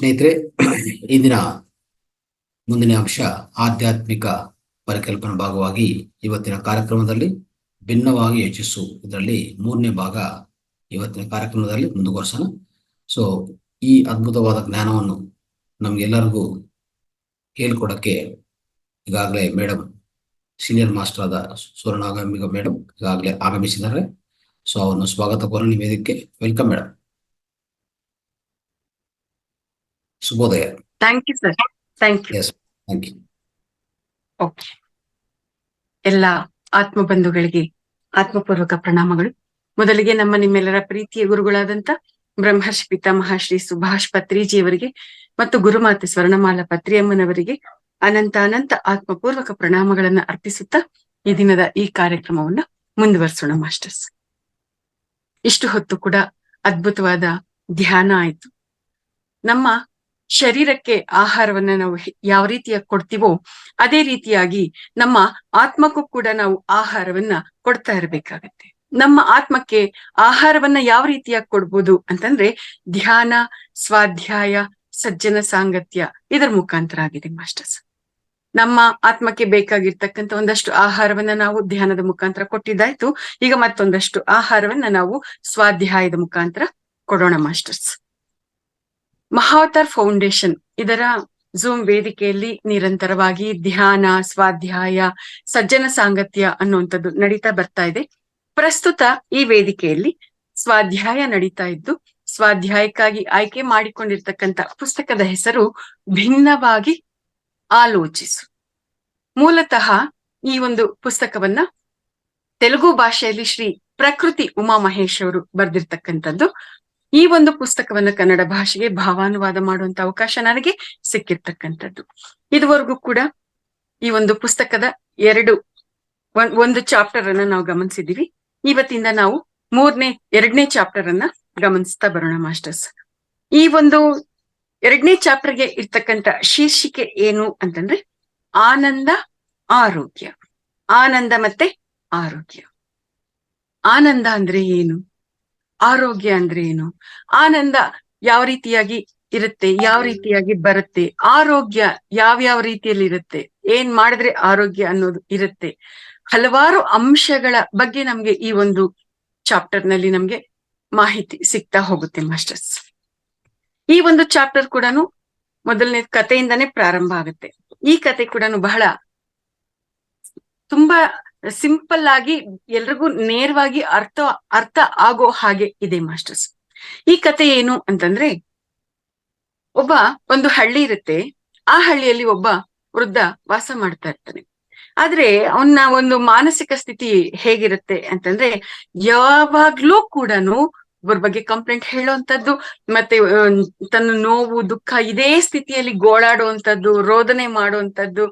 ಸ್ನೇಹಿತರೆ, ಇಂದಿನ ಮುಂದಿನ ಅಂಶ ಆಧ್ಯಾತ್ಮಿಕ ಪರಿಕಲ್ಪನಾ ಭಾಗವಾಗಿ ಇವತ್ತಿನ ಕಾರ್ಯಕ್ರಮದಲ್ಲಿ ಭಿನ್ನವಾಗಿ ಯೋಚಿಸು ಇದರಲ್ಲಿ 3ನೇ ಭಾಗ ಇವತ್ತಿನ ಕಾರ್ಯಕ್ರಮದಲ್ಲಿ ಮುಂದುವರಿಸೋಣ. ಸೊ ಈ ಅದ್ಭುತವಾದ ಜ್ಞಾನವನ್ನು ನಮ್ಗೆಲ್ಲರಿಗೂ ಹೇಳ್ಕೊಡಕ್ಕೆ ಈಗಾಗಲೇ ಮೇಡಮ್ ಸೀನಿಯರ್ ಮಾಸ್ಟರ್ ಆದ ಸುವರ್ಣಾಗಂಬಿಗ ಮೇಡಮ್ ಈಗಾಗಲೇ ಆಗಮಿಸಿದ್ದಾರೆ. ಸೊ ಅವರನ್ನು ಸ್ವಾಗತ ಕೋರಲು ನಿಮ್ಮ ವೇದಿಕೆ ವೆಲ್ಕಮ್ ಮೇಡಮ್. ಶುಭೋದಯ. Thank you sir. Thank you. Thank you. Okay, ಎಲ್ಲ ಆತ್ಮಬಂಧುಗಳಿಗೆ ಆತ್ಮಪೂರ್ವಕ ಪ್ರಣಾಮಗಳು. ಮೊದಲಿಗೆ ನಮ್ಮ ನಿಮ್ಮೆಲ್ಲರ ಪ್ರೀತಿಯ ಗುರುಗಳಾದಂತ ಬ್ರಹ್ಮರ್ಷಿ ಪಿತಾಮಹ ಶ್ರೀ ಸುಭಾಷ್ ಪತ್ರಿಜಿಯವರಿಗೆ ಮತ್ತು ಗುರುಮಾತೆ ಸ್ವರ್ಣಮಾಲಾ ಪತ್ರಿಯಮ್ಮನವರಿಗೆ ಅನಂತ ಅನಂತ ಆತ್ಮಪೂರ್ವಕ ಪ್ರಣಾಮಗಳನ್ನ ಅರ್ಪಿಸುತ್ತಾ ಈ ದಿನದ ಈ ಕಾರ್ಯಕ್ರಮವನ್ನ ಮುಂದುವರಿಸೋಣ ಮಾಸ್ಟರ್ಸ್. ಇಷ್ಟು ಹೊತ್ತು ಕೂಡ ಅದ್ಭುತವಾದ ಧ್ಯಾನ ಆಯ್ತು. ನಮ್ಮ ಶರೀರಕ್ಕೆ ಆಹಾರವನ್ನ ನಾವು ಯಾವ ರೀತಿಯಾಗಿ ಕೊಡ್ತೀವೋ ಅದೇ ರೀತಿಯಾಗಿ ನಮ್ಮ ಆತ್ಮಕ್ಕೂ ಕೂಡ ನಾವು ಆಹಾರವನ್ನ ಕೊಡ್ತಾ ಇರ್ಬೇಕಾಗತ್ತೆ. ನಮ್ಮ ಆತ್ಮಕ್ಕೆ ಆಹಾರವನ್ನ ಯಾವ ರೀತಿಯಾಗಿ ಕೊಡ್ಬೋದು ಅಂತಂದ್ರೆ ಧ್ಯಾನ, ಸ್ವಾಧ್ಯಾಯ, ಸಜ್ಜನ ಸಾಂಗತ್ಯ ಇದರ ಮುಖಾಂತರ ಆಗಿದೆ ಮಾಸ್ಟರ್ಸ್. ನಮ್ಮ ಆತ್ಮಕ್ಕೆ ಬೇಕಾಗಿರ್ತಕ್ಕಂಥ ಒಂದಷ್ಟು ಆಹಾರವನ್ನ ನಾವು ಧ್ಯಾನದ ಮುಖಾಂತರ ಕೊಟ್ಟಿದ್ದಾಯ್ತು. ಈಗ ಮತ್ತೊಂದಷ್ಟು ಆಹಾರವನ್ನ ನಾವು ಸ್ವಾಧ್ಯಾಯದ ಮುಖಾಂತರ ಕೊಡೋಣ ಮಾಸ್ಟರ್ಸ್. ಮಹಾವತಾರ್ ಫೌಂಡೇಶನ್ ಇದರ ಝೂಮ್ ವೇದಿಕೆಯಲ್ಲಿ ನಿರಂತರವಾಗಿ ಧ್ಯಾನ, ಸ್ವಾಧ್ಯಾಯ, ಸಜ್ಜನ ಸಾಂಗತ್ಯ ಅನ್ನುವಂಥದ್ದು ನಡೀತಾ ಬರ್ತಾ ಇದೆ. ಪ್ರಸ್ತುತ ಈ ವೇದಿಕೆಯಲ್ಲಿ ಸ್ವಾಧ್ಯಾಯ ನಡೀತಾ ಇದ್ದು, ಸ್ವಾಧ್ಯಾಯಕ್ಕಾಗಿ ಆಯ್ಕೆ ಮಾಡಿಕೊಂಡಿರ್ತಕ್ಕಂಥ ಪುಸ್ತಕದ ಹೆಸರು ಭಿನ್ನವಾಗಿ ಆಲೋಚಿಸು. ಮೂಲತಃ ಈ ಒಂದು ಪುಸ್ತಕವನ್ನ ತೆಲುಗು ಭಾಷೆಯಲ್ಲಿ ಶ್ರೀ ಪ್ರಕೃತಿ ಉಮಾ ಮಹೇಶ್ ಅವರು ಬರೆದಿರ್ತಕ್ಕಂಥದ್ದು. ಈ ಒಂದು ಪುಸ್ತಕವನ್ನ ಕನ್ನಡ ಭಾಷೆಗೆ ಭಾವಾನುವಾದ ಮಾಡುವಂತ ಅವಕಾಶ ನನಗೆ ಸಿಕ್ಕಿರ್ತಕ್ಕಂಥದ್ದು. ಇದುವರೆಗೂ ಕೂಡ ಈ ಒಂದು ಪುಸ್ತಕದ ಒಂದು ಚಾಪ್ಟರ್ ಅನ್ನ ನಾವು ಗಮನಿಸಿದೀವಿ. ಇವತ್ತಿಂದ ನಾವು ಎರಡನೇ ಚಾಪ್ಟರ್ ಅನ್ನ ಗಮನಿಸ್ತಾ ಬರೋಣ ಮಾಸ್ಟರ್ಸ್. ಈ ಒಂದು 2ನೇ ಚಾಪ್ಟರ್ಗೆ ಇರ್ತಕ್ಕಂಥ ಶೀರ್ಷಿಕೆ ಏನು ಅಂತಂದ್ರೆ ಆನಂದ, ಆರೋಗ್ಯ. ಆನಂದ ಮತ್ತೆ ಆರೋಗ್ಯ. ಆನಂದ ಅಂದ್ರೆ ಏನು, ಆರೋಗ್ಯ ಅಂದ್ರೆ ಏನು, ಆನಂದ ಯಾವ ರೀತಿಯಾಗಿ ಇರುತ್ತೆ, ಯಾವ ರೀತಿಯಾಗಿ ಬರುತ್ತೆ, ಆರೋಗ್ಯ ಯಾವ ರೀತಿಯಲ್ಲಿ ಇರುತ್ತೆ, ಏನ್ ಮಾಡಿದ್ರೆ ಆರೋಗ್ಯ ಅನ್ನೋದು ಇರುತ್ತೆ. ಹಲವಾರು ಅಂಶಗಳ ಬಗ್ಗೆ ನಮ್ಗೆ ಈ ಒಂದು ಚಾಪ್ಟರ್ ನಲ್ಲಿ ನಮ್ಗೆ ಮಾಹಿತಿ ಸಿಗ್ತಾ ಹೋಗುತ್ತೆ ಮಾಸ್ಟರ್ಸ್. ಈ ಒಂದು ಚಾಪ್ಟರ್ ಕೂಡ ಮೊದಲನೇ ಕಥೆಯಿಂದಾನೇ ಪ್ರಾರಂಭ ಆಗುತ್ತೆ. ಈ ಕತೆ ಕೂಡ ಬಹಳ ತುಂಬಾ ಸಿಂಪಲ್ ಆಗಿ ಎಲ್ರಿಗೂ ನೇರವಾಗಿ ಅರ್ಥ ಆಗೋ ಹಾಗೆ ಇದೆ ಮಾಸ್ಟರ್ಸ್. ಈ ಕತೆ ಏನು ಅಂತಂದ್ರೆ, ಒಂದು ಹಳ್ಳಿ ಇರುತ್ತೆ. ಆ ಹಳ್ಳಿಯಲ್ಲಿ ಒಬ್ಬ ವೃದ್ಧ ವಾಸ ಮಾಡ್ತಾ ಇರ್ತಾನೆ. ಆದ್ರೆ ಅವನ ಒಂದು ಮಾನಸಿಕ ಸ್ಥಿತಿ ಹೇಗಿರುತ್ತೆ ಅಂತಂದ್ರೆ, ಯಾವಾಗ್ಲೂ ಕೂಡ ಇವ್ರ ಬಗ್ಗೆ ಕಂಪ್ಲೇಂಟ್ ಹೇಳುವಂತದ್ದು, ಮತ್ತೆ ತನ್ನ ನೋವು, ದುಃಖ ಇದೇ ಸ್ಥಿತಿಯಲ್ಲಿ ಗೋಳಾಡುವಂತದ್ದು, ರೋದನೆ ಮಾಡುವಂತದ್ದು,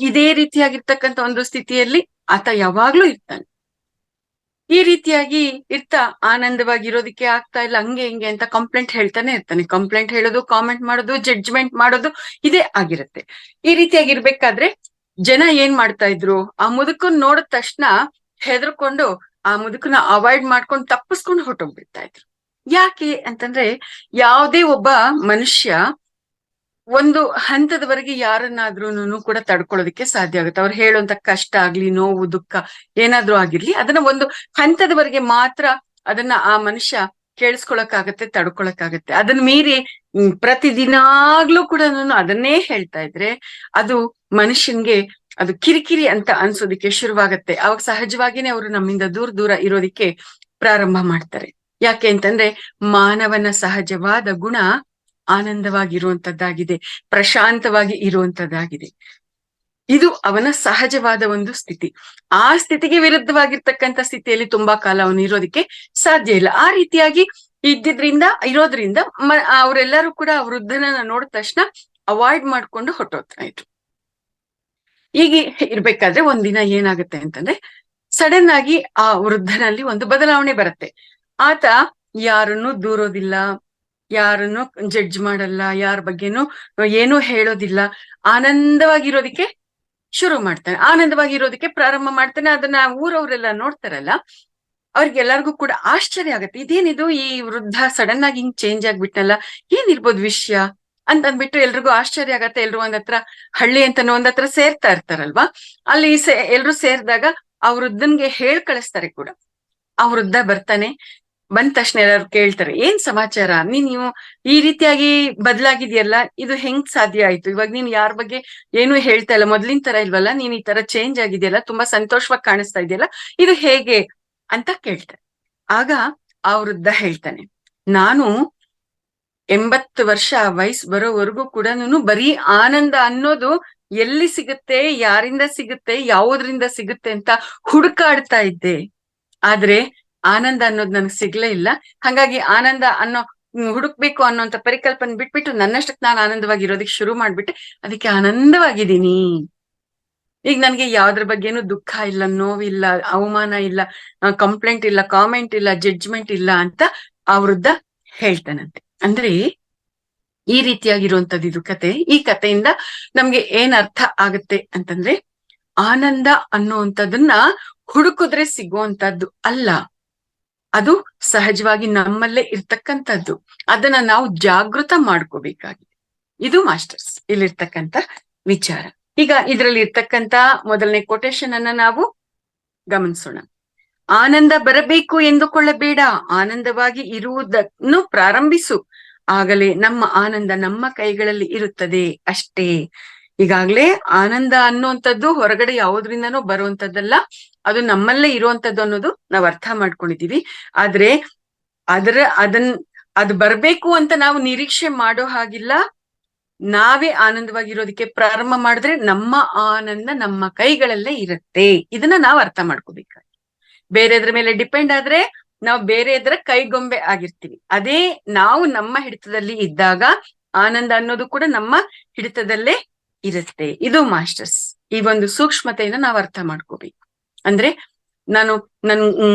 ಇದೇ ರೀತಿಯಾಗಿರ್ತಕ್ಕಂಥ ಒಂದು ಸ್ಥಿತಿಯಲ್ಲಿ ಆತ ಯಾವಾಗ್ಲೂ ಇರ್ತಾನೆ. ಈ ರೀತಿಯಾಗಿ ಆನಂದವಾಗಿರೋದಿಕ್ಕೆ ಆಗ್ತಾ ಇಲ್ಲ, ಹಂಗೆ ಹಿಂಗೆ ಅಂತ ಕಂಪ್ಲೇಂಟ್ ಹೇಳ್ತಾನೆ ಇರ್ತಾನೆ. ಕಂಪ್ಲೇಂಟ್ ಹೇಳೋದು, ಕಾಮೆಂಟ್ ಮಾಡೋದು, ಜಡ್ಜ್ಮೆಂಟ್ ಮಾಡೋದು ಇದೇ ಆಗಿರುತ್ತೆ. ಈ ರೀತಿಯಾಗಿರ್ಬೇಕಾದ್ರೆ ಜನ ಏನ್ ಮಾಡ್ತಾ ಇದ್ರು, ಆ ಮುದುಕನ್ ನೋಡಿದ ತಕ್ಷಣ ಹೆದರ್ಕೊಂಡು ಆ ಮುದುಕನ ಅವಾಯ್ಡ್ ಮಾಡ್ಕೊಂಡು ತಪ್ಪಿಸ್ಕೊಂಡು ಹೊರಟೋಗ್ಬಿಡ್ತಾ ಇದ್ರು. ಯಾಕೆ ಅಂತಂದ್ರೆ, ಯಾವುದೇ ಒಬ್ಬ ಮನುಷ್ಯ ಒಂದು ಹಂತದವರೆಗೆ ಯಾರನ್ನಾದ್ರೂ ಕೂಡ ತಡ್ಕೊಳ್ಳೋದಕ್ಕೆ ಸಾಧ್ಯ ಆಗುತ್ತೆ. ಅವ್ರು ಹೇಳುವಂತ ಕಷ್ಟ ಆಗ್ಲಿ, ನೋವು, ದುಃಖ ಏನಾದ್ರೂ ಆಗಿರ್ಲಿ, ಅದನ್ನ ಒಂದು ಹಂತದವರೆಗೆ ಮಾತ್ರ ಅದನ್ನ ಆ ಮನುಷ್ಯ ಕೇಳಿಸ್ಕೊಳಕ್ಕಾಗತ್ತೆ, ತಡ್ಕೊಳಕ್ಕಾಗತ್ತೆ. ಅದನ್ನ ಮೀರಿ ಪ್ರತಿದಿನಾಗ್ಲೂ ಕೂಡ ಅದನ್ನೇ ಹೇಳ್ತಾ ಇದ್ರೆ ಅದು ಮನುಷ್ಯನ್ಗೆ ಅದು ಕಿರಿಕಿರಿ ಅಂತ ಅನ್ಸೋದಿಕ್ಕೆ ಶುರುವಾಗತ್ತೆ. ಅವಾಗ ಸಹಜವಾಗಿನೇ ಅವರು ನಮ್ಮಿಂದ ದೂರ ಇರೋದಿಕ್ಕೆ ಪ್ರಾರಂಭ ಮಾಡ್ತಾರೆ. ಯಾಕೆ ಅಂತಂದ್ರೆ, ಮಾನವನ ಸಹಜವಾದ ಗುಣ ಆನಂದವಾಗಿರುವಂತದ್ದಾಗಿದೆ, ಪ್ರಶಾಂತವಾಗಿ ಇರುವಂತದ್ದಾಗಿದೆ. ಇದು ಅವನ ಸಹಜವಾದ ಒಂದು ಸ್ಥಿತಿ. ಆ ಸ್ಥಿತಿಗೆ ವಿರುದ್ಧವಾಗಿರ್ತಕ್ಕಂಥ ಸ್ಥಿತಿಯಲ್ಲಿ ತುಂಬಾ ಕಾಲ ಅವನು ಇರೋದಿಕ್ಕೆ ಸಾಧ್ಯ ಇಲ್ಲ. ಆ ರೀತಿಯಾಗಿ ಇರೋದ್ರಿಂದ ಅವರೆಲ್ಲರೂ ಕೂಡ ವೃದ್ಧನನ್ನ ನೋಡಿದ ತಕ್ಷಣ ಅವಾಯ್ಡ್ ಮಾಡ್ಕೊಂಡು ಹೊಟ್ಟೋಗ್ತಾ ಇದ್ರು. ಹೀಗೆ ಇರ್ಬೇಕಾದ್ರೆ ಒಂದಿನ ಏನಾಗುತ್ತೆ ಅಂತಂದ್ರೆ, ಸಡನ್ ಆಗಿ ಆ ವೃದ್ಧನಲ್ಲಿ ಒಂದು ಬದಲಾವಣೆ ಬರುತ್ತೆ. ಆತ ಯಾರನ್ನು ದೂರೋದಿಲ್ಲ, ಯಾರನ್ನು ಜಡ್ಜ್ ಮಾಡಲ್ಲ, ಯಾರ ಬಗ್ಗೆನೂ ಏನೂ ಹೇಳೋದಿಲ್ಲ, ಆನಂದವಾಗಿರೋದಿಕ್ಕೆ ಶುರು ಮಾಡ್ತಾನೆ, ಆನಂದವಾಗಿರೋದಕ್ಕೆ ಪ್ರಾರಂಭ ಮಾಡ್ತಾನೆ. ಅದನ್ನ ಊರವರೆಲ್ಲ ನೋಡ್ತಾರಲ್ಲ, ಅವ್ರಿಗೆಲ್ಲರಿಗೂ ಕೂಡ ಆಶ್ಚರ್ಯ ಆಗತ್ತೆ. ಇದೇನಿದು, ಈ ವೃದ್ಧ ಸಡನ್ ಆಗಿ ಹಿಂಗ್ ಚೇಂಜ್ ಆಗ್ಬಿಟ್ನಲ್ಲ, ಏನಿರ್ಬೋದು ವಿಷಯ ಅಂತಂದ್ಬಿಟ್ಟು ಎಲ್ರಿಗೂ ಆಶ್ಚರ್ಯ ಆಗತ್ತೆ. ಎಲ್ರು ಒಂದತ್ರ ಹಳ್ಳಿ ಅಂತನೋ ಒಂದತ್ರ ಸೇರ್ತಾ ಇರ್ತಾರಲ್ವಾ, ಅಲ್ಲಿ ಎಲ್ರು ಸೇರಿದಾಗ ಆ ವೃದ್ಧನ್ಗೆ ಕಳಿಸ್ತಾರೆ ಕೂಡ. ಆ ವೃದ್ಧ ಬರ್ತಾನೆ, ಬಂದ ತಕ್ಷಣ ಎಲ್ಲಾರು ಕೇಳ್ತಾರೆ, ಏನ್ ಸಮಾಚಾರ, ನೀವು ಈ ರೀತಿಯಾಗಿ ಬದಲಾಗಿದ್ಯಲ್ಲ, ಇದು ಹೆಂಗ್ ಸಾಧ್ಯ ಆಯ್ತು? ಇವಾಗ ನೀನ್ ಯಾರ ಬಗ್ಗೆ ಏನು ಹೇಳ್ತಾ ಇಲ್ಲ, ಮೊದ್ಲಿನ ತರ ಇಲ್ವಲ್ಲ, ನೀನ್ ಈ ತರ ಚೇಂಜ್ ಆಗಿದೆಯಲ್ಲ, ತುಂಬಾ ಸಂತೋಷವಾಗಿ ಕಾಣಿಸ್ತಾ ಇದೆಯಲ್ಲ, ಇದು ಹೇಗೆ ಅಂತ ಕೇಳ್ತಾರೆ. ಆಗ ಆ ವೃದ್ಧ ಹೇಳ್ತಾನೆ, ನಾನು 80 ವರ್ಷ ವಯಸ್ಸು ಬರೋವರೆಗೂ ಕೂಡ ಬರೀ ಆನಂದ ಅನ್ನೋದು ಎಲ್ಲಿ ಸಿಗುತ್ತೆ, ಯಾರಿಂದ ಸಿಗುತ್ತೆ, ಯಾವುದ್ರಿಂದ ಸಿಗುತ್ತೆ ಅಂತ ಹುಡುಕಾಡ್ತಾ ಇದ್ದೆ. ಆದ್ರೆ ಆನಂದ ಅನ್ನೋದು ನನಗೆ ಸಿಗ್ಲೇ ಇಲ್ಲ. ಹಾಗಾಗಿ ಆನಂದ ಅನ್ನೋ ಹುಡುಕ್ಬೇಕು ಅನ್ನೋಂತ ಪರಿಕಲ್ಪನೆ ಬಿಟ್ಬಿಟ್ಟು ನನ್ನಷ್ಟಕ್ಕೆ ನಾನು ಆನಂದವಾಗಿರೋದಕ್ಕೆ ಶುರು ಮಾಡ್ಬಿಟ್ಟೆ. ಅದಕ್ಕೆ ಆನಂದವಾಗಿದ್ದೀನಿ. ಈಗ ನನ್ಗೆ ಯಾವ್ದ್ರ ಬಗ್ಗೆನೂ ದುಃಖ ಇಲ್ಲ, ನೋವಿಲ್ಲ, ಅವಮಾನ ಇಲ್ಲ, ಕಂಪ್ಲೇಂಟ್ ಇಲ್ಲ, ಕಾಮೆಂಟ್ ಇಲ್ಲ, ಜಡ್ಜ್ಮೆಂಟ್ ಇಲ್ಲ ಅಂತ ಆ ವೃದ್ಧ ಹೇಳ್ತಾನಂತೆ. ಅಂದ್ರೆ ಈ ರೀತಿಯಾಗಿರುವಂತದ್ದು ಇದು ಕತೆ. ಈ ಕಥೆಯಿಂದ ನಮ್ಗೆ ಏನ್ ಅರ್ಥ ಆಗತ್ತೆ ಅಂತಂದ್ರೆ, ಆನಂದ ಅನ್ನುವಂಥದ್ದನ್ನ ಹುಡುಕಿದ್ರೆ ಸಿಗುವಂತದ್ದು ಅಲ್ಲ, ಅದು ಸಹಜವಾಗಿ ನಮ್ಮಲ್ಲೇ ಇರ್ತಕ್ಕಂಥದ್ದು. ಅದನ್ನ ನಾವು ಜಾಗೃತ ಮಾಡ್ಕೋಬೇಕಾಗಿದೆ. ಇದು ಮಾಸ್ಟರ್ಸ್ ಇಲ್ಲಿರ್ತಕ್ಕಂಥ ವಿಚಾರ. ಈಗ ಇದರಲ್ಲಿ ಇರ್ತಕ್ಕಂಥ ಮೊದಲನೇ ಕೊಟೇಶನ್ ಅನ್ನ ನಾವು ಗಮನಿಸೋಣ. ಆನಂದ ಬರಬೇಕು ಎಂದುಕೊಳ್ಳಬೇಡ, ಆನಂದವಾಗಿ ಇರುವುದನ್ನು ಪ್ರಾರಂಭಿಸು, ಆಗಲೇ ನಮ್ಮ ಆನಂದ ನಮ್ಮ ಕೈಗಳಲ್ಲಿ ಇರುತ್ತದೆ ಅಷ್ಟೇ. ಈಗಾಗ್ಲೇ ಆನಂದ ಅನ್ನುವಂಥದ್ದು ಹೊರಗಡೆ ಯಾವುದ್ರಿಂದನೂ ಬರುವಂತದ್ದಲ್ಲ, ಅದು ನಮ್ಮಲ್ಲೇ ಇರುವಂತದ್ದು ಅನ್ನೋದು ನಾವ್ ಅರ್ಥ ಮಾಡ್ಕೊಂಡಿದೀವಿ. ಆದ್ರೆ ಅದು ಬರ್ಬೇಕು ಅಂತ ನಾವು ನಿರೀಕ್ಷೆ ಮಾಡೋ ಹಾಗಿಲ್ಲ. ನಾವೇ ಆನಂದವಾಗಿರೋದಕ್ಕೆ ಪ್ರಾರಂಭ ಮಾಡಿದ್ರೆ ನಮ್ಮ ಆನಂದ ನಮ್ಮ ಕೈಗಳಲ್ಲೇ ಇರುತ್ತೆ. ಇದನ್ನ ನಾವು ಅರ್ಥ ಮಾಡ್ಕೋಬೇಕಾಗಿ, ಬೇರೆದ್ರ ಮೇಲೆ ಡಿಪೆಂಡ್ ಆದ್ರೆ ನಾವು ಬೇರೆದ್ರ ಕೈಗೊಂಬೆ ಆಗಿರ್ತೀವಿ. ಅದೇ ನಾವು ನಮ್ಮ ಹಿಡಿತದಲ್ಲಿ ಇದ್ದಾಗ ಆನಂದ ಅನ್ನೋದು ಕೂಡ ನಮ್ಮ ಹಿಡಿತದಲ್ಲೇ ಇರುತ್ತೆ. ಇದು ಮಾಸ್ಟರ್ಸ್. ಈ ಒಂದು ಸೂಕ್ಷ್ಮತೆಯನ್ನ ನಾವು ಅರ್ಥ ಮಾಡ್ಕೋಬೇಕು. ಅಂದ್ರೆ ನನ್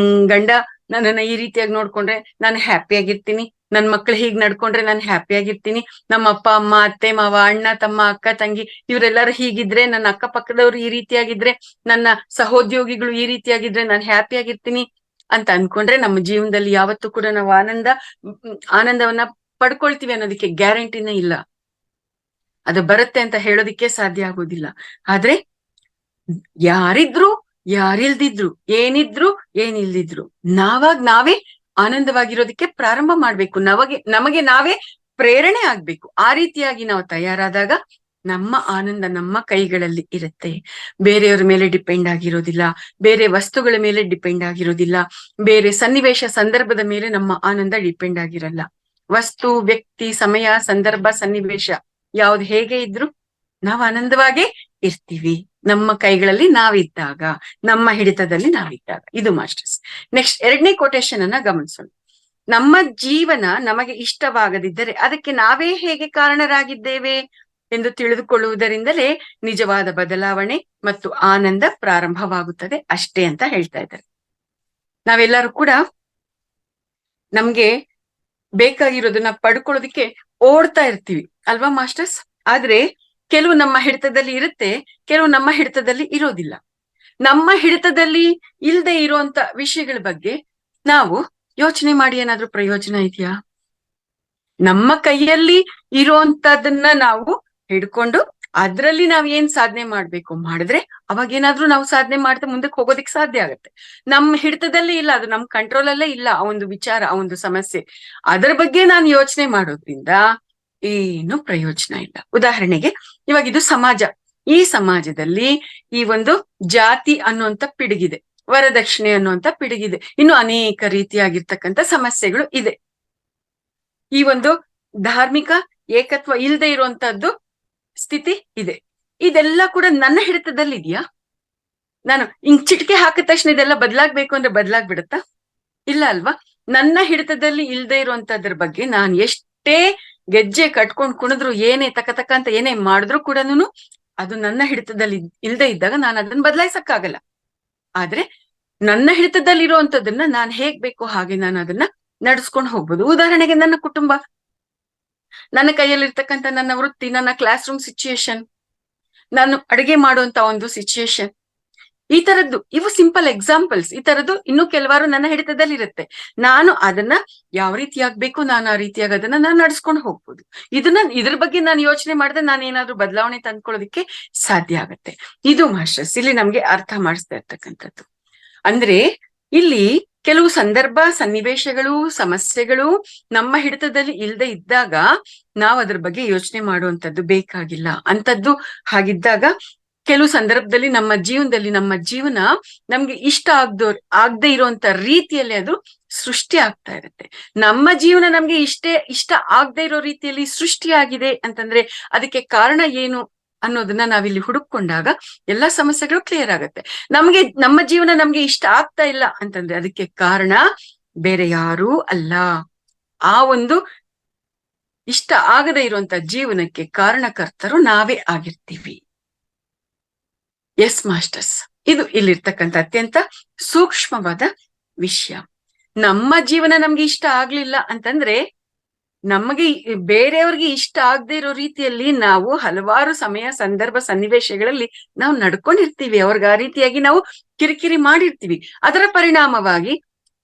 ಗಂಡ ನನ್ನನ್ನ ಈ ರೀತಿಯಾಗಿ ನೋಡ್ಕೊಂಡ್ರೆ ನಾನು ಹ್ಯಾಪಿ ಆಗಿರ್ತೀನಿ, ನನ್ ಮಕ್ಳು ಹೀಗ್ ನಡ್ಕೊಂಡ್ರೆ ನಾನು ಹ್ಯಾಪಿ ಆಗಿರ್ತೀನಿ, ನಮ್ಮ ಅಪ್ಪ ಅಮ್ಮ ಅತ್ತೆ ಮಾವ ಅಣ್ಣ ತಮ್ಮ ಅಕ್ಕ ತಂಗಿ ಇವರೆಲ್ಲರೂ ಹೀಗಿದ್ರೆ, ನನ್ನ ಅಕ್ಕಪಕ್ಕದವ್ರು ಈ ರೀತಿಯಾಗಿದ್ರೆ, ನನ್ನ ಸಹೋದ್ಯೋಗಿಗಳು ಈ ರೀತಿಯಾಗಿದ್ರೆ ನಾನು ಹ್ಯಾಪಿ ಆಗಿರ್ತೀನಿ ಅಂತ ಅನ್ಕೊಂಡ್ರೆ ನಮ್ಮ ಜೀವನದಲ್ಲಿ ಯಾವತ್ತೂ ಕೂಡ ನಾವು ಆನಂದವನ್ನ ಪಡ್ಕೊಳ್ತೀವಿ ಅನ್ನೋದಕ್ಕೆ ಗ್ಯಾರಂಟಿನೇ ಇಲ್ಲ. ಅದು ಬರುತ್ತೆ ಅಂತ ಹೇಳೋದಿಕ್ಕೆ ಸಾಧ್ಯ ಆಗೋದಿಲ್ಲ. ಆದ್ರೆ ಯಾರಿದ್ರು ಯಾರಿಲ್ದಿದ್ರು, ಏನಿದ್ರು ಏನಿಲ್ದಿದ್ರು, ನಾವೇ ಆನಂದವಾಗಿರೋದಕ್ಕೆ ಪ್ರಾರಂಭ ಮಾಡ್ಬೇಕು. ನಮಗೆ ನಾವೇ ಪ್ರೇರಣೆ ಆಗ್ಬೇಕು. ಆ ರೀತಿಯಾಗಿ ನಾವು ತಯಾರಾದಾಗ ನಮ್ಮ ಆನಂದ ನಮ್ಮ ಕೈಗಳಲ್ಲಿ ಇರುತ್ತೆ. ಬೇರೆಯವ್ರ ಮೇಲೆ ಡಿಪೆಂಡ್ ಆಗಿರೋದಿಲ್ಲ, ಬೇರೆ ವಸ್ತುಗಳ ಮೇಲೆ ಡಿಪೆಂಡ್ ಆಗಿರೋದಿಲ್ಲ, ಬೇರೆ ಸನ್ನಿವೇಶ ಸಂದರ್ಭದ ಮೇಲೆ ನಮ್ಮ ಆನಂದ ಡಿಪೆಂಡ್ ಆಗಿರಲ್ಲ. ವಸ್ತು, ವ್ಯಕ್ತಿ, ಸಮಯ, ಸಂದರ್ಭ, ಸನ್ನಿವೇಶ ಯಾವ್ದು ಹೇಗೆ ಇದ್ರು ನಾವು ಆನಂದವಾಗೇ ಇರ್ತೀವಿ, ನಮ್ಮ ಕೈಗಳಲ್ಲಿ ನಾವಿದ್ದಾಗ, ನಮ್ಮ ಹಿಡಿತದಲ್ಲಿ ನಾವಿದ್ದಾಗ. ಇದು ಮಾಸ್ಟರ್ಸ್. ನೆಕ್ಸ್ಟ್ ಎರಡನೇ ಕೊಟೇಶನ್ ಅನ್ನ ಗಮನಿಸೋಣ. ನಮ್ಮ ಜೀವನ ನಮಗೆ ಇಷ್ಟವಾಗದಿದ್ದರೆ ಅದಕ್ಕೆ ನಾವೇ ಹೇಗೆ ಕಾರಣರಾಗಿದ್ದೇವೆ ಎಂದು ತಿಳಿದುಕೊಳ್ಳುವುದರಿಂದಲೇ ನಿಜವಾದ ಬದಲಾವಣೆ ಮತ್ತು ಆನಂದ ಪ್ರಾರಂಭವಾಗುತ್ತದೆ ಅಷ್ಟೇ ಅಂತ ಹೇಳ್ತಾ ಇದ್ದಾರೆ. ನಾವೆಲ್ಲರೂ ಕೂಡ ನಮ್ಗೆ ಬೇಕಾಗಿರೋದನ್ನ ಪಡ್ಕೊಳ್ಳೋದಿಕ್ಕೆ ಓಡ್ತಾ ಇರ್ತೀವಿ ಅಲ್ವಾ ಮಾಸ್ಟರ್ಸ್? ಆದ್ರೆ ಕೆಲವು ನಮ್ಮ ಹಿಡಿತದಲ್ಲಿ ಇರುತ್ತೆ, ಕೆಲವು ನಮ್ಮ ಹಿಡಿತದಲ್ಲಿ ಇರೋದಿಲ್ಲ. ನಮ್ಮ ಹಿಡಿತದಲ್ಲಿ ಇಲ್ಲದೆ ಇರುವಂತ ವಿಷಯಗಳ ಬಗ್ಗೆ ನಾವು ಯೋಚನೆ ಮಾಡಿ ಏನಾದ್ರೂ ಪ್ರಯೋಜನ ಇದೆಯಾ? ನಮ್ಮ ಕೈಯಲ್ಲಿ ಇರುವಂತದನ್ನ ನಾವು ಹಿಡ್ಕೊಂಡು ಅದ್ರಲ್ಲಿ ನಾವ್ ಏನ್ ಸಾಧನೆ ಮಾಡ್ಬೇಕು ಮಾಡಿದ್ರೆ ಅವಾಗೇನಾದ್ರೂ ನಾವು ಸಾಧನೆ ಮಾಡ್ತಾ ಮುಂದಕ್ಕೆ ಹೋಗೋದಿಕ್ ಸಾಧ್ಯ ಆಗತ್ತೆ. ನಮ್ಮ ಹಿಡಿತದಲ್ಲೇ ಇಲ್ಲ, ಅದು ನಮ್ ಕಂಟ್ರೋಲ್ ಅಲ್ಲೇ ಇಲ್ಲ ಆ ಒಂದು ವಿಚಾರ, ಆ ಒಂದು ಸಮಸ್ಯೆ. ಅದರ ಬಗ್ಗೆ ನಾನು ಯೋಚನೆ ಮಾಡೋದ್ರಿಂದ ಏನು ಪ್ರಯೋಜನ ಇಲ್ಲ. ಉದಾಹರಣೆಗೆ ಇವಾಗ ಇದು ಸಮಾಜ. ಈ ಸಮಾಜದಲ್ಲಿ ಈ ಒಂದು ಜಾತಿ ಅನ್ನುವಂತ ಪಿಡುಗಿದೆ, ವರದಕ್ಷಿಣೆ ಅನ್ನುವಂತ ಪಿಡುಗಿದೆ, ಇನ್ನು ಅನೇಕ ರೀತಿಯಾಗಿರ್ತಕ್ಕಂಥ ಸಮಸ್ಯೆಗಳು ಇದೆ. ಈ ಒಂದು ಧಾರ್ಮಿಕ ಏಕತ್ವ ಇಲ್ಲದೆ ಇರುವಂತದ್ದು ಸ್ಥಿತಿ ಇದೆ. ಇದೆಲ್ಲ ಕೂಡ ನನ್ನ ಹಿಡಿತದಲ್ಲಿ ಇದೆಯಾ? ನಾನು ಹಿಂಗ್ ಚಿಟಿಕೆ ಹಾಕಿದ ತಕ್ಷಣ ಇದೆಲ್ಲ ಬದಲಾಗ್ಬೇಕು ಅಂದ್ರೆ ಬದಲಾಗ್ಬಿಡತ್ತಾ? ಇಲ್ಲ ಅಲ್ವಾ? ನನ್ನ ಹಿಡಿತದಲ್ಲಿ ಇಲ್ಲದೆ ಇರುವಂತದ್ರ ಬಗ್ಗೆ ನಾನು ಎಷ್ಟೇ ಗೆಜ್ಜೆ ಕಟ್ಕೊಂಡ್ ಕುಣಿದ್ರು, ಏನೇ ತಕ ಅಂತ ಏನೇ ಮಾಡಿದ್ರು ಕೂಡ ಅದು ನನ್ನ ಹಿಡಿತದಲ್ಲಿ ಇಲ್ಲದೆ ಇದ್ದಾಗ ನಾನು ಅದನ್ನ ಬದಲಾಯಿಸಕ್ಕಾಗಲ್ಲ. ಆದ್ರೆ ನನ್ನ ಹಿಡಿತದಲ್ಲಿ ಇರುವಂತದನ್ನ ನಾನು ಹೇಗ್ ಬೇಕೋ ಹಾಗೆ ನಾನು ಅದನ್ನ ನಡ್ಸ್ಕೊಂಡು ಹೋಗ್ಬೋದು. ಉದಾಹರಣೆಗೆ ನನ್ನ ಕುಟುಂಬ, ನನ್ನ ಕೈಯಲ್ಲಿರ್ತಕ್ಕಂಥ ನನ್ನ ವೃತ್ತಿ, ನನ್ನ ಕ್ಲಾಸ್ ರೂಮ್ ಸಿಚುಯೇಷನ್, ನಾನು ಅಡುಗೆ ಮಾಡುವಂತ ಒಂದು ಸಿಚುಯೇಷನ್, ಈ ತರದ್ದು ಇವು ಸಿಂಪಲ್ ಎಕ್ಸಾಂಪಲ್ಸ್. ಈ ತರದ್ದು ಇನ್ನೂ ಕೆಲವಾರು ನನ್ನ ಹಿಡಿತದಲ್ಲಿ ಇರುತ್ತೆ. ನಾನು ಅದನ್ನ ಯಾವ ರೀತಿ ಆಗ್ಬೇಕು, ನಾನು ಆ ರೀತಿಯಾಗಿ ಅದನ್ನ ನಾನು ನಡ್ಸ್ಕೊಂಡು ಹೋಗ್ಬೋದು. ಇದ್ರ ಬಗ್ಗೆ ನಾನು ಯೋಚನೆ ಮಾಡಿದ್ರೆ ನಾನು ಏನಾದ್ರೂ ಬದಲಾವಣೆ ತಂದ್ಕೊಳ್ಳೋದಿಕ್ಕೆ ಸಾಧ್ಯ ಆಗತ್ತೆ. ಇದು ಮಾಸ್ಟರ್ಸ್ ಇಲ್ಲಿ ನಮ್ಗೆ ಅರ್ಥ ಮಾಡಿಸ್ತಾ ಇರ್ತಕ್ಕಂಥದ್ದು. ಅಂದ್ರೆ ಇಲ್ಲಿ ಕೆಲವು ಸಂದರ್ಭ, ಸನ್ನಿವೇಶಗಳು, ಸಮಸ್ಯೆಗಳು ನಮ್ಮ ಹಿಡಿತದಲ್ಲಿ ಇಲ್ಲದೆ ಇದ್ದಾಗ ನಾವು ಅದ್ರ ಬಗ್ಗೆ ಯೋಚನೆ ಮಾಡುವಂತದ್ದು ಬೇಕಾಗಿಲ್ಲ. ಅಂತದ್ದು ಹಾಗಿದ್ದಾಗ ಕೆಲವು ಸಂದರ್ಭದಲ್ಲಿ ನಮ್ಮ ಜೀವನ ನಮ್ಗೆ ಇಷ್ಟ ಆಗದೆ ಇರುವಂತ ರೀತಿಯಲ್ಲಿ ಅದು ಸೃಷ್ಟಿ ಆಗ್ತಾ ಇರುತ್ತೆ. ನಮ್ಮ ಜೀವನ ನಮ್ಗೆ ಇಷ್ಟ ಆಗದೆ ಇರೋ ರೀತಿಯಲ್ಲಿ ಸೃಷ್ಟಿಯಾಗಿದೆ ಅಂತಂದ್ರೆ ಅದಕ್ಕೆ ಕಾರಣ ಏನು ಅನ್ನೋದನ್ನ ನಾವಿಲ್ಲಿ ಹುಡುಕೊಂಡಾಗ ಎಲ್ಲಾ ಸಮಸ್ಯೆಗಳು ಕ್ಲಿಯರ್ ಆಗತ್ತೆ. ನಮ್ಮ ಜೀವನ ನಮ್ಗೆ ಇಷ್ಟ ಆಗ್ತಾ ಇಲ್ಲ ಅಂತಂದ್ರೆ ಅದಕ್ಕೆ ಕಾರಣ ಬೇರೆ ಯಾರೂ ಅಲ್ಲ, ಆ ಒಂದು ಇಷ್ಟ ಆಗದೆ ಇರುವಂತ ಜೀವನಕ್ಕೆ ಕಾರಣಕರ್ತರು ನಾವೇ ಆಗಿರ್ತೀವಿ. ಎಸ್ ಮಾಸ್ಟರ್ಸ್, ಇದು ಇಲ್ಲಿರ್ತಕ್ಕಂಥ ಅತ್ಯಂತ ಸೂಕ್ಷ್ಮವಾದ ವಿಷಯ. ನಮ್ಮ ಜೀವನ ನಮ್ಗೆ ಇಷ್ಟ ಆಗ್ಲಿಲ್ಲ ಅಂತಂದ್ರೆ ನಮಗೆ ಬೇರೆಯವ್ರಿಗೆ ಇಷ್ಟ ಆಗದೆ ಇರೋ ರೀತಿಯಲ್ಲಿ ನಾವು ಹಲವಾರು ಸಮಯ, ಸಂದರ್ಭ, ಸನ್ನಿವೇಶಗಳಲ್ಲಿ ನಾವು ನಡ್ಕೊಂಡಿರ್ತೀವಿ. ಅವ್ರಿಗೆ ಆ ರೀತಿಯಾಗಿ ನಾವು ಕಿರಿಕಿರಿ ಮಾಡಿರ್ತೀವಿ. ಅದರ ಪರಿಣಾಮವಾಗಿ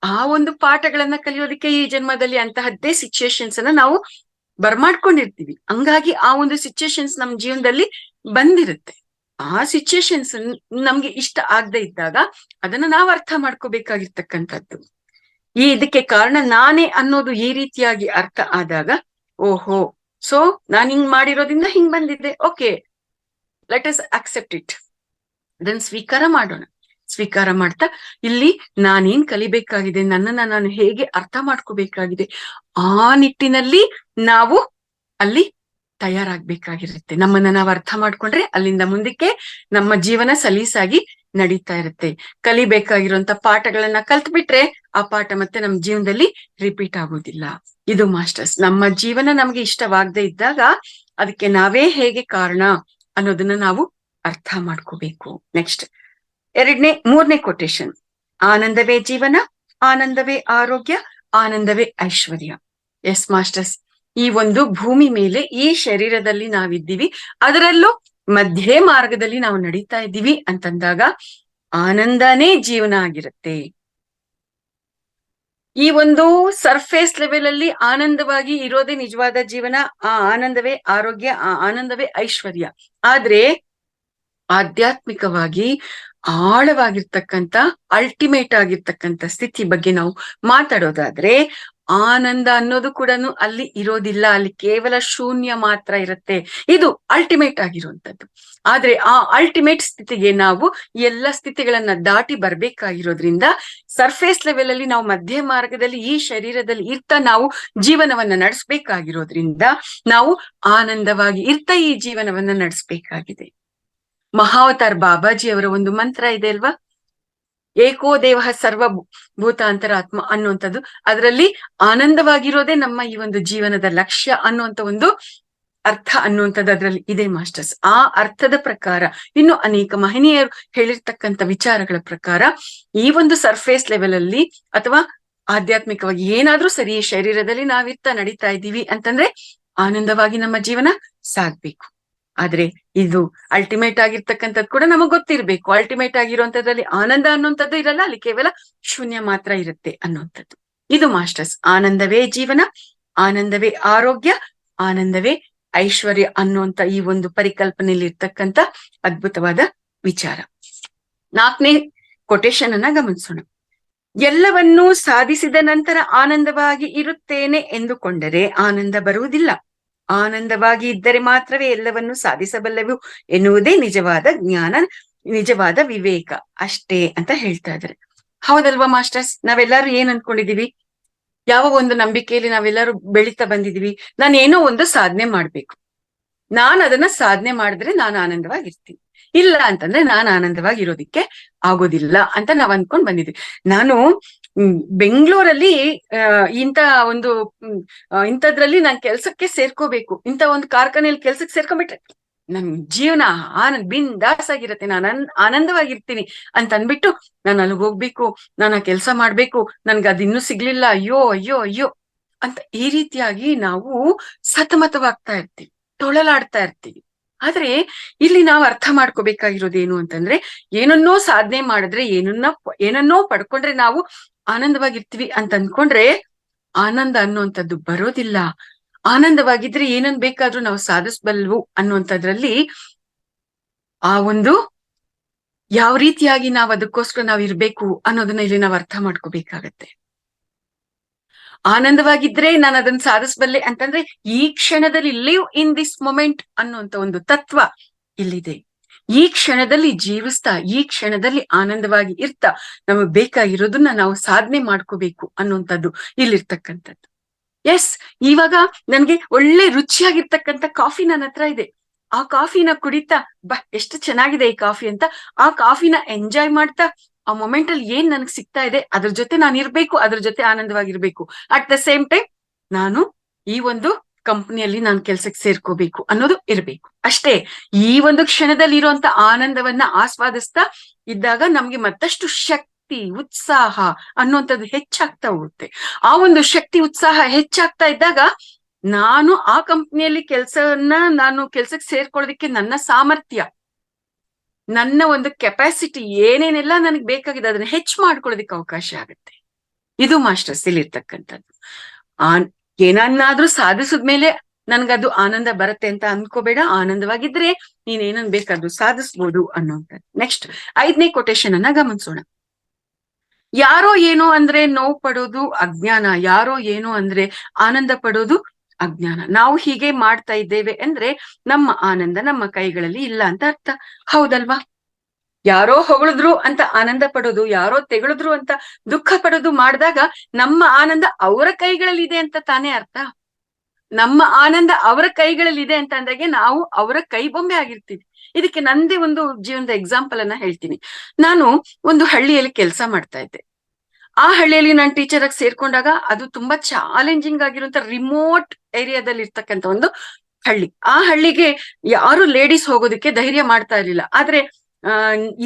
ಆ ಒಂದು ಪಾಠಗಳನ್ನ ಕಲಿಯೋದಕ್ಕೆ ಈ ಜನ್ಮದಲ್ಲಿ ಅಂತಹದ್ದೇ ಸಿಚುಯೇಷನ್ಸ್ ಅನ್ನ ನಾವು ಬರ್ಮಾಡ್ಕೊಂಡಿರ್ತೀವಿ. ಹಂಗಾಗಿ ಆ ಒಂದು ಸಿಚುಯೇಷನ್ಸ್ ನಮ್ ಜೀವನದಲ್ಲಿ ಬಂದಿರುತ್ತೆ. ಆ ಸಿಚುಯೇಷನ್ಸ್ ನಮ್ಗೆ ಇಷ್ಟ ಆಗದೆ ಇದ್ದಾಗ ಅದನ್ನ ನಾವು ಅರ್ಥ ಮಾಡ್ಕೋಬೇಕಾಗಿರ್ತಕ್ಕಂಥದ್ದು. ಇದಕ್ಕೆ ಕಾರಣ ನಾನೇ ಅನ್ನೋದು ಈ ರೀತಿಯಾಗಿ ಅರ್ಥ ಆದಾಗ, ಓಹೋ, ಸೊ ನಾನ್ ಹಿಂಗ್ ಮಾಡಿರೋದ್ರಿಂದ ಹಿಂಗ್ ಬಂದಿದ್ದೆ, okay, let us accept it, ಅದನ್ನ ಸ್ವೀಕಾರ ಮಾಡೋಣ. ಸ್ವೀಕಾರ ಮಾಡ್ತಾ ಇಲ್ಲಿ ನಾನೇನ್ ಕಲಿಬೇಕಾಗಿದೆ, ನನ್ನನ್ನ ನಾನು ಹೇಗೆ ಅರ್ಥ ಮಾಡ್ಕೋಬೇಕಾಗಿದೆ, ಆ ನಿಟ್ಟಿನಲ್ಲಿ ನಾವು ಅಲ್ಲಿ ತಯಾರಾಗ್ಬೇಕಾಗಿರುತ್ತೆ. ನಮ್ಮನ್ನ ನಾವು ಅರ್ಥ ಮಾಡ್ಕೊಂಡ್ರೆ ಅಲ್ಲಿಂದ ಮುಂದಕ್ಕೆ ನಮ್ಮ ಜೀವನ ಸಲೀಸಾಗಿ ನಡೀತಾ ಇರುತ್ತೆ. ಕಲಿಬೇಕಾಗಿರುವಂತ ಪಾಠಗಳನ್ನ ಕಲ್ತ್ಬಿಟ್ರೆ ಆ ಪಾಠ ಮತ್ತೆ ನಮ್ಮ ಜೀವನದಲ್ಲಿ ರಿಪೀಟ್ ಆಗೋದಿಲ್ಲ. ಇದು ಮಾಸ್ಟರ್ಸ್, ನಮ್ಮ ಜೀವನ ನಮ್ಗೆ ಇಷ್ಟವಾಗದೆ ಇದ್ದಾಗ ಅದಕ್ಕೆ ನಾವೇ ಹೇಗೆ ಕಾರಣ ಅನ್ನೋದನ್ನ ನಾವು ಅರ್ಥ ಮಾಡ್ಕೋಬೇಕು. ನೆಕ್ಸ್ಟ್ ಮೂರನೇ ಕೊಟೇಶನ್, ಆನಂದವೇ ಜೀವನ, ಆನಂದವೇ ಆರೋಗ್ಯ, ಆನಂದವೇ ಐಶ್ವರ್ಯ. ಎಸ್ ಮಾಸ್ಟರ್ಸ್, ಈ ಒಂದು ಭೂಮಿ ಮೇಲೆ ಈ ಶರೀರದಲ್ಲಿ ನಾವಿದ್ದೀವಿ, ಅದರಲ್ಲೂ ಮಧ್ಯೆ ಮಾರ್ಗದಲ್ಲಿ ನಾವು ನಡೀತಾ ಇದ್ದೀವಿ ಅಂತಂದಾಗ ಆನಂದನೇ ಜೀವನ ಆಗಿರುತ್ತೆ. ಈ ಒಂದು ಸರ್ಫೇಸ್ ಲೆವೆಲ್ ಅಲ್ಲಿ ಆನಂದವಾಗಿ ಇರೋದೇ ನಿಜವಾದ ಜೀವನ, ಆ ಆನಂದವೇ ಆರೋಗ್ಯ, ಆ ಆನಂದವೇ ಐಶ್ವರ್ಯ. ಆದ್ರೆ ಆಧ್ಯಾತ್ಮಿಕವಾಗಿ ಆಳವಾಗಿರ್ತಕ್ಕಂಥ ಅಲ್ಟಿಮೇಟ್ ಆಗಿರ್ತಕ್ಕಂಥ ಸ್ಥಿತಿ ಬಗ್ಗೆ ನಾವು ಮಾತಾಡೋದಾದ್ರೆ ಆನಂದ ಅನ್ನೋದು ಕೂಡ ಅಲ್ಲಿ ಇರೋದಿಲ್ಲ, ಅಲ್ಲಿ ಕೇವಲ ಶೂನ್ಯ ಮಾತ್ರ ಇರುತ್ತೆ. ಇದು ಅಲ್ಟಿಮೇಟ್ ಆಗಿರುವಂತದ್ದು. ಆದ್ರೆ ಆ ಅಲ್ಟಿಮೇಟ್ ಸ್ಥಿತಿಗೆ ನಾವು ಎಲ್ಲ ಸ್ಥಿತಿಗಳನ್ನ ದಾಟಿ ಬರ್ಬೇಕಾಗಿರೋದ್ರಿಂದ ಸರ್ಫೇಸ್ ಲೆವೆಲ್ ಅಲ್ಲಿ ನಾವು ಮಧ್ಯ ಮಾರ್ಗದಲ್ಲಿ ಈ ಶರೀರದಲ್ಲಿ ಇರ್ತಾ ನಾವು ಜೀವನವನ್ನ ನಡೆಸ್ಬೇಕಾಗಿರೋದ್ರಿಂದ ನಾವು ಆನಂದವಾಗಿ ಇರ್ತಾ ಈ ಜೀವನವನ್ನ ನಡೆಸ್ಬೇಕಾಗಿದೆ. ಮಹಾವತಾರ್ ಬಾಬಾಜಿ ಅವರ ಒಂದು ಮಂತ್ರ ಇದೆ ಅಲ್ವಾ, ಏಕೋ ದೇವ ಸರ್ವ ಭೂತಾಂತರಾತ್ಮ ಅನ್ನುವಂಥದ್ದು. ಅದರಲ್ಲಿ ಆನಂದವಾಗಿರೋದೇ ನಮ್ಮ ಈ ಒಂದು ಜೀವನದ ಲಕ್ಷ್ಯ ಅನ್ನುವಂಥ ಒಂದು ಅರ್ಥ ಅನ್ನುವಂಥದ್ದು ಅದರಲ್ಲಿ ಇದೆ ಮಾಸ್ಟರ್ಸ್. ಆ ಅರ್ಥದ ಪ್ರಕಾರ ಇನ್ನು ಅನೇಕ ಮಹನೀಯರು ಹೇಳಿರ್ತಕ್ಕಂಥ ವಿಚಾರಗಳ ಪ್ರಕಾರ ಈ ಒಂದು ಸರ್ಫೇಸ್ ಲೆವೆಲ್ ಅಲ್ಲಿ ಅಥವಾ ಆಧ್ಯಾತ್ಮಿಕವಾಗಿ ಏನಾದ್ರೂ ಸರಿ ಶರೀರದಲ್ಲಿ ನಾವಿರ್ತಾ ನಡೀತಾ ಇದ್ದೀವಿ ಅಂತಂದ್ರೆ ಆನಂದವಾಗಿ ನಮ್ಮ ಜೀವನ ಸಾಗ್ಬೇಕು. ಆದ್ರೆ ಇದು ಅಲ್ಟಿಮೇಟ್ ಆಗಿರ್ತಕ್ಕಂಥದ್ದು ಕೂಡ ನಮಗ್ ಗೊತ್ತಿರ್ಬೇಕು. ಅಲ್ಟಿಮೇಟ್ ಆಗಿರುವಂತದ್ರಲ್ಲಿ ಆನಂದ ಅನ್ನುವಂಥದ್ದು ಇರಲ್ಲ, ಅಲ್ಲಿ ಕೇವಲ ಶೂನ್ಯ ಮಾತ್ರ ಇರುತ್ತೆ ಅನ್ನುವಂಥದ್ದು. ಇದು ಮಾಸ್ಟರ್ಸ್, ಆನಂದವೇ ಜೀವನ, ಆನಂದವೇ ಆರೋಗ್ಯ, ಆನಂದವೇ ಐಶ್ವರ್ಯ ಅನ್ನುವಂತ ಈ ಒಂದು ಪರಿಕಲ್ಪನೆಯಲ್ಲಿ ಇರ್ತಕ್ಕಂಥ ಅದ್ಭುತವಾದ ವಿಚಾರ. 4ನೇ ಕೊಟೇಶನ್ ಅನ್ನ ಗಮನಿಸೋಣ. ಎಲ್ಲವನ್ನೂ ಸಾಧಿಸಿದ ನಂತರ ಆನಂದವಾಗಿ ಇರುತ್ತೇನೆ ಎಂದುಕೊಂಡರೆ ಆನಂದ ಬರುವುದಿಲ್ಲ. ಆನಂದವಾಗಿ ಇದ್ದರೆ ಮಾತ್ರವೇ ಎಲ್ಲವನ್ನೂ ಸಾಧಿಸಬಲ್ಲವು ಎನ್ನುವುದೇ ನಿಜವಾದ ಜ್ಞಾನ, ನಿಜವಾದ ವಿವೇಕ ಅಷ್ಟೇ ಅಂತ ಹೇಳ್ತಾ ಇದ್ದಾರೆ. ಹೌದಲ್ವಾ ಮಾಸ್ಟರ್ಸ್? ನಾವೆಲ್ಲರೂ ಏನ್ ಅನ್ಕೊಂಡಿದೀವಿ, ಯಾವ ಒಂದು ನಂಬಿಕೆಯಲ್ಲಿ ನಾವೆಲ್ಲರೂ ಬೆಳೀತಾ ಬಂದಿದೀವಿ, ನಾನು ಏನೋ ಒಂದು ಸಾಧನೆ ಮಾಡ್ಬೇಕು, ನಾನು ಅದನ್ನ ಸಾಧನೆ ಮಾಡಿದ್ರೆ ನಾನು ಆನಂದವಾಗಿರ್ತೀನಿ, ಇಲ್ಲ ಅಂತಂದ್ರೆ ನಾನು ಆನಂದವಾಗಿರೋದಿಕ್ಕೆ ಆಗೋದಿಲ್ಲ ಅಂತ ನಾವ್ ಅನ್ಕೊಂಡ್ ಬಂದಿದ್ವಿ. ನಾನು ಬೆಂಗಳೂರಲ್ಲಿ ಇಂಥದ್ರಲ್ಲಿ ನಾನ್ ಕೆಲ್ಸಕ್ಕೆ ಸೇರ್ಕೋಬೇಕು, ಇಂಥ ಒಂದು ಕಾರ್ಖಾನೆಯಲ್ಲಿ ಕೆಲ್ಸಕ್ಕೆ ಸೇರ್ಕೊಂಡ್ಬಿಟ್ರೆ ನನ್ ಜೀವನ ಬಿಂದಾಸ್ ಆಗಿರತ್ತೆ, ನಾನು ಆನಂದವಾಗಿರ್ತೀನಿ ಅಂತ ಅನ್ಬಿಟ್ಟು ನಾನು ಅಲ್ಲಿಗೆ ಹೋಗ್ಬೇಕು, ನಾನು ಆ ಕೆಲ್ಸ ಮಾಡ್ಬೇಕು, ನನ್ಗೆ ಅದಿನ್ನೂ ಸಿಗ್ಲಿಲ್ಲ, ಅಯ್ಯೋ ಅಯ್ಯೋ ಅಯ್ಯೋ ಅಂತ ಈ ರೀತಿಯಾಗಿ ನಾವು ಸತಮತವಾಗ್ತಾ ಇರ್ತೀವಿ, ತೊಳಲಾಡ್ತಾ ಇರ್ತೀವಿ. ಆದ್ರೆ ಇಲ್ಲಿ ನಾವು ಅರ್ಥ ಮಾಡ್ಕೋಬೇಕಾಗಿರೋದೇನು ಅಂತಂದ್ರೆ, ಏನನ್ನೋ ಸಾಧನೆ ಮಾಡಿದ್ರೆ, ಏನನ್ನೋ ಪಡ್ಕೊಂಡ್ರೆ ನಾವು ಆನಂದವಾಗಿರ್ತೀವಿ ಅಂತ ಅನ್ಕೊಂಡ್ರೆ ಆನಂದ ಅನ್ನುವಂಥದ್ದು ಬರೋದಿಲ್ಲ. ಆನಂದವಾಗಿದ್ರೆ ಏನನ್ ಬೇಕಾದ್ರೂ ನಾವು ಸಾಧಿಸ್ಬಲ್ವು ಅನ್ನುವಂಥದ್ರಲ್ಲಿ ಆ ಒಂದು ಯಾವ ರೀತಿಯಾಗಿ ನಾವು ಅದಕ್ಕೋಸ್ಕರ ನಾವ್ ಇರ್ಬೇಕು ಅನ್ನೋದನ್ನ ಇಲ್ಲಿ ನಾವು ಅರ್ಥ ಮಾಡ್ಕೋಬೇಕಾಗತ್ತೆ. ಆನಂದವಾಗಿದ್ರೆ ನಾನು ಅದನ್ನ ಸಾಧಿಸ್ಬಲ್ಲೆ ಅಂತಂದ್ರೆ ಈ ಕ್ಷಣದಲ್ಲಿ ಲಿವ್ ಇನ್ ದಿಸ್ ಮೊಮೆಂಟ್ ಅನ್ನುವಂತ ಒಂದು ತತ್ವ ಇಲ್ಲಿದೆ. ಈ ಕ್ಷಣದಲ್ಲಿ ಜೀವಿಸ್ತಾ, ಈ ಕ್ಷಣದಲ್ಲಿ ಆನಂದವಾಗಿ ಇರ್ತಾ ನಮಗ್ ಬೇಕಾಗಿರೋದನ್ನ ನಾವು ಸಾಧನೆ ಮಾಡ್ಕೋಬೇಕು ಅನ್ನುವಂಥದ್ದು ಇಲ್ಲಿರ್ತಕ್ಕಂಥದ್ದು. ಎಸ್, ಇವಾಗ ನನ್ಗೆ ಒಳ್ಳೆ ರುಚಿಯಾಗಿರ್ತಕ್ಕಂಥ ಕಾಫಿ ನನ್ನ ಹತ್ರ ಇದೆ. ಆ ಕಾಫಿನ ಕುಡಿತಾ ಎಷ್ಟು ಚೆನ್ನಾಗಿದೆ ಈ ಕಾಫಿ ಅಂತ ಆ ಕಾಫಿನ ಎಂಜಾಯ್ ಮಾಡ್ತಾ ಆ ಮೊಮೆಂಟ್ ಅಲ್ಲಿ ಏನ್ ನನ್ಗೆ ಸಿಗ್ತಾ ಇದೆ ಅದ್ರ ಜೊತೆ ನಾನು ಇರ್ಬೇಕು, ಅದ್ರ ಜೊತೆ ಆನಂದವಾಗಿರ್ಬೇಕು. ಅಟ್ ದ ಸೇಮ್ ಟೈಮ್ ನಾನು ಈ ಒಂದು ಕಂಪನಿಯಲ್ಲಿ ನಾನು ಕೆಲ್ಸಕ್ಕೆ ಸೇರ್ಕೋಬೇಕು ಅನ್ನೋದು ಇರ್ಬೇಕು ಅಷ್ಟೇ. ಈ ಒಂದು ಕ್ಷಣದಲ್ಲಿ ಇರುವಂತ ಆನಂದವನ್ನ ಆಸ್ವಾದಿಸ್ತಾ ಇದ್ದಾಗ ನಮ್ಗೆ ಮತ್ತಷ್ಟು ಶಕ್ತಿ, ಉತ್ಸಾಹ ಅನ್ನುವಂಥದ್ದು ಹೆಚ್ಚಾಗ್ತಾ ಹೋಗುತ್ತೆ. ಆ ಒಂದು ಶಕ್ತಿ, ಉತ್ಸಾಹ ಹೆಚ್ಚಾಗ್ತಾ ಇದ್ದಾಗ ನಾನು ಆ ಕಂಪ್ನಿಯಲ್ಲಿ ನಾನು ಕೆಲ್ಸಕ್ಕೆ ಸೇರ್ಕೊಳ್ಳೋದಿಕ್ಕೆ ನನ್ನ ಸಾಮರ್ಥ್ಯ, ನನ್ನ ಒಂದು ಕೆಪಾಸಿಟಿ ಏನೇನೆಲ್ಲ ನನಗೆ ಬೇಕಾಗಿದೆ ಅದನ್ನ ಹೆಚ್ಚು ಮಾಡ್ಕೊಳ್ಳೋದಿಕ್ಕೆ ಅವಕಾಶ ಆಗುತ್ತೆ. ಇದು ಮಾಸ್ಟರ್ಸ್ ಇಲ್ಲಿ ಇರ್ತಕ್ಕಂಥದ್ದು. ಏನನ್ನಾದ್ರೂ ಸಾಧಿಸಿದ್ಮೇಲೆ ನನ್ಗದು ಆನಂದ ಬರುತ್ತೆ ಅಂತ ಅನ್ಕೋಬೇಡ. ಆನಂದವಾಗಿದ್ರೆ ನೀನೇನನ್ ಬೇಕಾದ್ರೂ ಸಾಧಿಸ್ಬೋದು ಅನ್ನೋಂಥದ್ದು. ನೆಕ್ಸ್ಟ್ 5ನೇ ಕೊಟೇಶನ್ ಅನ್ನ ಗಮನಿಸೋಣ. ಯಾರೋ ಏನೋ ಅಂದ್ರೆ ನೋವು ಪಡೋದು ಅಜ್ಞಾನ, ಯಾರೋ ಏನೋ ಅಂದ್ರೆ ಆನಂದ ಪಡೋದು ಅಜ್ಞಾನ. ನಾವು ಹೀಗೆ ಮಾಡ್ತಾ ಇದ್ದೇವೆ ಅಂದ್ರೆ ನಮ್ಮ ಆನಂದ ನಮ್ಮ ಕೈಗಳಲ್ಲಿ ಇಲ್ಲ ಅಂತ ಅರ್ಥ. ಹೌದಲ್ವಾ? ಯಾರೋ ಹೊಗಳಿದ್ರು ಅಂತ ಆನಂದ ಪಡೋದು, ಯಾರೋ ತೆಗಳಿದ್ರು ಅಂತ ದುಃಖ ಪಡೋದು ಮಾಡಿದಾಗ ನಮ್ಮ ಆನಂದ ಅವರ ಕೈಗಳಲ್ಲಿ ಇದೆ ಅಂತ ತಾನೇ ಅರ್ಥ. ನಮ್ಮ ಆನಂದ ಅವರ ಕೈಗಳಲ್ಲಿ ಇದೆ ಅಂತ ಅಂದಾಗೆ ನಾವು ಅವರ ಕೈ ಬೊಂಬೆ ಆಗಿರ್ತೀವಿ. ಇದಕ್ಕೆ ನಂದೇ ಒಂದು ಜೀವನದ ಎಕ್ಸಾಂಪಲ್ ಅನ್ನ ಹೇಳ್ತೀನಿ. ನಾನು ಒಂದು ಹಳ್ಳಿಯಲ್ಲಿ ಕೆಲಸ ಮಾಡ್ತಾ ಇದ್ದೆ. ಆ ಹಳ್ಳಿಯಲ್ಲಿ ನಾನು ಟೀಚರ್ ಆಗಿ ಸೇರ್ಕೊಂಡಾಗ ಅದು ತುಂಬಾ ಚಾಲೆಂಜಿಂಗ್ ಆಗಿರುವಂತ ರಿಮೋಟ್ ಏರಿಯಾದಲ್ಲಿ ಇರ್ತಕ್ಕಂಥ ಒಂದು ಹಳ್ಳಿ. ಆ ಹಳ್ಳಿಗೆ ಯಾರು ಲೇಡೀಸ್ ಹೋಗೋದಕ್ಕೆ ಧೈರ್ಯ ಮಾಡ್ತಾ ಇರ್ಲಿಲ್ಲ. ಆದ್ರೆ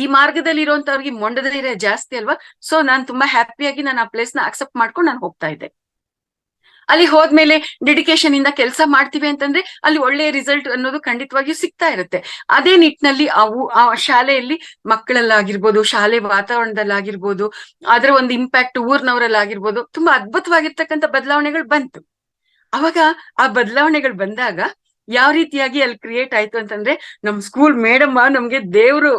ಈ ಮಾರ್ಗದಲ್ಲಿ ಇರುವಂತವ್ರಿಗೆ ಮೊಂಡ ಧೈರ್ಯ ಜಾಸ್ತಿ ಅಲ್ವಾ. ಸೊ ನಾನ್ ತುಂಬಾ ಹ್ಯಾಪಿಯಾಗಿ ನಾನು ಆ ಪ್ಲೇಸ್ ನ ಅಕ್ಸೆಪ್ಟ್ ಮಾಡ್ಕೊಂಡು ನಾನು ಹೋಗ್ತಾ ಇದ್ದೆ. ಅಲ್ಲಿ ಹೋದ್ಮೇಲೆ ಡೆಡಿಕೇಶನ್ ಇಂದ ಕೆಲಸ ಮಾಡ್ತೀವಿ ಅಂತಂದ್ರೆ ಅಲ್ಲಿ ಒಳ್ಳೆಯ ರಿಸಲ್ಟ್ ಅನ್ನೋದು ಖಂಡಿತವಾಗಿಯೂ ಸಿಗ್ತಾ ಇರುತ್ತೆ. ಅದೇ ನಿಟ್ಟಿನಲ್ಲಿ ಆ ಶಾಲೆಯಲ್ಲಿ ಮಕ್ಕಳಲ್ಲಾಗಿರ್ಬೋದು, ಶಾಲೆ ವಾತಾವರಣದಲ್ಲಾಗಿರ್ಬೋದು, ಅದರ ಒಂದು ಇಂಪ್ಯಾಕ್ಟ್ ಊರ್ನವರಲ್ಲಾಗಿರ್ಬೋದು ತುಂಬಾ ಅದ್ಭುತವಾಗಿರ್ತಕ್ಕಂಥ ಬದಲಾವಣೆಗಳು ಬಂತು. ಅವಾಗ ಆ ಬದಲಾವಣೆಗಳು ಬಂದಾಗ ಯಾವ ರೀತಿಯಾಗಿ ಅಲ್ಲಿ ಕ್ರಿಯೇಟ್ ಆಯ್ತು ಅಂತಂದ್ರೆ, ನಮ್ ಸ್ಕೂಲ್ ಮೇಡಮ್ಮ ನಮ್ಗೆ ದೇವ್ರು.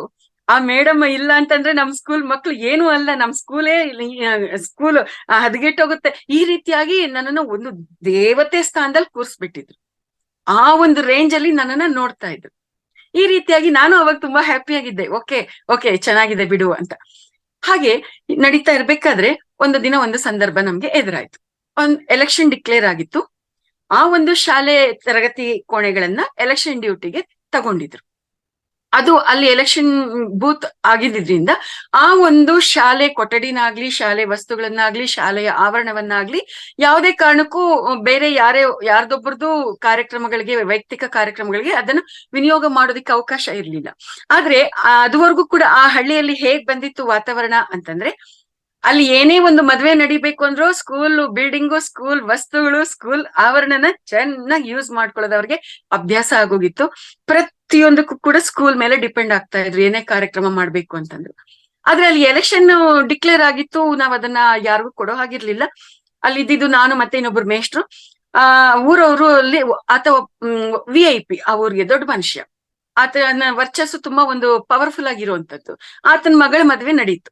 ಆ ಮೇಡಮ್ಮ ಇಲ್ಲ ಅಂತಂದ್ರೆ ನಮ್ ಸ್ಕೂಲ್ ಮಕ್ಳು ಏನೂ ಅಲ್ಲ, ನಮ್ ಸ್ಕೂಲ್ ಹದಗೆಟ್ಟೋಗುತ್ತೆ. ಈ ರೀತಿಯಾಗಿ ನನ್ನನ್ನು ಒಂದು ದೇವತೆ ಸ್ಥಾನದಲ್ಲಿ ಕೂರ್ಸ್ಬಿಟ್ಟಿದ್ರು. ಆ ಒಂದು ರೇಂಜ್ ಅಲ್ಲಿ ನನ್ನನ್ನ ನೋಡ್ತಾ ಇದ್ರು. ಈ ರೀತಿಯಾಗಿ ನಾನು ಅವಾಗ ತುಂಬಾ ಹ್ಯಾಪಿಯಾಗಿದ್ದೆ. ಓಕೆ ಚೆನ್ನಾಗಿದೆ ಬಿಡು ಅಂತ. ಹಾಗೆ ನಡೀತಾ ಇರ್ಬೇಕಾದ್ರೆ ಒಂದು ದಿನ ಒಂದು ಸಂದರ್ಭ ನಮ್ಗೆ ಎದುರಾಯ್ತು. ಒಂದ್ ಎಲೆಕ್ಷನ್ ಡಿಕ್ಲೇರ್ ಆಗಿತ್ತು. ಆ ಒಂದು ಶಾಲೆ ತರಗತಿ ಕೋಣೆಗಳನ್ನ ಎಲೆಕ್ಷನ್ ಡ್ಯೂಟಿಗೆ ತಗೊಂಡಿದ್ರು. ಅದು ಅಲ್ಲಿ ಎಲೆಕ್ಷನ್ ಬೂತ್ ಆಗಿದ್ರಿಂದ ಆ ಒಂದು ಶಾಲೆ ಕೊಠಡಿನಾಗ್ಲಿ, ಶಾಲೆ ವಸ್ತುಗಳನ್ನಾಗ್ಲಿ, ಶಾಲೆಯ ಆವರಣವನ್ನಾಗ್ಲಿ ಯಾವುದೇ ಕಾರಣಕ್ಕೂ ಬೇರೆ ಯಾರ್ದೊಬ್ಬರದು ಕಾರ್ಯಕ್ರಮಗಳಿಗೆ, ವೈಯಕ್ತಿಕ ಕಾರ್ಯಕ್ರಮಗಳಿಗೆ ಅದನ್ನ ವಿನಿಯೋಗ ಮಾಡೋದಿಕ್ಕೆ ಅವಕಾಶ ಇರ್ಲಿಲ್ಲ. ಆದ್ರೆ ಅದುವರೆಗೂ ಕೂಡ ಆ ಹಳ್ಳಿಯಲ್ಲಿ ಹೇಗ್ ಬಂದಿತ್ತು ವಾತಾವರಣ ಅಂತಂದ್ರೆ, ಅಲ್ಲಿ ಏನೇ ಒಂದು ಮದ್ವೆ ನಡಿಬೇಕು ಅಂದ್ರೂ ಸ್ಕೂಲ್ ಬಿಲ್ಡಿಂಗು, ಸ್ಕೂಲ್ ವಸ್ತುಗಳು, ಸ್ಕೂಲ್ ಆವರಣನ ಚೆನ್ನಾಗಿ ಯೂಸ್ ಮಾಡ್ಕೊಳ್ಳೋದು ಅವ್ರಿಗೆ ಅಭ್ಯಾಸ ಆಗೋಗಿತ್ತು. ಪ್ರತಿಯೊಂದಕ್ಕೂ ಕೂಡ ಸ್ಕೂಲ್ ಮೇಲೆ ಡಿಪೆಂಡ್ ಆಗ್ತಾ ಇದ್ರು ಏನೇ ಕಾರ್ಯಕ್ರಮ ಮಾಡ್ಬೇಕು ಅಂತಂದ್ರು. ಆದ್ರೆ ಅಲ್ಲಿ ಎಲೆಕ್ಷನ್ ಡಿಕ್ಲೇರ್ ಆಗಿತ್ತು, ನಾವ್ ಅದನ್ನ ಯಾರಿಗೂ ಕೊಡೋ ಹಾಗಿರ್ಲಿಲ್ಲ. ಅಲ್ಲಿ ಇದ್ದಿದ್ದು ನಾನು ಮತ್ತೆ ಇನ್ನೊಬ್ರು ಮೇಷ್ಟ್ರು. ಊರವರು ಅಲ್ಲಿ ಆತ VIP, ಆ ಊರಿಗೆ ದೊಡ್ಡ ಮನುಷ್ಯ. ಆತನ ವರ್ಚಸ್ಸು ತುಂಬಾ ಒಂದು ಪವರ್ಫುಲ್ ಆಗಿರುವಂತದ್ದು. ಆತನ ಮಗಳ ಮದ್ವೆ ನಡೀತು,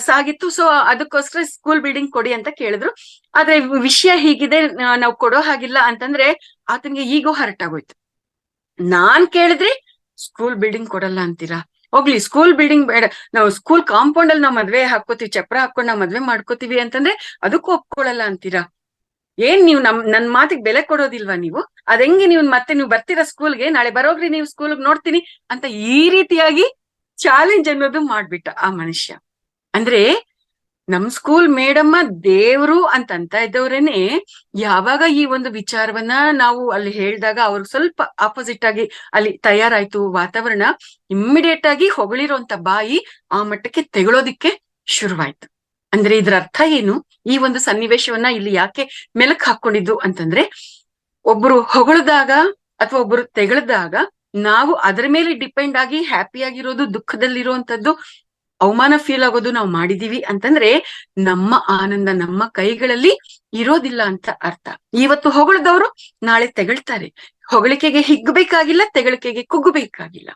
ಸಾಗಿತ್ತು. ಸೊ ಅದಕ್ಕೋಸ್ಕರ ಸ್ಕೂಲ್ ಬಿಲ್ಡಿಂಗ್ ಕೊಡಿ ಅಂತ ಕೇಳಿದ್ರು. ಆದ್ರೆ ವಿಷಯ ಹೀಗಿದೆ, ನಾವು ಕೊಡೋ ಹಾಗಿಲ್ಲ ಅಂತಂದ್ರೆ ಆತನಿಗೆ ಈಗೋ ಹರ್ಟ್ ಆಗೋಯ್ತು. ನಾನ್ ಕೇಳಿದ್ರೆ ಸ್ಕೂಲ್ ಬಿಲ್ಡಿಂಗ್ ಕೊಡಲ್ಲ ಅಂತೀರಾ? ಹೋಗ್ಲಿ, ಸ್ಕೂಲ್ ಬಿಲ್ಡಿಂಗ್ ಬೇಡ, ನಾವು ಸ್ಕೂಲ್ ಕಾಂಪೌಂಡ್ ಅಲ್ಲಿ ನಾವು ಮದ್ವೆ ಹಾಕೋತೀವಿ, ಚಪ್ರ ಹಾಕೊಂಡು ನಾವು ಮದ್ವೆ ಮಾಡ್ಕೋತೀವಿ ಅಂತಂದ್ರೆ ಅದಕ್ಕೂ ಒಪ್ಕೊಳ್ಳಲ್ಲ ಅಂತೀರಾ? ಏನ್ ನೀವು ನನ್ ಮಾತಿಗೆ ಬೆಲೆ ಕೊಡೋದಿಲ್ವಾ ನೀವು? ಅದೆಂಗೆ ನೀವು ಬರ್ತೀರಾ ಸ್ಕೂಲ್ಗೆ, ನಾಳೆ ಬರೋಗ್ರಿ ನೀವು ಸ್ಕೂಲ್ಗೆ ನೋಡ್ತೀನಿ ಅಂತ ಈ ರೀತಿಯಾಗಿ ಚಾಲೆಂಜ್ ಅನ್ನೋದು ಮಾಡ್ಬಿಟ್ಟ ಆ ಮನುಷ್ಯ. ಅಂದ್ರೆ ನಮ್ ಸ್ಕೂಲ್ ಮೇಡಮ್ಮ ದೇವ್ರು ಅಂತ ಇದ್ದವ್ರೇನೆ ಯಾವಾಗ ಈ ಒಂದು ವಿಚಾರವನ್ನ ನಾವು ಅಲ್ಲಿ ಹೇಳಿದಾಗ ಅವ್ರು ಸ್ವಲ್ಪ ಆಪೋಸಿಟ್ ಆಗಿ ಅಲ್ಲಿ ತಯಾರಾಯ್ತು ವಾತಾವರಣ. ಇಮ್ಮಿಡಿಯೇಟ್ ಆಗಿ ಹೊಗಳಿರುವಂತ ಬಾಯಿ ಆ ಮಟ್ಟಕ್ಕೆ ತೆಗಳೋದಿಕ್ಕೆ ಶುರುವಾಯ್ತು. ಅಂದ್ರೆ ಇದ್ರ ಅರ್ಥ ಏನು? ಈ ಒಂದು ಸನ್ನಿವೇಶವನ್ನ ಇಲ್ಲಿ ಯಾಕೆ ಮೆಲಕ್ ಹಾಕೊಂಡಿದ್ದು ಅಂತಂದ್ರೆ, ಒಬ್ರು ಹೊಗಳಿದಾಗ ಅಥವಾ ಒಬ್ರು ತೆಗಳಿದಾಗ ನಾವು ಅದರ ಮೇಲೆ ಡಿಪೆಂಡ್ ಆಗಿ ಹ್ಯಾಪಿ ಆಗಿರೋದು, ದುಃಖದಲ್ಲಿರುವಂತದ್ದು, ಅವಮಾನ ಫೀಲ್ ಆಗೋದು ನಾವು ಮಾಡಿದೀವಿ ಅಂತಂದ್ರೆ ನಮ್ಮ ಆನಂದ ನಮ್ಮ ಕೈಗಳಲ್ಲಿ ಇರೋದಿಲ್ಲ ಅಂತ ಅರ್ಥ. ಇವತ್ತು ಹೊಗಳಿದವರು ನಾಳೆ ತೆಗಳ್ತಾರೆ. ಹೊಗಳಿಕೆಗೆ ಹಿಗ್ಬೇಕಾಗಿಲ್ಲ, ತೆಗಳಿಕೆಗೆ ಕುಗ್ಗಬೇಕಾಗಿಲ್ಲ.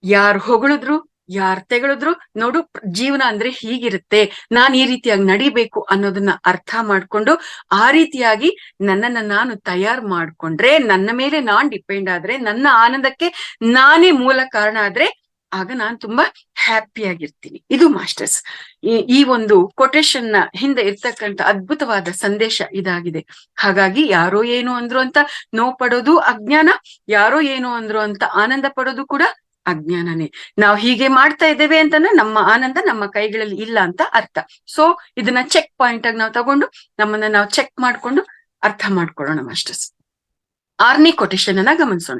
ಯಾರು ಹೊಗಳಿದ್ರು ಯಾರು ತೆಗಳಿದ್ರು ನೋಡು, ಜೀವನ ಅಂದ್ರೆ ಹೀಗಿರುತ್ತೆ, ನಾನ್ ಈ ರೀತಿಯಾಗಿ ನಡಿಬೇಕು ಅನ್ನೋದನ್ನ ಅರ್ಥ ಮಾಡ್ಕೊಂಡು ಆ ರೀತಿಯಾಗಿ ನನ್ನನ್ನ ನಾನು ತಯಾರು ಮಾಡ್ಕೊಂಡ್ರೆ, ನನ್ನ ಮೇಲೆ ನಾನ್ ಡಿಪೆಂಡ್ ಆದ್ರೆ, ನನ್ನ ಆನಂದಕ್ಕೆ ನಾನೇ ಮೂಲ ಕಾರಣ ಆದ್ರೆ, ಆಗ ನಾನ್ ತುಂಬಾ ಹ್ಯಾಪಿ ಆಗಿರ್ತೀನಿ. ಇದು ಮಾಸ್ಟರ್ಸ್ ಈ ಒಂದು ಕೊಟೇಶನ್ ನ ಹಿಂದೆ ಇರ್ತಕ್ಕಂಥ ಅದ್ಭುತವಾದ ಸಂದೇಶ ಇದಾಗಿದೆ. ಹಾಗಾಗಿ ಯಾರೋ ಏನು ಅಂದ್ರು ಅಂತ ನೋವು ಪಡೋದು ಅಜ್ಞಾನ, ಯಾರೋ ಏನು ಅಂದ್ರು ಅಂತ ಆನಂದ ಪಡೋದು ಕೂಡ ಅಜ್ಞಾನನೇ. ನಾವು ಹೀಗೆ ಮಾಡ್ತಾ ಇದ್ದೇವೆ ಅಂತಂದ್ರೆ ನಮ್ಮ ಆನಂದ ನಮ್ಮ ಕೈಗಳಲ್ಲಿ ಇಲ್ಲ ಅಂತ ಅರ್ಥ. ಸೊ ಇದನ್ನ ಚೆಕ್ ಪಾಯಿಂಟ್ ಆಗಿ ನಾವು ತಗೊಂಡು ನಮ್ಮನ್ನ ನಾವು ಚೆಕ್ ಮಾಡ್ಕೊಂಡು ಅರ್ಥ ಮಾಡ್ಕೊಳ್ಳೋಣ ಮಾಸ್ಟರ್ಸ್. 6ನೇ ಕೊಟೇಶನ್ ಅನ್ನ ಗಮನಿಸೋಣ.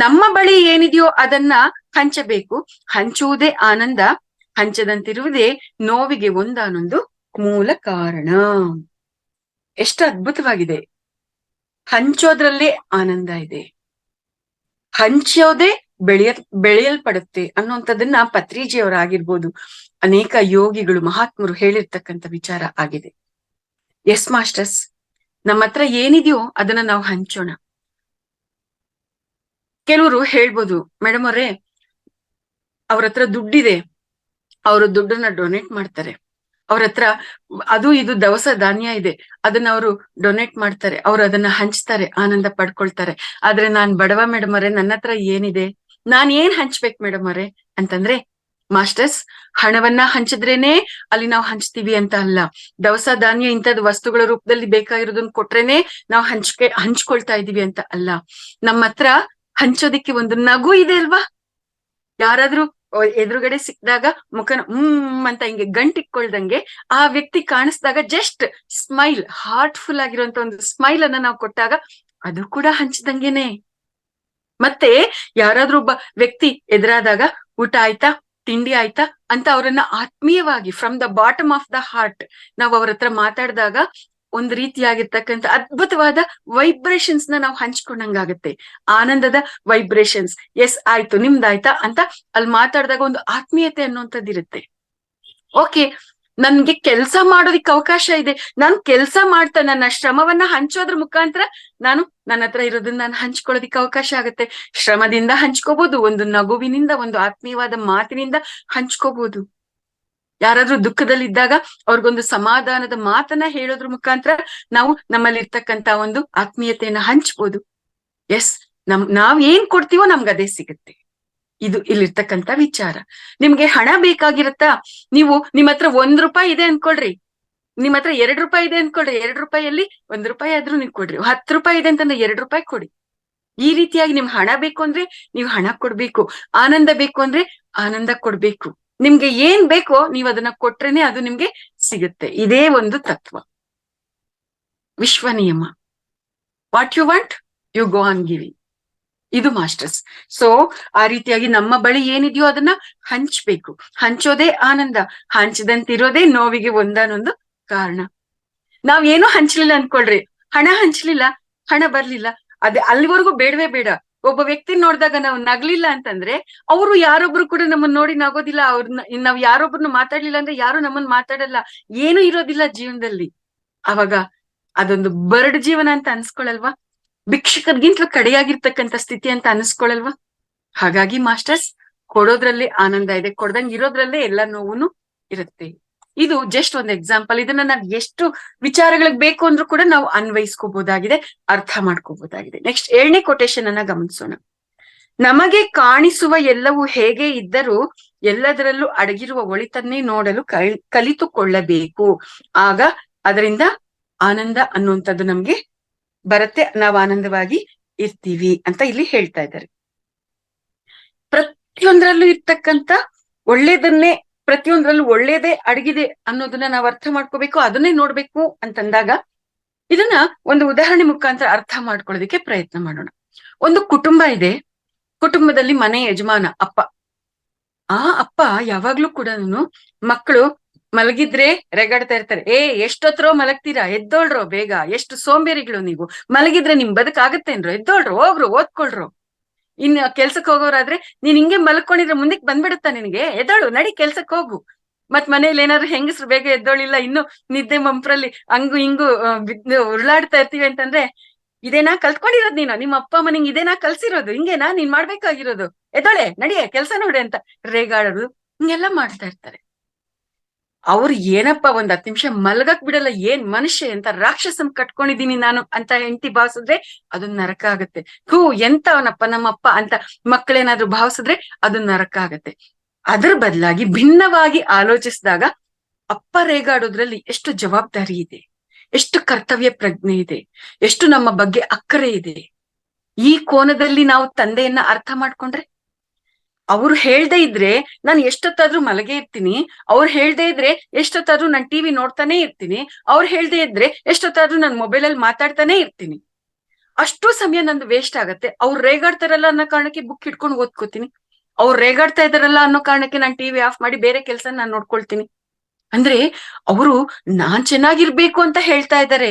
ನಮ್ಮ ಬಳಿ ಏನಿದೆಯೋ ಅದನ್ನ ಹಂಚಬೇಕು, ಹಂಚುವುದೇ ಆನಂದ, ಹಂಚದಂತಿರುವುದೇ ನೋವಿಗೆ ಒಂದಾನೊಂದು ಮೂಲ ಕಾರಣ. ಎಷ್ಟು ಅದ್ಭುತವಾಗಿದೆ. ಹಂಚೋದ್ರಲ್ಲೇ ಆನಂದ ಇದೆ, ಹಂಚೋದೇ ಬೆಳೆಯಲ್ಪಡುತ್ತೆ ಅನ್ನುವಂಥದ್ದನ್ನ ಪತ್ರಿಜಿಯವರಾಗಿರ್ಬೋದು, ಅನೇಕ ಯೋಗಿಗಳು ಮಹಾತ್ಮರು ಹೇಳಿರ್ತಕ್ಕಂಥ ವಿಚಾರ ಆಗಿದೆ. ಎಸ್ ಮಾಸ್ಟರ್ಸ್, ನಮ್ಮ ಹತ್ರ ಏನಿದೆಯೋ ಅದನ್ನ ನಾವು ಹಂಚೋಣ. ಕೆಲವರು ಹೇಳ್ಬೋದು, ಮೇಡಮ್ ಅವ್ರೆ ಅವ್ರ ಹತ್ರ ದುಡ್ಡಿದೆ, ಅವರು ದುಡ್ಡನ್ನ ಡೊನೇಟ್ ಮಾಡ್ತಾರೆ, ಅವ್ರ ಹತ್ರ ಅದು ಇದು ದವಸ ಧಾನ್ಯ ಇದೆ, ಅದನ್ನ ಅವರು ಡೊನೇಟ್ ಮಾಡ್ತಾರೆ, ಅವ್ರು ಅದನ್ನ ಹಂಚ್ತಾರೆ, ಆನಂದ ಪಡ್ಕೊಳ್ತಾರೆ. ಆದ್ರೆ ನಾನ್ ಬಡವ ಮೇಡಮ್ ಅವರೇ, ನನ್ನ ಹತ್ರ ಏನಿದೆ, ನಾನ್ ಏನ್ ಹಂಚ್ಬೇಕು ಮೇಡಮ್ ಅವರೇ ಅಂತಂದ್ರೆ, ಮಾಸ್ಟರ್ಸ್ ಹಣವನ್ನ ಹಂಚಿದ್ರೇನೆ ಅಲ್ಲಿ ನಾವು ಹಂಚ್ತೀವಿ ಅಂತ ಅಲ್ಲ. ದವಸ ಧಾನ್ಯ ಇಂಥದ್ ವಸ್ತುಗಳ ರೂಪದಲ್ಲಿ ಬೇಕಾಗಿರೋದನ್ನ ಕೊಟ್ರೇನೆ ನಾವು ಹಂಚ್ಕೊಳ್ತಾ ಇದೀವಿ ಅಂತ ಅಲ್ಲ. ನಮ್ಮ ಹತ್ರ ಹಂಚೋದಿಕ್ಕೆ ಒಂದು ನಗು ಇದೆ ಅಲ್ವಾ. ಯಾರಾದ್ರೂ ಎದುರುಗಡೆ ಸಿಕ್ಕಿದಾಗ ಮುಖನ ಅಂತ ಹಿಂಗೆ ಗಂಟಿಟ್ಕೊಳ್ದಂಗೆ ಆ ವ್ಯಕ್ತಿ ಕಾಣಿಸ್ದಾಗ ಜಸ್ಟ್ ಸ್ಮೈಲ್, ಹಾರ್ಟ್ಫುಲ್ ಆಗಿರುವಂತ ಒಂದು ಸ್ಮೈಲ್ ಅನ್ನ ನಾವು ಕೊಟ್ಟಾಗ ಅದು ಕೂಡ ಹಂಚದಂಗೆನೆ. ಮತ್ತೆ ಯಾರಾದ್ರೂ ಒಬ್ಬ ವ್ಯಕ್ತಿ ಎದುರಾದಾಗ ಊಟ ಆಯ್ತಾ, ತಿಂಡಿ ಆಯ್ತಾ ಅಂತ ಅವರನ್ನ ಆತ್ಮೀಯವಾಗಿ from the bottom of the heart ನಾವು ಅವ್ರ ಹತ್ರ ಮಾತಾಡಿದಾಗ ಒಂದು ರೀತಿಯಾಗಿರ್ತಕ್ಕಂಥ ಅದ್ಭುತವಾದ ವೈಬ್ರೇಷನ್ಸ್ ನ ನಾವು ಹಂಚ್ಕೊಂಡಂಗಾಗತ್ತೆ. ಆನಂದದ ವೈಬ್ರೇಷನ್ಸ್. ಎಸ್ ಆಯ್ತು, ನಿಮ್ದಾಯ್ತಾ ಅಂತ ಅಲ್ಲಿ ಮಾತಾಡಿದಾಗ ಒಂದು ಆತ್ಮೀಯತೆ ಅನ್ನುವಂಥದ್ದಿರುತ್ತೆ. ಓಕೆ, ನನ್ಗೆ ಕೆಲ್ಸ ಮಾಡೋದಿಕ್ಕೆ ಅವಕಾಶ ಇದೆ, ನಾನು ಕೆಲ್ಸ ಮಾಡ್ತಾ ನನ್ನ ಶ್ರಮವನ್ನ ಹಂಚೋದ್ರ ಮುಖಾಂತರ ನಾನು ನನ್ನ ಹತ್ರ ಇರೋದನ್ನ ನಾನು ಹಂಚ್ಕೊಳ್ಳೋದಿಕ್ಕೆ ಅವಕಾಶ ಆಗುತ್ತೆ. ಶ್ರಮದಿಂದ ಹಂಚ್ಕೋಬಹುದು, ಒಂದು ನಗುವಿನಿಂದ, ಒಂದು ಆತ್ಮೀಯವಾದ ಮಾತಿನಿಂದ ಹಂಚ್ಕೋಬಹುದು. ಯಾರಾದ್ರೂ ದುಃಖದಲ್ಲಿದ್ದಾಗ ಅವ್ರಿಗೊಂದು ಸಮಾಧಾನದ ಮಾತನ್ನ ಹೇಳೋದ್ರ ಮುಖಾಂತರ ನಾವು ನಮ್ಮಲ್ಲಿ ಇರ್ತಕ್ಕಂತ ಒಂದು ಆತ್ಮೀಯತೆಯನ್ನ ಹಂಚ್ಬೋದು. ಎಸ್, ನಾವ್ ಏನ್ ಕೊಡ್ತೀವೋ ನಮ್ಗೆ ಅದೇ ಸಿಗುತ್ತೆ. ಇದು ಇಲ್ಲಿರ್ತಕ್ಕಂಥ ವಿಚಾರ. ನಿಮ್ಗೆ ಹಣ ಬೇಕಾಗಿರತ್ತಾ, ನೀವು ನಿಮ್ಮ ಹತ್ರ ₹1 ಇದೆ ಅನ್ಕೊಳ್ರಿ, ನಿಮ್ ಹತ್ರ ₹2 ಇದೆ ಅನ್ಕೊಳ್ರಿ, ₹2 ₹1 ಆದ್ರೂ ನೀವು ಕೊಡ್ರಿ. ₹10 ಇದೆ ಅಂತಂದ್ರೆ ₹2 ಕೊಡಿ. ಈ ರೀತಿಯಾಗಿ ನಿಮ್ಗೆ ಹಣ ಬೇಕು ಅಂದ್ರೆ ನೀವು ಹಣ ಕೊಡ್ಬೇಕು, ಆನಂದ ಬೇಕು ಅಂದ್ರೆ ಆನಂದ ಕೊಡ್ಬೇಕು. ನಿಮ್ಗೆ ಏನ್ ಬೇಕೋ ನೀವ್ ಅದನ್ನ ಕೊಟ್ರೇನೆ ಅದು ನಿಮ್ಗೆ ಸಿಗುತ್ತೆ. ಇದೇ ಒಂದು ತತ್ವ, ವಿಶ್ವ ನಿಯಮ. What you want you go on giving. ಇದು ಮಾಸ್ಟರ್ಸ್. ಸೊ ಆ ರೀತಿಯಾಗಿ ನಮ್ಮ ಬಳಿ ಏನಿದೆಯೋ ಅದನ್ನ ಹಂಚ್ಬೇಕು, ಹಂಚೋದೇ ಆನಂದ, ಹಂಚದಂತಿರೋದೇ ನೋವಿಗೆ ಒಂದಾನೊಂದು ಕಾರಣ. ನಾವ್ ಏನೋ ಹಂಚ್ಲಿಲ್ಲ ಅನ್ಕೊಳ್ರಿ, ಹಣ ಹಂಚ್ಲಿಲ್ಲ, ಹಣ ಬರ್ಲಿಲ್ಲ, ಅದೇ ಅಲ್ಲಿವರೆಗೂ ಬೇಡವೇ ಬೇಡ. ಒಬ್ಬ ವ್ಯಕ್ತಿ ನೋಡಿದಾಗ ನಾವು ನಗ್ಲಿಲ್ಲ ಅಂತಂದ್ರೆ ಅವರು ಯಾರೊಬ್ರು ಕೂಡ ನಮ್ಮನ್ನ ನೋಡಿ ನಗೋದಿಲ್ಲ. ಅವ್ರನ್ನ ನಾವ್ ಯಾರೊಬ್ರನ್ನ ಮಾತಾಡ್ಲಿಲ್ಲ ಅಂದ್ರೆ ಯಾರು ನಮ್ಮನ್ನ ಮಾತಾಡಲ್ಲ, ಏನು ಇರೋದಿಲ್ಲ ಜೀವನದಲ್ಲಿ. ಅವಾಗ ಅದೊಂದು ಬರ್ಡ್ ಜೀವನ ಅಂತ ಅನ್ಸ್ಕೊಳಲ್ವಾ, ಭಿಕ್ಷುಕರಿಗಿಂತಲೂ ಕಡೆಯಾಗಿರ್ತಕ್ಕಂಥ ಸ್ಥಿತಿ ಅಂತ ಅನ್ಸ್ಕೊಳಲ್ವಾ. ಹಾಗಾಗಿ ಮಾಸ್ಟರ್ಸ್, ಕೊಡೋದ್ರಲ್ಲೇ ಆನಂದ ಇದೆ, ಕೊಡ್ದಂಗ್ ಇರೋದ್ರಲ್ಲೇ ಎಲ್ಲ ನೋವುನು ಇರುತ್ತೆ. ಇದು ಜಸ್ಟ್ ಒಂದು ಎಕ್ಸಾಂಪಲ್. ಇದನ್ನ ನಾವ್ ಎಷ್ಟು ವಿಚಾರಗಳಿಗೆ ಬೇಕು ಅಂದ್ರೂ ಕೂಡ ನಾವು ಅನ್ವಯಿಸ್ಕೋಬಹುದಾಗಿದೆ, ಅರ್ಥ ಮಾಡ್ಕೋಬಹುದಾಗಿದೆ. ನೆಕ್ಸ್ಟ್ 7ನೇ ಕೊಟೇಶನ್ ಅನ್ನ ಗಮನಿಸೋಣ. ನಮಗೆ ಕಾಣಿಸುವ ಎಲ್ಲವೂ ಹೇಗೆ ಇದ್ದರೂ ಎಲ್ಲದರಲ್ಲೂ ಅಡಗಿರುವ ಒಳಿತನ್ನೇ ನೋಡಲು ಕಲಿತುಕೊಳ್ಳಬೇಕು. ಆಗ ಅದರಿಂದ ಆನಂದ ಅನ್ನುವಂಥದ್ದು ನಮ್ಗೆ ಬರುತ್ತೆ, ನಾವು ಆನಂದವಾಗಿ ಇರ್ತೀವಿ ಅಂತ ಇಲ್ಲಿ ಹೇಳ್ತಾ ಇದ್ದಾರೆ. ಪ್ರತಿಯೊಂದರಲ್ಲೂ ಇರ್ತಕ್ಕಂಥ ಒಳ್ಳೇದನ್ನೇ, ಪ್ರತಿಯೊಂದ್ರಲ್ಲೂ ಒಳ್ಳೇದೇ ಅಡಗಿದೆ ಅನ್ನೋದನ್ನ ನಾವು ಅರ್ಥ ಮಾಡ್ಕೋಬೇಕು, ಅದನ್ನೇ ನೋಡ್ಬೇಕು ಅಂತಂದಾಗ ಇದನ್ನ ಒಂದು ಉದಾಹರಣೆ ಮುಖಾಂತರ ಅರ್ಥ ಮಾಡ್ಕೊಳ್ಳೋದಕ್ಕೆ ಪ್ರಯತ್ನ ಮಾಡೋಣ. ಒಂದು ಕುಟುಂಬ ಇದೆ, ಕುಟುಂಬದಲ್ಲಿ ಮನೆ ಯಜಮಾನ ಅಪ್ಪ. ಆ ಅಪ್ಪ ಯಾವಾಗ್ಲೂ ಕೂಡ ಮಕ್ಕಳು ಮಲಗಿದ್ರೆ ರೆಗಾಡ್ತಾ ಇರ್ತಾರೆ. ಎಷ್ಟೊತ್ತರೋ ಮಲಗ್ತೀರಾ, ಎದ್ದೋಳ್ರೋ ಬೇಗ, ಎಷ್ಟು ಸೋಂಬೇರಿಗಳು ನೀವು, ಮಲಗಿದ್ರೆ ನಿಮ್ ಬದುಕಾಗತ್ತೇನ್ರೋ, ಎದ್ದೋಳ್ರೋ, ಹೋಗ್ರು, ಓದ್ಕೊಳ್ರೋ. ಇನ್ ಕೆಲ್ಸಕ್ಕೆ ಹೋಗೋರಾದ್ರೆ ನೀನ್ ಹಿಂಗೆ ಮಲ್ಕೊಂಡಿದ್ರೆ ಮುಂದಕ್ಕೆ ಬಂದ್ಬಿಡುತ್ತಾ ನಿನಗೆ? ಎದ್ದೋಳು, ನಡಿ ಕೆಲ್ಸಕ್ಕೆ ಹೋಗು. ಮತ್ ಮನೇಲಿ ಏನಾದ್ರು ಹೆಂಗಸ್ರು ಬೇಗ ಎದ್ದೋಳಿಲ್ಲ, ಇನ್ನು ನಿದ್ದೆ ಮಂಪ್ರಲ್ಲಿ ಹಂಗು ಹಿಂಗು ಬಿದ್ದು ಉರುಳಾಡ್ತಾ ಇರ್ತೀವಿ ಅಂತಂದ್ರೆ, ಇದೇನಾ ಕಲ್ತ್ಕೊಂಡಿರೋದ್ ನೀನು? ನಿಮ್ಮ ಅಪ್ಪ ಅಮ್ಮ ನಿಂಗೆ ಇದೇನಾ ಕಲ್ಸಿರೋದು? ಹಿಂಗೇನಾ ನೀನ್ ಮಾಡ್ಬೇಕಾಗಿರೋದು? ಎದ್ದೋಳೆ, ನಡಿಯೇ ಕೆಲ್ಸ ನೋಡಿ ಅಂತ ರೇಗಾಡೋದು, ಹಿಂಗೆಲ್ಲಾ ಮಾಡ್ತಾ ಇರ್ತಾರೆ. ಅವ್ರು ಏನಪ್ಪಾ ಒಂದ್ 10 ನಿಮಿಷ ಮಲ್ಗಕ್ ಬಿಡಲ್ಲ, ಏನ್ ಮನುಷ್ಯ, ಎಂತ ರಾಕ್ಷಸನ್ ಕಟ್ಕೊಂಡಿದೀನಿ ನಾನು ಅಂತ ಹೆಂಡತಿ ಭಾವಿಸಿದ್ರೆ ಅದು ನರಕ ಆಗತ್ತೆ. ಎಂತವನಪ್ಪ ನಮ್ಮಪ್ಪ ಅಂತ ಮಕ್ಕಳೇನಾದ್ರು ಭಾವಿಸಿದ್ರೆ ಅದು ನರಕ ಆಗತ್ತೆ. ಅದ್ರ ಬದಲಾಗಿ ಭಿನ್ನವಾಗಿ ಆಲೋಚಿಸಿದಾಗ ಅಪ್ಪ ರೇಗಾಡೋದ್ರಲ್ಲಿ ಎಷ್ಟು ಜವಾಬ್ದಾರಿ ಇದೆ, ಎಷ್ಟು ಕರ್ತವ್ಯ ಪ್ರಜ್ಞೆ ಇದೆ, ಎಷ್ಟು ನಮ್ಮ ಬಗ್ಗೆ ಅಕ್ಕರೆ ಇದೆ. ಈ ಕೋನದಲ್ಲಿ ನಾವು ತಂದೆಯನ್ನ ಅರ್ಥ ಮಾಡ್ಕೊಂಡ್ರೆ, ಅವ್ರು ಹೇಳ್ದೇ ಇದ್ರೆ ನಾನು ಎಷ್ಟೊತ್ತಾದ್ರೂ ಮಲಗೇ ಇರ್ತೀನಿ, ಅವ್ರು ಹೇಳ್ದೇ ಇದ್ರೆ ಎಷ್ಟೊತ್ತಾದ್ರೂ ನಾನು ಟಿವಿ ನೋಡ್ತಾನೆ ಇರ್ತೀನಿ, ಅವ್ರು ಹೇಳ್ದೇ ಇದ್ರೆ ಎಷ್ಟೊತ್ತಾದ್ರೂ ನಾನು ಮೊಬೈಲಲ್ಲಿ ಮಾತಾಡ್ತಾನೆ ಇರ್ತೀನಿ. ಅಷ್ಟು ಸಮಯ ನಂದು ವೇಸ್ಟ್ ಆಗತ್ತೆ. ಅವ್ರು ರೇಗಾಡ್ತಾರಲ್ಲ ಅನ್ನೋ ಕಾರಣಕ್ಕೆ ಬುಕ್ ಹಿಡ್ಕೊಂಡು ಓದ್ಕೋತೀನಿ, ಅವ್ರು ರೇಗಾಡ್ತಾ ಇದಾರಲ್ಲ ಅನ್ನೋ ಕಾರಣಕ್ಕೆ ನಾನು ಟಿವಿ ಆಫ್ ಮಾಡಿ ಬೇರೆ ಕೆಲಸ ನಾನು ನೋಡ್ಕೊಳ್ತೀನಿ. ಅಂದ್ರೆ ಅವರು ನಾನ್ ಚೆನ್ನಾಗಿರ್ಬೇಕು ಅಂತ ಹೇಳ್ತಾ ಇದ್ದಾರೆ,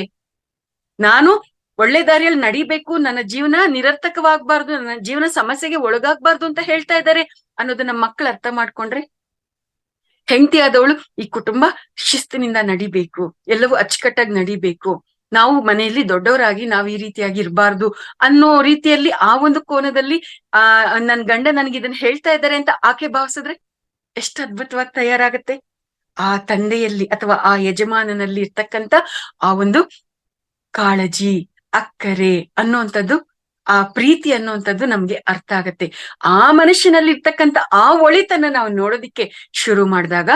ನಾನು ಒಳ್ಳೆ ದಾರಿಯಲ್ಲಿ ನಡಿಬೇಕು, ನನ್ನ ಜೀವನ ನಿರರ್ಥಕವಾಗಬಾರ್ದು, ನನ್ನ ಜೀವನ ಸಮಸ್ಯೆಗೆ ಒಳಗಾಗಬಾರ್ದು ಅಂತ ಹೇಳ್ತಾ ಇದ್ದಾರೆ ಅನ್ನೋದನ್ನ ಮಕ್ಕಳು ಅರ್ಥ ಮಾಡ್ಕೊಂಡ್ರೆ, ಹೆಂಡತಿ ಆದವಳು ಈ ಕುಟುಂಬ ಶಿಸ್ತಿನಿಂದ ನಡಿಬೇಕು, ಎಲ್ಲವೂ ಅಚ್ಚುಕಟ್ಟಾಗಿ ನಡಿಬೇಕು, ನಾವು ಮನೆಯಲ್ಲಿ ದೊಡ್ಡವರಾಗಿ ನಾವು ಈ ರೀತಿಯಾಗಿ ಇರಬಾರ್ದು ಅನ್ನೋ ರೀತಿಯಲ್ಲಿ ಆ ಒಂದು ಕೋನದಲ್ಲಿ ನನ್ ಗಂಡ ನನ್ಗೆ ಇದನ್ನ ಹೇಳ್ತಾ ಇದ್ದಾರೆ ಅಂತ ಆಕೆ ಭಾವಿಸಿದ್ರೆ ಎಷ್ಟು ಅದ್ಭುತವಾಗಿ ತಯಾರಾಗತ್ತೆ. ಆ ತಂದೆಯಲ್ಲಿ ಅಥವಾ ಆ ಯಜಮಾನನಲ್ಲಿ ಇರ್ತಕ್ಕಂಥ ಆ ಒಂದು ಕಾಳಜಿ, ಅಕ್ಕರೆ ಅನ್ನುವಂಥದ್ದು, ಆ ಪ್ರೀತಿ ಅನ್ನುವಂಥದ್ದು ನಮ್ಗೆ ಅರ್ಥ ಆಗತ್ತೆ. ಆ ಮನುಷ್ಯನಲ್ಲಿ ಇರ್ತಕ್ಕಂಥ ಆ ಒಳಿತನ್ನ ನಾವು ನೋಡೋದಿಕ್ಕೆ ಶುರು ಮಾಡಿದಾಗ,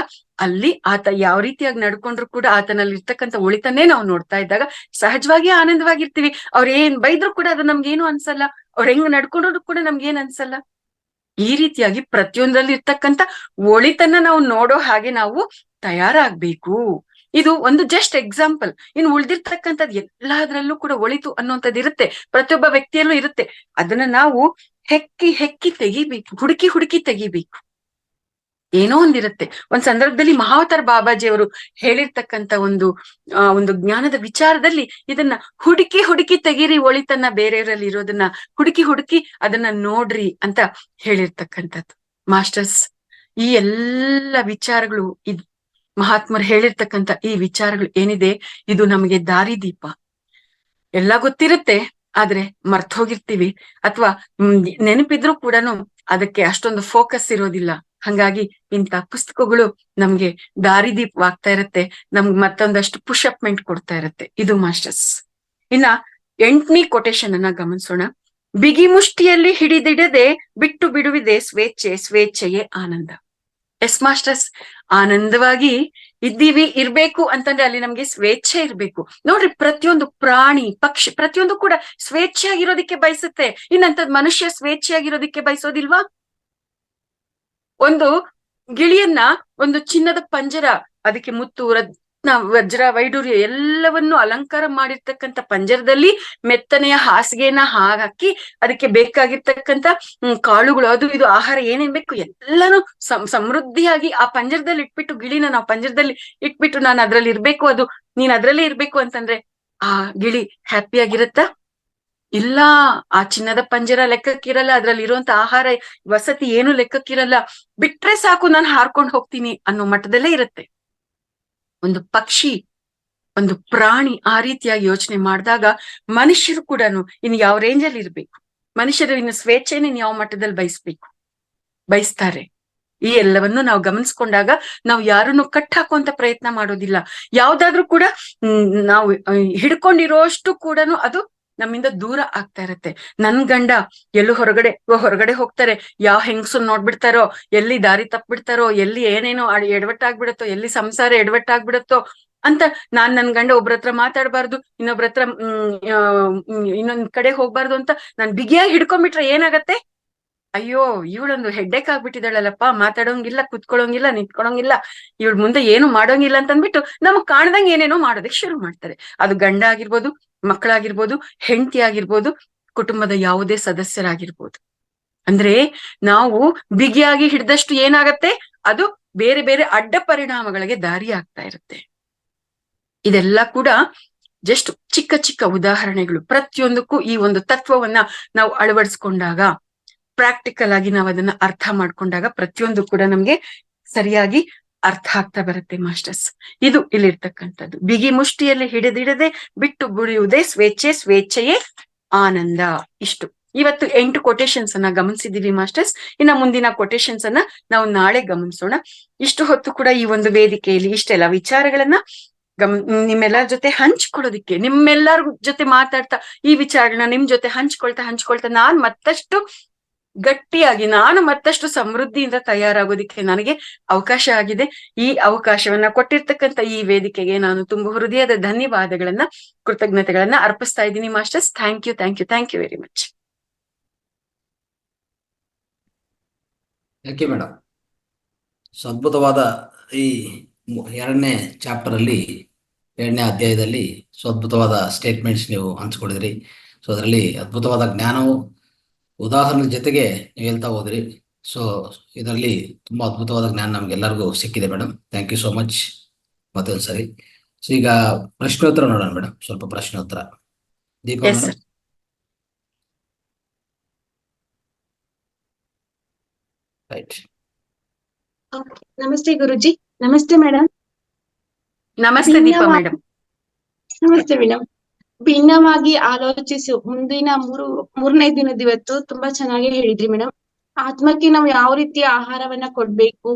ಅಲ್ಲಿ ಆತ ಯಾವ ರೀತಿಯಾಗಿ ನಡ್ಕೊಂಡ್ರು ಕೂಡ ಆತನಲ್ಲಿ ಇರ್ತಕ್ಕಂಥ ಒಳಿತನ್ನೇ ನಾವು ನೋಡ್ತಾ ಇದ್ದಾಗ ಸಹಜವಾಗಿ ಆನಂದವಾಗಿರ್ತೀವಿ. ಅವ್ರ ಏನ್ ಬೈದ್ರು ಕೂಡ ಅದು ನಮ್ಗೇನು ಅನ್ಸಲ್ಲ, ಅವ್ರ ಹೆಂಗ್ ನಡ್ಕೊಂಡ್ರು ಕೂಡ ನಮ್ಗೇನ್ ಅನ್ಸಲ್ಲ. ಈ ರೀತಿಯಾಗಿ ಪ್ರತಿಯೊಂದರಲ್ಲಿ ಇರ್ತಕ್ಕಂಥ ಒಳಿತನ್ನ ನಾವು ನೋಡೋ ಹಾಗೆ ನಾವು ತಯಾರಾಗ್ಬೇಕು. ಇದು ಒಂದು ಜಸ್ಟ್ ಎಕ್ಸಾಂಪಲ್. ಇನ್ನು ಉಳ್ದಿರ್ತಕ್ಕಂಥದ್ದು ಎಲ್ಲಾದ್ರಲ್ಲೂ ಕೂಡ ಒಳಿತು ಅನ್ನುವಂಥದ್ದು ಇರುತ್ತೆ, ಪ್ರತಿಯೊಬ್ಬ ವ್ಯಕ್ತಿಯಲ್ಲೂ ಇರುತ್ತೆ. ಅದನ್ನ ನಾವು ಹೆಕ್ಕಿ ತೆಗಿಬೇಕು, ಹುಡುಕಿ ತೆಗಿಬೇಕು. ಏನೋ ಒಂದಿರುತ್ತೆ. ಒಂದ್ ಸಂದರ್ಭದಲ್ಲಿ ಮಹಾವತಾರ್ ಬಾಬಾಜಿ ಅವರು ಹೇಳಿರ್ತಕ್ಕಂಥ ಒಂದು ಜ್ಞಾನದ ವಿಚಾರದಲ್ಲಿ ಇದನ್ನ ಹುಡುಕಿ ತೆಗೀರಿ, ಒಳಿತನ್ನ ಬೇರೆಯವರಲ್ಲಿ ಇರೋದನ್ನ ಹುಡುಕಿ ಅದನ್ನ ನೋಡ್ರಿ ಅಂತ ಹೇಳಿರ್ತಕ್ಕಂಥದ್ದು. ಮಾಸ್ಟರ್ಸ್, ಈ ಎಲ್ಲ ವಿಚಾರಗಳು, ಮಹಾತ್ಮರು ಹೇಳಿರ್ತಕ್ಕಂಥ ಈ ವಿಚಾರಗಳು ಏನಿದೆ, ಇದು ನಮಗೆ ದಾರಿದೀಪ. ಎಲ್ಲ ಗೊತ್ತಿರುತ್ತೆ, ಆದ್ರೆ ಮರ್ತ್ ಹೋಗಿರ್ತೀವಿ, ಅಥವಾ ನೆನಪಿದ್ರು ಕೂಡ ಅದಕ್ಕೆ ಅಷ್ಟೊಂದು ಫೋಕಸ್ ಇರೋದಿಲ್ಲ. ಹಂಗಾಗಿ ಇಂಥ ಪುಸ್ತಕಗಳು ನಮ್ಗೆ ದಾರಿದೀಪವಾಗ್ತಾ ಇರತ್ತೆ, ನಮ್ಗೆ ಮತ್ತೊಂದಷ್ಟು ಪುಷಪ್ಮೆಂಟ್ ಕೊಡ್ತಾ ಇರತ್ತೆ. ಇದು ಮಾಸ್ಟರ್ಸ್. ಇನ್ನ 8ನೇ ಕೊಟೇಶನ್ ಅನ್ನ ಗಮನಿಸೋಣ. ಬಿಗಿ ಮುಷ್ಟಿಯಲ್ಲಿ ಹಿಡಿದಿಡದೆ ಬಿಟ್ಟು ಬಿಡುವಿದೆ ಸ್ವೇಚ್ಛೆಯೇ ಆನಂದ. ಎಸ್ ಮಾಸ್ಟರ್ಸ್, ಆನಂದವಾಗಿ ಇರ್ಬೇಕು ಅಂತಂದ್ರೆ ಅಲ್ಲಿ ನಮ್ಗೆ ಸ್ವೇಚ್ಛೆ ಇರ್ಬೇಕು. ನೋಡ್ರಿ, ಪ್ರತಿಯೊಂದು ಪ್ರಾಣಿ ಪಕ್ಷಿ ಪ್ರತಿಯೊಂದು ಕೂಡ ಸ್ವೇಚ್ಛೆಯಾಗಿರೋದಿಕ್ಕೆ ಬಯಸುತ್ತೆ. ಇನ್ನಂತದ್ ಮನುಷ್ಯ ಸ್ವೇಚ್ಛೆಯಾಗಿರೋದಿಕ್ಕೆ ಬಯಸೋದಿಲ್ವಾ? ಒಂದು ಗಿಳಿಯನ್ನ ಒಂದು ಚಿನ್ನದ ಪಂಜರ, ಅದಕ್ಕೆ ಮುತ್ತು ರತ್ನ ವಜ್ರ ವೈಡೂರ್ಯ ಎಲ್ಲವನ್ನು ಅಲಂಕಾರ ಮಾಡಿರ್ತಕ್ಕಂಥ ಪಂಜರದಲ್ಲಿ ಮೆತ್ತನೆಯ ಹಾಸಿಗೆನ ಹಾಕಿ ಅದಕ್ಕೆ ಬೇಕಾಗಿರ್ತಕ್ಕಂಥ ಕಾಳುಗಳು, ಅದು ಇದು ಆಹಾರ ಏನೇನ್ ಬೇಕು ಎಲ್ಲಾನು ಸಮೃದ್ಧಿಯಾಗಿ ಆ ಪಂಜರದಲ್ಲಿ ಇಟ್ಬಿಟ್ಟು, ಗಿಳಿನ ನಾವು ಪಂಜರದಲ್ಲಿ ಇಟ್ಬಿಟ್ಟು ನಾನು ಅದ್ರಲ್ಲಿ ಇರ್ಬೇಕು, ಅದು ನೀನ್ ಅದ್ರಲ್ಲೇ ಇರ್ಬೇಕು ಅಂತಂದ್ರೆ ಆ ಗಿಳಿ ಹ್ಯಾಪಿಯಾಗಿರತ್ತಾ? ಇಲ್ಲ. ಆ ಚಿನ್ನದ ಪಂಜರ ಲೆಕ್ಕಕ್ಕಿರಲ್ಲ, ಅದ್ರಲ್ಲಿ ಇರುವಂತ ಆಹಾರ ವಸತಿ ಏನು ಲೆಕ್ಕಕ್ಕಿರಲ್ಲ. ಬಿಟ್ರೆ ಸಾಕು, ನಾನು ಹಾರ್ಕೊಂಡು ಹೋಗ್ತೀನಿ ಅನ್ನೋ ಮಟ್ಟದಲ್ಲೇ ಇರುತ್ತೆ. ಒಂದು ಪಕ್ಷಿ, ಒಂದು ಪ್ರಾಣಿ ಆ ರೀತಿಯಾಗಿ ಯೋಚನೆ ಮಾಡಿದಾಗ ಮನುಷ್ಯರು ಕೂಡ ಇನ್ನು ಯಾವ ರೇಂಜಲ್ಲಿ ಇರ್ಬೇಕು, ಮನುಷ್ಯರು ಇನ್ನು ಸ್ವೇಚ್ಛೆನ ಯಾವ ಮಟ್ಟದಲ್ಲಿ ಬಯಸ್ತಾರೆ. ಈ ಎಲ್ಲವನ್ನು ನಾವು ಗಮನಿಸ್ಕೊಂಡಾಗ ನಾವು ಯಾರನ್ನು ಕಟ್ ಹಾಕುವಂತ ಪ್ರಯತ್ನ ಮಾಡೋದಿಲ್ಲ. ಯಾವ್ದಾದ್ರು ಕೂಡ ನಾವು ಹಿಡ್ಕೊಂಡಿರೋಷ್ಟು ಕೂಡ ಅದು ನಮ್ಮಿಂದ ದೂರ ಆಗ್ತಾ ಇರತ್ತೆ. ನನ್ ಗಂಡ ಎಲ್ಲೂ ಹೊರಗಡೆ ಹೋಗ್ತಾರೆ, ಯಾವ ಹೆಂಗಸನ್ ನೋಡ್ಬಿಡ್ತಾರೋ, ಎಲ್ಲಿ ದಾರಿ ತಪ್ಪಿಬಿಡ್ತಾರೋ, ಎಲ್ಲಿ ಏನೇನೋ ಎಡವಟ್ಟಾಗ್ಬಿಡತ್ತೋ, ಎಲ್ಲಿ ಸಂಸಾರ ಎಡವಟ್ಟಾಗ್ಬಿಡತ್ತೋ ಅಂತ ನನ್ ಗಂಡ ಒಬ್ರ ಹತ್ರ ಮಾತಾಡ್ಬಾರ್ದು, ಇನ್ನೊಬ್ರ ಹತ್ರ ಇನ್ನೊಂದ್ ಕಡೆ ಹೋಗ್ಬಾರ್ದು ಅಂತ ನಾನ್ ಬಿಗಿಯಾಗಿ ಹಿಡ್ಕೊಂಡ್ಬಿಟ್ರೆ ಏನಾಗತ್ತೆ? ಅಯ್ಯೋ, ಇವಳೊಂದು ಹೆಡ್ಡೇಕ್ ಆಗ್ಬಿಟ್ಟಿದಾಳಲ್ಲಪ್ಪ, ಮಾತಾಡೋಂಗಿಲ್ಲ, ಕುತ್ಕೊಳ್ಳೋಂಗಿಲ್ಲ, ನಿಂತ್ಕೊಳ್ಳೋಂಗಿಲ್ಲ, ಇವಳ ಮುಂದೆ ಏನು ಮಾಡೋಂಗಿಲ್ಲ ಅಂತಂದ್ಬಿಟ್ಟು ನಮಗ್ ಕಾಣ್ದಂಗ್ ಏನೇನೋ ಮಾಡೋದಕ್ಕೆ ಶುರು ಮಾಡ್ತಾರೆ. ಅದು ಗಂಡ ಆಗಿರ್ಬೋದು, ಮಕ್ಕಳಾಗಿರ್ಬೋದು, ಹೆಂಡತಿ ಆಗಿರ್ಬೋದು, ಕುಟುಂಬದ ಯಾವುದೇ ಸದಸ್ಯರಾಗಿರ್ಬೋದು. ಅಂದ್ರೆ ನಾವು ಬಿಗಿಯಾಗಿ ಹಿಡ್ದಷ್ಟು ಏನಾಗತ್ತೆ, ಅದು ಬೇರೆ ಬೇರೆ ಅಡ್ಡ ಪರಿಣಾಮಗಳಿಗೆ ದಾರಿ ಆಗ್ತಾ ಇರುತ್ತೆ. ಇದೆಲ್ಲ ಕೂಡ ಜಸ್ಟ್ ಚಿಕ್ಕ ಚಿಕ್ಕ ಉದಾಹರಣೆಗಳು. ಪ್ರತಿಯೊಂದಕ್ಕೂ ಈ ಒಂದು ತತ್ವವನ್ನ ನಾವು ಅಳವಡಿಸ್ಕೊಂಡಾಗ ಪ್ರಾಕ್ಟಿಕಲ್ ಆಗಿ ನಾವು ಅದನ್ನ ಅರ್ಥ ಮಾಡ್ಕೊಂಡಾಗ ಪ್ರತಿಯೊಂದು ಕೂಡ ನಮ್ಗೆ ಸರಿಯಾಗಿ ಅರ್ಥ ಆಗ್ತಾ ಬರುತ್ತೆ ಮಾಸ್ಟರ್ಸ್. ಇದು ಇಲ್ಲಿರ್ತಕ್ಕಂಥದ್ದು. ಬಿಗಿ ಮುಷ್ಟಿಯಲ್ಲಿ ಹಿಡಿದಿಡದೆ ಬಿಟ್ಟು ಬಿಡುವುದೇ ಸ್ವೇಚ್ಛೆ, ಸ್ವೇಚ್ಛೆಯೇ ಆನಂದ. ಇಷ್ಟು ಇವತ್ತು 8 ಕೊಟೇಶನ್ಸ್ ಅನ್ನ ಗಮನಿಸಿದೀವಿ ಮಾಸ್ಟರ್ಸ್. ಇನ್ನ ಮುಂದಿನ ಕೊಟೇಶನ್ಸ್ ಅನ್ನ ನಾವು ನಾಳೆ ಗಮನಿಸೋಣ. ಇಷ್ಟು ಹೊತ್ತು ಕೂಡ ಈ ಒಂದು ವೇದಿಕೆಯಲ್ಲಿ ಇಷ್ಟೆಲ್ಲ ವಿಚಾರಗಳನ್ನ ನಿಮ್ಮೆಲ್ಲರ ಜೊತೆ ಹಂಚ್ಕೊಳ್ಳೋದಿಕ್ಕೆ, ನಿಮ್ಮೆಲ್ಲರ ಜೊತೆ ಮಾತಾಡ್ತಾ ಈ ವಿಚಾರಗಳನ್ನ ನಿಮ್ ಜೊತೆ ಹಂಚ್ಕೊಳ್ತಾ ನಾನ್ ಮತ್ತಷ್ಟು ಗಟ್ಟಿಯಾಗಿ, ನಾನು ಮತ್ತಷ್ಟು ಸಮೃದ್ಧಿಯಿಂದ ತಯಾರಾಗೋದಿಕ್ಕೆ ನನಗೆ ಅವಕಾಶ ಆಗಿದೆ. ಈ ಅವಕಾಶವನ್ನ ಕೊಟ್ಟಿರ್ತಕ್ಕಂಥ ಈ ವೇದಿಕೆಗೆ ನಾನು ತುಂಬ ಹೃದಯದ ಧನ್ಯವಾದಗಳನ್ನ, ಕೃತಜ್ಞತೆಗಳನ್ನ ಅರ್ಪಿಸ್ತಾ ಇದ್ದೀನಿ masters. Thank you, thank you, thank you very much. Thank you madam. So ಅದ್ಭುತವಾದ ಈ 2ನೇ ಚಾಪ್ಟರ್ ಅಲ್ಲಿ 2ನೇ ಅಧ್ಯಾಯದಲ್ಲಿ ಸೊ ಅದ್ಭುತವಾದ ಸ್ಟೇಟ್ಮೆಂಟ್ಸ್ ನೀವು ಹಂಚ್ಕೊಂಡಿದ್ರಿ. ಸೊ ಅದರಲ್ಲಿ ಅದ್ಭುತವಾದ ಜ್ಞಾನವು ಉದಾಹರಣೆ ಜೊತೆಗೆ ನೀವು ಹೇಳ್ತಾ ಹೋದ್ರಿ. ಸೊ ಇದರಲ್ಲಿ ತುಂಬಾ ಅದ್ಭುತವಾದ ಜ್ಞಾನ ನಮ್ಗೆಲ್ಲರಿಗೂ ಸಿಕ್ಕಿದೆ madam. Thank you so much ಮತ್ತೊಂದ್ಸರಿ. ಸೊ ಈಗ ಪ್ರಶ್ನೋತ್ತರ ನೋಡೋಣ ಮೇಡಮ್, ಸ್ವಲ್ಪ ಪ್ರಶ್ನೋತ್ತರ. Deepa yes madam. Sir. Right. ನಮಸ್ತೆ ಗುರುಜಿ. ನಮಸ್ತೆ ಮೇಡಮ್. ನಮಸ್ತೆ ದೀಪಾ ಮೇಡಮ್. ನಮಸ್ತೆ ಮೇಡಮ್. ಭಿನ್ನವಾಗಿ ಆಲೋಚಿಸು ಮುಂದಿನ ಮೂರನೇ ದಿನದ ಇವತ್ತು ತುಂಬಾ ಚೆನ್ನಾಗಿ ಹೇಳಿದ್ರಿ ಮೇಡಮ್. ಆತ್ಮಕ್ಕೆ ನಾವು ಯಾವ ರೀತಿಯ ಆಹಾರವನ್ನ ಕೊಡ್ಬೇಕು,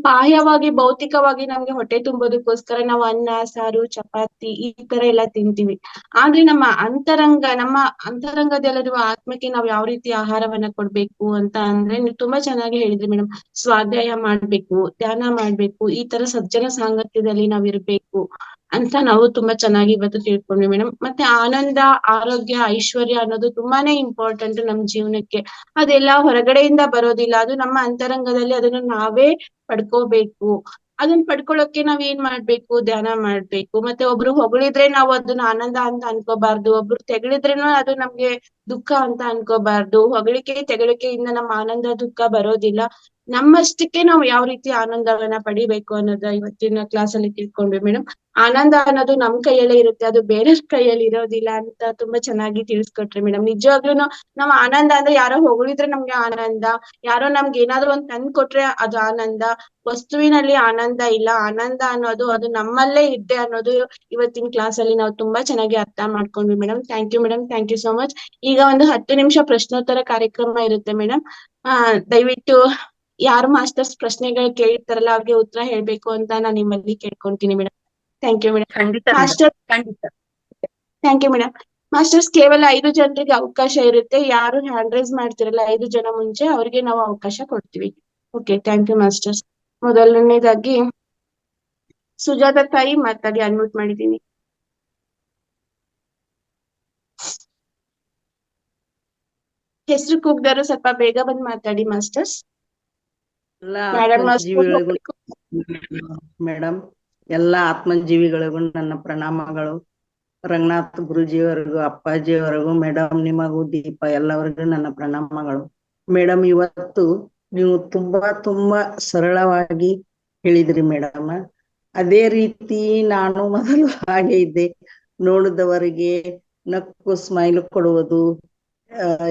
ಬಾಹ್ಯವಾಗಿ ಭೌತಿಕವಾಗಿ ನಮ್ಗೆ ಹೊಟ್ಟೆ ತುಂಬೋದಕ್ಕೋಸ್ಕರ ನಾವು ಅನ್ನ, ಸಾರು, ಚಪಾತಿ ಈ ತರ ಎಲ್ಲ ತಿಂತೀವಿ. ಆದ್ರೆ ನಮ್ಮ ಅಂತರಂಗದಲ್ಲಿರುವ ಆತ್ಮಕ್ಕೆ ನಾವು ಯಾವ ರೀತಿ ಆಹಾರವನ್ನ ಕೊಡ್ಬೇಕು ಅಂತ ಅಂದ್ರೆ ನೀವು ತುಂಬಾ ಚೆನ್ನಾಗಿ ಹೇಳಿದ್ರಿ ಮೇಡಮ್. ಸ್ವಾಧ್ಯಾಯ ಮಾಡ್ಬೇಕು, ಧ್ಯಾನ ಮಾಡ್ಬೇಕು, ಈ ತರ ಸಜ್ಜನ ಸಾಂಗತ್ಯದಲ್ಲಿ ನಾವ್ ಇರ್ಬೇಕು ಅಂತ ನಾವು ತುಂಬಾ ಚೆನ್ನಾಗಿ ಇವತ್ತು ತಿಳ್ಕೊಂಡ್ವಿ ಮೇಡಮ್. ಮತ್ತೆ ಆನಂದ, ಆರೋಗ್ಯ, ಐಶ್ವರ್ಯ ಅನ್ನೋದು ತುಂಬಾನೇ ಇಂಪಾರ್ಟೆಂಟ್ ನಮ್ ಜೀವನಕ್ಕೆ. ಅದೆಲ್ಲ ಹೊರಗಡೆಯಿಂದ ಬರೋದಿಲ್ಲ, ಅದು ನಮ್ಮ ಅಂತರಂಗದಲ್ಲಿ ಅದನ್ನ ನಾವೇ ಪಡ್ಕೋಬೇಕು. ಅದನ್ನ ಪಡ್ಕೊಳ್ಳೋಕೆ ನಾವ್ ಏನ್ ಮಾಡ್ಬೇಕು, ಧ್ಯಾನ ಮಾಡ್ಬೇಕು. ಮತ್ತೆ ಒಬ್ರು ಹೊಗಳಿದ್ರೆ ನಾವು ಅದನ್ನ ಆನಂದ ಅಂತ ಅನ್ಕೋಬಾರ್ದು, ಒಬ್ರು ತೆಗಳಿದ್ರೇನು ಅದು ನಮ್ಗೆ ದುಃಖ ಅಂತ ಅನ್ಕೋಬಾರ್ದು. ಹೊಗಳಿಕೆ ತೆಗಳಿಕೆಯಿಂದ ನಮ್ಮ ಆನಂದ, ದುಃಖ ಬರೋದಿಲ್ಲ. ನಮ್ಮಷ್ಟಕ್ಕೆ ನಾವು ಯಾವ ರೀತಿ ಆನಂದವನ್ನ ಪಡಿಬೇಕು ಅನ್ನೋದ ಇವತ್ತಿನ ಕ್ಲಾಸ್ ಅಲ್ಲಿ ತಿಳ್ಕೊಂಡ್ವಿ ಮೇಡಮ್. ಆನಂದ ಅನ್ನೋದು ನಮ್ ಕೈಯಲ್ಲೇ ಇರುತ್ತೆ, ಅದು ಬೇರೆಯವ್ರ ಕೈಯಲ್ಲಿ ಇರೋದಿಲ್ಲ ಅಂತ ತುಂಬಾ ಚೆನ್ನಾಗಿ ತಿಳಿಸ್ಕೊಟ್ರಿ ಮೇಡಮ್. ನಿಜವಾಗ್ಲೂನು ನಾವ್ ಆನಂದ ಅಂದ್ರೆ ಯಾರೋ ಹೊಗಳಿದ್ರೆ ನಮ್ಗೆ ಆನಂದ, ಯಾರೋ ನಮ್ಗೆ ಏನಾದ್ರು ಒಂದ್ ತಂದ್ ಕೊಟ್ರೆ ಅದು ಆನಂದ. ವಸ್ತುವಿನಲ್ಲಿ ಆನಂದ ಇಲ್ಲ, ಆನಂದ ಅನ್ನೋದು ಅದು ನಮ್ಮಲ್ಲೇ ಇದೆ ಅನ್ನೋದು ಇವತ್ತಿನ ಕ್ಲಾಸ್ ಅಲ್ಲಿ ನಾವು ತುಂಬಾ ಚೆನ್ನಾಗಿ ಅರ್ಥ ಮಾಡ್ಕೊಂಡ್ವಿ madam. Thank you madam, thank you so much. ಈಗ ಒಂದು 10 ನಿಮಿಷ ಪ್ರಶ್ನೋತ್ತರ ಕಾರ್ಯಕ್ರಮ ಇರುತ್ತೆ ಮೇಡಮ್. ದಯವಿಟ್ಟು ಯಾರು ಮಾಸ್ಟರ್ಸ್ ಪ್ರಶ್ನೆಗಳು ಕೇಳಿರ್ತಾರಲ್ಲ ಅವ್ರಿಗೆ ಉತ್ತರ ಹೇಳ್ಬೇಕು ಅಂತ ನಾನು ನಿಮ್ಮಲ್ಲಿ ಕೇಳ್ಕೊಂತೀನಿ ಮೇಡಮ್. Thank you madam. ಖಂಡಿತ ಮಾಸ್ಟರ್, ಖಂಡಿತ. Thank you madam. ಮಾಸ್ಟರ್ಸ್ ಕೇವಲ 5 ಜನರಿಗೆ ಅವಕಾಶ ಇರುತ್ತೆ. ಯಾರು ಹ್ಯಾಂಡ್ ರೈಸ್ ಮಾಡ್ತಿರಲ್ಲ 5 ಜನ ಮುಂಚೆ ಅವ್ರಿಗೆ ನಾವು ಅವಕಾಶ ಕೊಡ್ತೀವಿ. Okay, thank you masters. ಮೊದಲನೇದಾಗಿ ಸುಜಾತ ತಾಯಿ ಮಾತಾಡಿ, ಅನ್ಮ್ಯೂಟ್ ಮಾಡಿದ್ದೀನಿ. ಹೆಸರು ಕೂಗ್ದಾರು ಸ್ವಲ್ಪ ಬೇಗ ಬಂದ್ ಮಾತಾಡಿ ಮಾಸ್ಟರ್ಸ್. ಎಲ್ಲಾ ಮೇಡಮ್ ಆತ್ಮಜೀವಿಗಳಿಗೂ ಮೇಡಮ್, ಎಲ್ಲಾ ಆತ್ಮಜೀವಿಗಳಿಗೂ ನನ್ನ ಪ್ರಣಾಮಗಳು. ರಂಗನಾಥ್ ಗುರುಜಿಯವರಿಗೂ, ಅಪ್ಪಾಜಿಯವರಿಗೂ, ಮೇಡಮ್ ನಿಮಗೂ, ದೀಪ ಎಲ್ಲವರಿಗೂ ನನ್ನ ಪ್ರಣಾಮಗಳು. ಮೇಡಮ್, ಇವತ್ತು ನೀವು ತುಂಬಾ ಸರಳವಾಗಿ ಹೇಳಿದ್ರಿ ಮೇಡಮ್. ಅದೇ ರೀತಿ ನಾನು ಮೊದಲು ಹಾಗೆ ಇದ್ದೆ. ನೋಡಿದವರಿಗೆ ನಕ್ಕು ಸ್ಮೈಲ್ ಕೊಡುವುದು,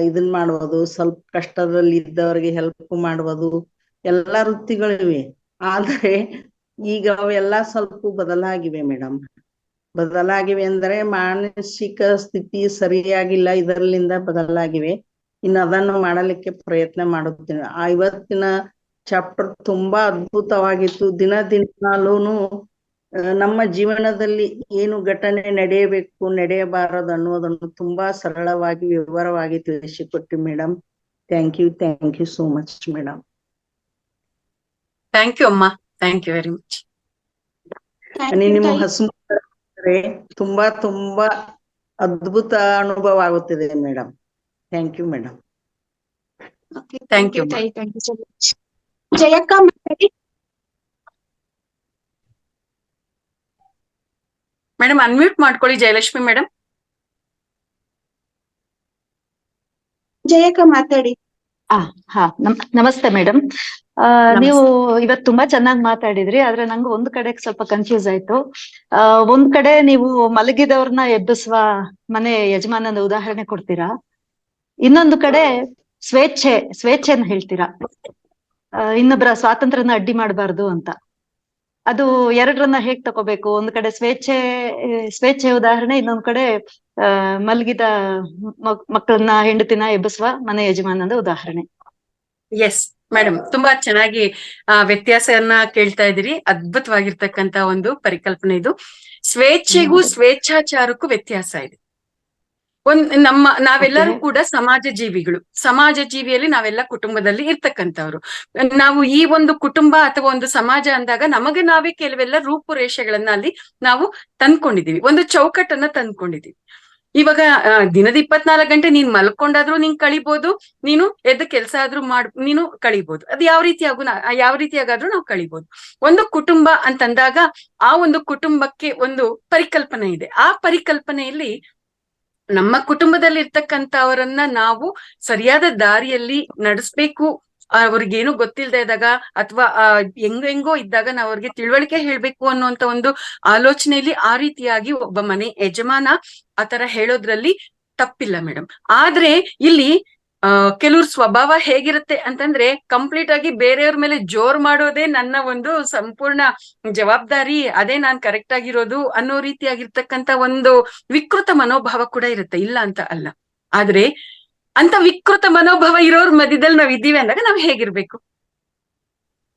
ಇದನ್ ಮಾಡುವುದು, ಸ್ವಲ್ಪ ಕಷ್ಟದಲ್ಲಿ ಇದ್ದವರಿಗೆ ಹೆಲ್ಪ್ ಮಾಡುವುದು, ಎಲ್ಲಾ ವೃತ್ತಿಗಳಿವೆ. ಆದ್ರೆ ಈಗ ಅವೆಲ್ಲ ಸ್ವಲ್ಪ ಬದಲಾಗಿವೆ ಮೇಡಮ್. ಬದಲಾಗಿವೆ ಅಂದ್ರೆ ಮಾನಸಿಕ ಸ್ಥಿತಿ ಸರಿಯಾಗಿಲ್ಲ, ಇದರಲ್ಲಿಂದ ಬದಲಾಗಿವೆ. ಇನ್ನು ಅದನ್ನು ಮಾಡಲಿಕ್ಕೆ ಪ್ರಯತ್ನ ಮಾಡುತ್ತೇನೆ. ಇವತ್ತಿನ ಚಾಪ್ಟರ್ ತುಂಬಾ ಅದ್ಭುತವಾಗಿತ್ತು. ದಿನಲೂನು ನಮ್ಮ ಜೀವನದಲ್ಲಿ ಏನು ಘಟನೆ ನಡೆಯಬೇಕು, ನಡೆಯಬಾರದು ಅನ್ನೋದನ್ನು ತುಂಬಾ ಸರಳವಾಗಿ, ವಿವರವಾಗಿ ತಿಳಿಸಿಕೊಟ್ಟಿ madam. Thank you so much madam. Thank you ಅಮ್ಮ, ಥ್ಯಾಂಕ್ ಯು ವೆರಿ ಮಚ್. ನಿಮ್ಮ ಹಸುಮರೆ ತುಂಬಾ ಅದ್ಭುತ ಅನುಭವ ಆಗುತ್ತಿದೆ madam. Thank you madam. Thank you. Thank you so much. ಜಯಕ್ಕ ಮಾತಾಡಿ ಮೇಡಮ್, ಅನ್ಮ್ಯೂಟ್ ಮಾಡ್ಕೊಳ್ಳಿ ಜಯಲಕ್ಷ್ಮಿ ಮೇಡಮ್. ಜಯಕ್ಕ ಮಾತಾಡಿ. ನಮಸ್ತೆ ಮೇಡಮ್. ನೀವು ಇವತ್ತು ತುಂಬಾ ಚೆನ್ನಾಗಿ ಮಾತಾಡಿದ್ರಿ. ಆದ್ರೆ ನಂಗೆ ಒಂದ್ ಕಡೆ ಸ್ವಲ್ಪ ಕನ್ಫ್ಯೂಸ್ ಆಯ್ತು. ಒಂದ್ ಕಡೆ ನೀವು ಮಲಗಿದವ್ರನ್ನ ಎಬ್ಬಿಸುವ ಮನೆ ಯಜಮಾನನ ಉದಾಹರಣೆ ಕೊಡ್ತೀರಾ, ಇನ್ನೊಂದು ಕಡೆ ಸ್ವೇಚ್ಛೆನ ಹೇಳ್ತೀರಾ, ಇನ್ನೊಬ್ಬರ ಸ್ವಾತಂತ್ರ್ಯನ ಅಡ್ಡಿ ಮಾಡಬಾರ್ದು ಅಂತ. ಅದು ಎರಡರನ್ನ ಹೇಗ್ ತಗೋಬೇಕು? ಒಂದ್ ಕಡೆ ಸ್ವೇಚ್ಛೆ ಉದಾಹರಣೆ, ಇನ್ನೊಂದ್ ಕಡೆ ಮಲಗಿದ ಮಕ್ಕಳನ್ನ ಹೆಂಡತಿನ ಎಬ್ಬಿಸುವ ಮನೆ ಯಜಮಾನದ ಉದಾಹರಣೆ. ಎಸ್ ಮೇಡಮ್, ತುಂಬಾ ಚೆನ್ನಾಗಿ ವ್ಯತ್ಯಾಸವನ್ನ ಕೇಳ್ತಾ ಇದ್ದೀರಿ. ಅದ್ಭುತವಾಗಿರ್ತಕ್ಕಂತ ಒಂದು ಪರಿಕಲ್ಪನೆ ಇದು. ಸ್ವೇಚ್ಛೆಗೂ ಸ್ವೇಚ್ಛಾಚಾರಕ್ಕೂ ವ್ಯತ್ಯಾಸ ಇದೆ. ನಾವೆಲ್ಲರೂ ಕೂಡ ಸಮಾಜ ಜೀವಿಗಳು. ಸಮಾಜ ಜೀವಿಯಲ್ಲಿ ನಾವೆಲ್ಲ ಕುಟುಂಬದಲ್ಲಿ ಇರ್ತಕ್ಕಂಥವ್ರು. ನಾವು ಈ ಒಂದು ಕುಟುಂಬ ಅಥವಾ ಒಂದು ಸಮಾಜ ಅಂದಾಗ ನಮಗೆ ನಾವೇ ಕೆಲವೆಲ್ಲ ರೂಪುರೇಷೆಗಳನ್ನ ಅಲ್ಲಿ ನಾವು ತಂದ್ಕೊಂಡಿದೀವಿ, ಒಂದು ಚೌಕಟ್ಟನ್ನ ತಂದ್ಕೊಂಡಿದೀವಿ. ಇವಾಗ ದಿನದ 24 ಗಂಟೆ ನೀನ್ ಮಲ್ಕೊಂಡಾದ್ರೂ ನೀನ್ ಕಳಿಬಹುದು, ನೀನು ಎದ್ದು ಕೆಲಸ ಆದ್ರೂ ನೀನು ಕಳಿಬಹುದು. ಅದು ಯಾವ ರೀತಿಯಾಗಾದ್ರೂ ನಾವು ಕಳಿಬಹುದು. ಒಂದು ಕುಟುಂಬ ಅಂತಂದಾಗ ಆ ಒಂದು ಕುಟುಂಬಕ್ಕೆ ಒಂದು ಪರಿಕಲ್ಪನೆ ಇದೆ. ಆ ಪರಿಕಲ್ಪನೆಯಲ್ಲಿ ನಮ್ಮ ಕುಟುಂಬದಲ್ಲಿ ಇರ್ತಕ್ಕಂಥವರನ್ನ ನಾವು ಸರಿಯಾದ ದಾರಿಯಲ್ಲಿ ನಡೆಸ್ಬೇಕು. ಅವ್ರಿಗೇನು ಗೊತ್ತಿಲ್ಲದೆ ಇದ್ದಾಗ ಅಥವಾ ಹೆಂಗೋ ಇದ್ದಾಗ ನಾವು ಅವ್ರಿಗೆ ತಿಳುವಳಿಕೆ ಹೇಳ್ಬೇಕು ಅನ್ನುವಂತ ಒಂದು ಆಲೋಚನೆಯಲ್ಲಿ ಆ ರೀತಿಯಾಗಿ ಒಬ್ಬ ಮನೆ ಯಜಮಾನ ಆತರ ಹೇಳೋದ್ರಲ್ಲಿ ತಪ್ಪಿಲ್ಲ ಮೇಡಮ್. ಆದ್ರೆ ಇಲ್ಲಿ ಕೆಲವ್ರ ಸ್ವಭಾವ ಹೇಗಿರುತ್ತೆ ಅಂತಂದ್ರೆ, ಕಂಪ್ಲೀಟ್ ಆಗಿ ಬೇರೆಯವ್ರ ಮೇಲೆ ಜೋರ್ ಮಾಡೋದೇ ನನ್ನ ಒಂದು ಸಂಪೂರ್ಣ ಜವಾಬ್ದಾರಿ, ಅದೇ ನಾನ್ ಕರೆಕ್ಟ್ ಆಗಿರೋದು ಅನ್ನೋ ರೀತಿಯಾಗಿರ್ತಕ್ಕಂತ ಒಂದು ವಿಕೃತ ಮನೋಭಾವ ಕೂಡ ಇರುತ್ತೆ, ಇಲ್ಲ ಅಂತ ಅಲ್ಲ. ಆದ್ರೆ ಅಂತ ವಿಕೃತ ಮನೋಭಾವ ಇರೋರ್ ಮಧ್ಯದಲ್ಲಿ ನಾವ್ ಇದ್ದೀವಿ ಅಂದಾಗ ನಾವ್ ಹೇಗಿರ್ಬೇಕು?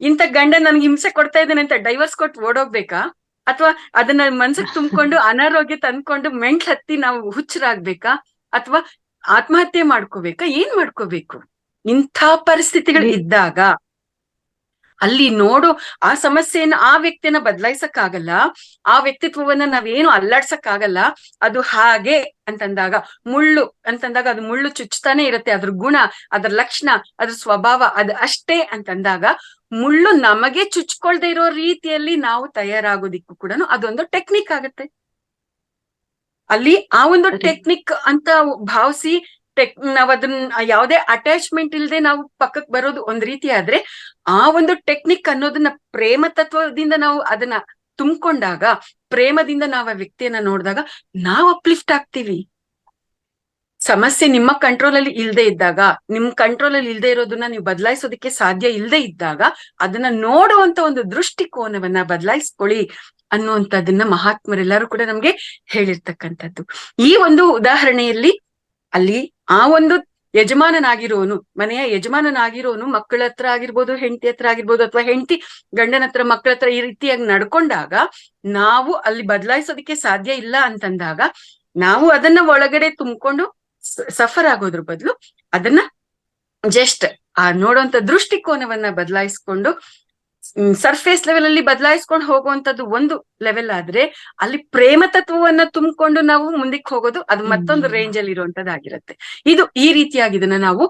ಇಂಥ ಗಂಡ ನನ್ಗೆ ಹಿಂಸೆ ಕೊಡ್ತಾ ಇದ್ದೇನೆ ಅಂತ ಡೈವರ್ಸ್ ಕೊಟ್ಟು ಓಡೋಗ್ಬೇಕಾ? ಅಥವಾ ಅದನ್ನ ಮನ್ಸಿಗೆ ತುಂಬಿಕೊಂಡು ಅನಾರೋಗ್ಯ ತಂದ್ಕೊಂಡು ಮೆಂಟ್ ಹತ್ತಿ ನಾವು ಹುಚ್ಚರಾಗ್ಬೇಕಾ? ಅಥವಾ ಆತ್ಮಹತ್ಯೆ ಮಾಡ್ಕೋಬೇಕಾ? ಏನ್ ಮಾಡ್ಕೋಬೇಕು? ಇಂಥ ಪರಿಸ್ಥಿತಿಗಳು ಇದ್ದಾಗ ಅಲ್ಲಿ ನೋಡು ಆ ಸಮಸ್ಯೆಯನ್ನ, ಆ ವ್ಯಕ್ತಿಯನ್ನ ಬದಲಾಯಿಸಕ್ಕಾಗಲ್ಲ, ಆ ವ್ಯಕ್ತಿತ್ವವನ್ನ ನಾವೇನು ಅಲ್ಲಾಡ್ಸಕ್ಕಾಗಲ್ಲ. ಅದು ಹಾಗೆ ಅಂತಂದಾಗ, ಮುಳ್ಳು ಅಂತಂದಾಗ ಅದು ಮುಳ್ಳು ಚುಚ್ತಾನೆ ಇರುತ್ತೆ. ಅದ್ರ ಗುಣ, ಅದ್ರ ಲಕ್ಷಣ, ಅದ್ರ ಸ್ವಭಾವ ಅದು ಅಷ್ಟೇ ಅಂತಂದಾಗ, ಮುಳ್ಳು ನಮಗೆ ಚುಚ್ಕೊಳ್ದೆ ಇರೋ ರೀತಿಯಲ್ಲಿ ನಾವು ತಯಾರಾಗೋದಿಕ್ಕೂ ಕೂಡ ಅದೊಂದು ಟೆಕ್ನಿಕ್ ಆಗುತ್ತೆ. ಅಲ್ಲಿ ಆ ಒಂದು ಟೆಕ್ನಿಕ್ ಅಂತ ಭಾವಿಸಿ ನಾವ್ ಅದನ್ನ ಯಾವುದೇ ಅಟ್ಯಾಚ್ಮೆಂಟ್ ಇಲ್ದೆ ನಾವು ಪಕ್ಕಕ್ಕೆ ಬರೋದು ಒಂದ್ ರೀತಿ ಆದ್ರೆ, ಆ ಒಂದು ಟೆಕ್ನಿಕ್ ಅನ್ನೋದನ್ನ ಪ್ರೇಮ ತತ್ವದಿಂದ ನಾವು ಅದನ್ನ ತುಂಬಿಕೊಂಡಾಗ, ಪ್ರೇಮದಿಂದ ನಾವು ಆ ವ್ಯಕ್ತಿಯನ್ನ ನೋಡಿದಾಗ ನಾವು ಅಪ್ಲಿಫ್ಟ್ ಆಗ್ತೀವಿ. ಸಮಸ್ಯೆ ನಿಮ್ಮ ಕಂಟ್ರೋಲ್ ಅಲ್ಲಿ ಇಲ್ದೇ ಇದ್ದಾಗ, ನಿಮ್ ಕಂಟ್ರೋಲ್ ಅಲ್ಲಿ ಇಲ್ದೇ ಇರೋದನ್ನ ನೀವು ಬದಲಾಯಿಸೋದಕ್ಕೆ ಸಾಧ್ಯ ಇಲ್ದೇ ಇದ್ದಾಗ, ಅದನ್ನ ನೋಡುವಂತ ಒಂದು ದೃಷ್ಟಿಕೋನವನ್ನ ಬದಲಾಯಿಸ್ಕೊಳ್ಳಿ ಅನ್ನುವಂಥದ್ದನ್ನ ಮಹಾತ್ಮರೆಲ್ಲರೂ ಕೂಡ ನಮ್ಗೆ ಹೇಳಿರ್ತಕ್ಕಂಥದ್ದು. ಈ ಒಂದು ಉದಾಹರಣೆಯಲ್ಲಿ ಅಲ್ಲಿ ಆ ಒಂದು ಯಜಮಾನನಾಗಿರೋನು, ಮನೆಯ ಯಜಮಾನನಾಗಿರೋನು ಮಕ್ಕಳ ಹತ್ರ ಆಗಿರ್ಬೋದು, ಹೆಂಡತಿ ಹತ್ರ ಆಗಿರ್ಬೋದು, ಅಥವಾ ಹೆಂಡತಿ ಗಂಡನ ಹತ್ರ, ಮಕ್ಕಳ ಹತ್ರ ಈ ರೀತಿಯಾಗಿ ನಡ್ಕೊಂಡಾಗ ನಾವು ಅಲ್ಲಿ ಬದಲಾಯಿಸೋದಕ್ಕೆ ಸಾಧ್ಯ ಇಲ್ಲ ಅಂತಂದಾಗ, ನಾವು ಅದನ್ನ ಒಳಗಡೆ ತುಂಬಿಕೊಂಡು ಸಫರ್ ಆಗೋದ್ರ ಬದಲು ಅದನ್ನ ಜಸ್ಟ್ ಆ ನೋಡುವಂತ ದೃಷ್ಟಿಕೋನವನ್ನ ಬದಲಾಯಿಸ್ಕೊಂಡು ಸರ್ಫೇಸ್ ಲೆವೆಲ್ ಅಲ್ಲಿ ಬದಲಾಯಿಸ್ಕೊಂಡು ಹೋಗುವಂತದ್ದು ಒಂದು ಲೆವೆಲ್ ಆದ್ರೆ, ಅಲ್ಲಿ ಪ್ರೇಮ ತತ್ವವನ್ನ ತುಂಬಿಕೊಂಡು ನಾವು ಮುಂದಕ್ಕೆ ಹೋಗೋದು ಅದು ಮತ್ತೊಂದು ರೇಂಜ್ ಅಲ್ಲಿ ಇರುವಂತದ್ದಾಗಿರುತ್ತೆ. ಇದು ಈ ರೀತಿಯಾಗಿ ಇದನ್ನ ನಾವು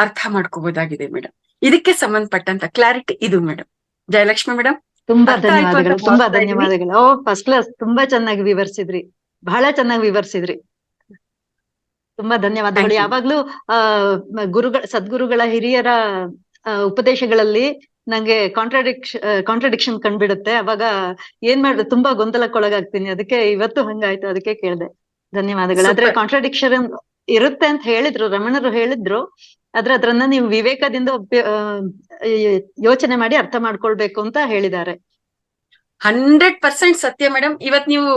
ಅರ್ಥ ಮಾಡ್ಕೋಬಹುದಾಗಿದೆ ಮೇಡಮ್. ಇದಕ್ಕೆ ಸಂಬಂಧಪಟ್ಟಂತ ಕ್ಲಾರಿಟಿ ಇದು ಮೇಡಮ್. ಜಯಲಕ್ಷ್ಮಿ ಮೇಡಮ್, ತುಂಬಾ ಧನ್ಯವಾದಗಳು. ಫಸ್ಟ್ ಕ್ಲಾಸ್, ತುಂಬಾ ಚೆನ್ನಾಗಿ ವಿವರಿಸಿದ್ರಿ, ಬಹಳ ಚೆನ್ನಾಗಿ ವಿವರಿಸಿದ್ರಿ. ತುಂಬಾ ಧನ್ಯವಾದಗಳು. ಯಾವಾಗ್ಲೂ ಸದ್ಗುರುಗಳ ಹಿರಿಯರ ಉಪದೇಶಗಳಲ್ಲಿ ನಂಗೆ ಕಾಂಟ್ರಡಿಕ್ಷನ್ ಕಂಡ್ಬಿಡುತ್ತೆ. ಅವಾಗ ಏನ್ ಮಾಡಿದ್ರೆ ತುಂಬಾ ಗೊಂದಲಕ್ಕೊಳಗಾಗ್ತೀನಿ. ಅದಕ್ಕೆ ಇವತ್ತು ಹಂಗಾಯ್ತು, ಅದಕ್ಕೆ ಕೇಳ್ದೆ. ಧನ್ಯವಾದಗಳು. ಆದ್ರೆ ಕಾಂಟ್ರಡಿಕ್ಷನ್ ಇರುತ್ತೆ ಅಂತ ಹೇಳಿದ್ರು, ರಮಣರು ಹೇಳಿದ್ರು. ಆದ್ರೆ ಅದ್ರನ್ನ ನೀವು ವಿವೇಕದಿಂದ ಯೋಚನೆ ಮಾಡಿ ಅರ್ಥ ಮಾಡ್ಕೊಳ್ಬೇಕು ಅಂತ ಹೇಳಿದ್ದಾರೆ. 100% ಸತ್ಯ ಮೇಡಮ್. ಇವತ್ ನೀವು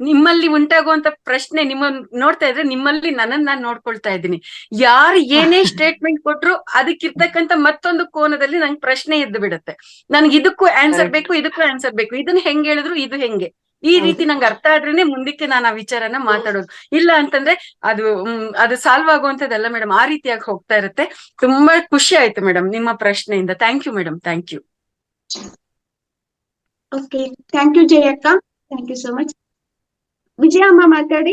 ನಿಮ್ಮಲ್ಲಿ ಉಂಟಾಗುವಂತ ಪ್ರಶ್ನೆ, ನಿಮ್ಮ ನೋಡ್ತಾ ಇದ್ರೆ ನಿಮ್ಮಲ್ಲಿ ನನ್ನನ್ನ ನಾನು ನೋಡ್ಕೊಳ್ತಾ ಇದ್ದೀನಿ. ಯಾರು ಏನೇ ಸ್ಟೇಟ್ಮೆಂಟ್ ಕೊಟ್ರು ಅದಕ್ಕಿರ್ತಕ್ಕಂತ ಮತ್ತೊಂದು ಕೋನದಲ್ಲಿ ನಂಗೆ ಪ್ರಶ್ನೆ ಎದ್ದು ಬಿಡುತ್ತೆ. ನನ್ಗೆ ಇದಕ್ಕೂ ಆನ್ಸರ್ ಬೇಕು, ಇದಕ್ಕೂ ಆನ್ಸರ್ ಬೇಕು, ಇದನ್ನ ಹೆಂಗ್ ಹೇಳಿದ್ರು ಇದು ಹೆಂಗೆ, ಈ ರೀತಿ ನಂಗೆ ಅರ್ಥ ಆದ್ರೇನೆ ಮುಂದಕ್ಕೆ ನಾನು ಆ ವಿಚಾರನ ಮಾತಾಡೋದು. ಇಲ್ಲ ಅಂತಂದ್ರೆ ಅದು ಸಾಲ್ವ್ ಆಗುವಂತದ್ದಲ್ಲ ಮೇಡಮ್, ಆ ರೀತಿಯಾಗಿ ಹೋಗ್ತಾ ಇರುತ್ತೆ. ತುಂಬಾ ಖುಷಿ ಆಯ್ತು ಮೇಡಮ್ ನಿಮ್ಮ ಪ್ರಶ್ನೆಯಿಂದ. Thank you madam, thank you. Okay, thank you ಜಯಕ್ಕ, thank you so much. Vijayamma ಮಾತಾಡಿ.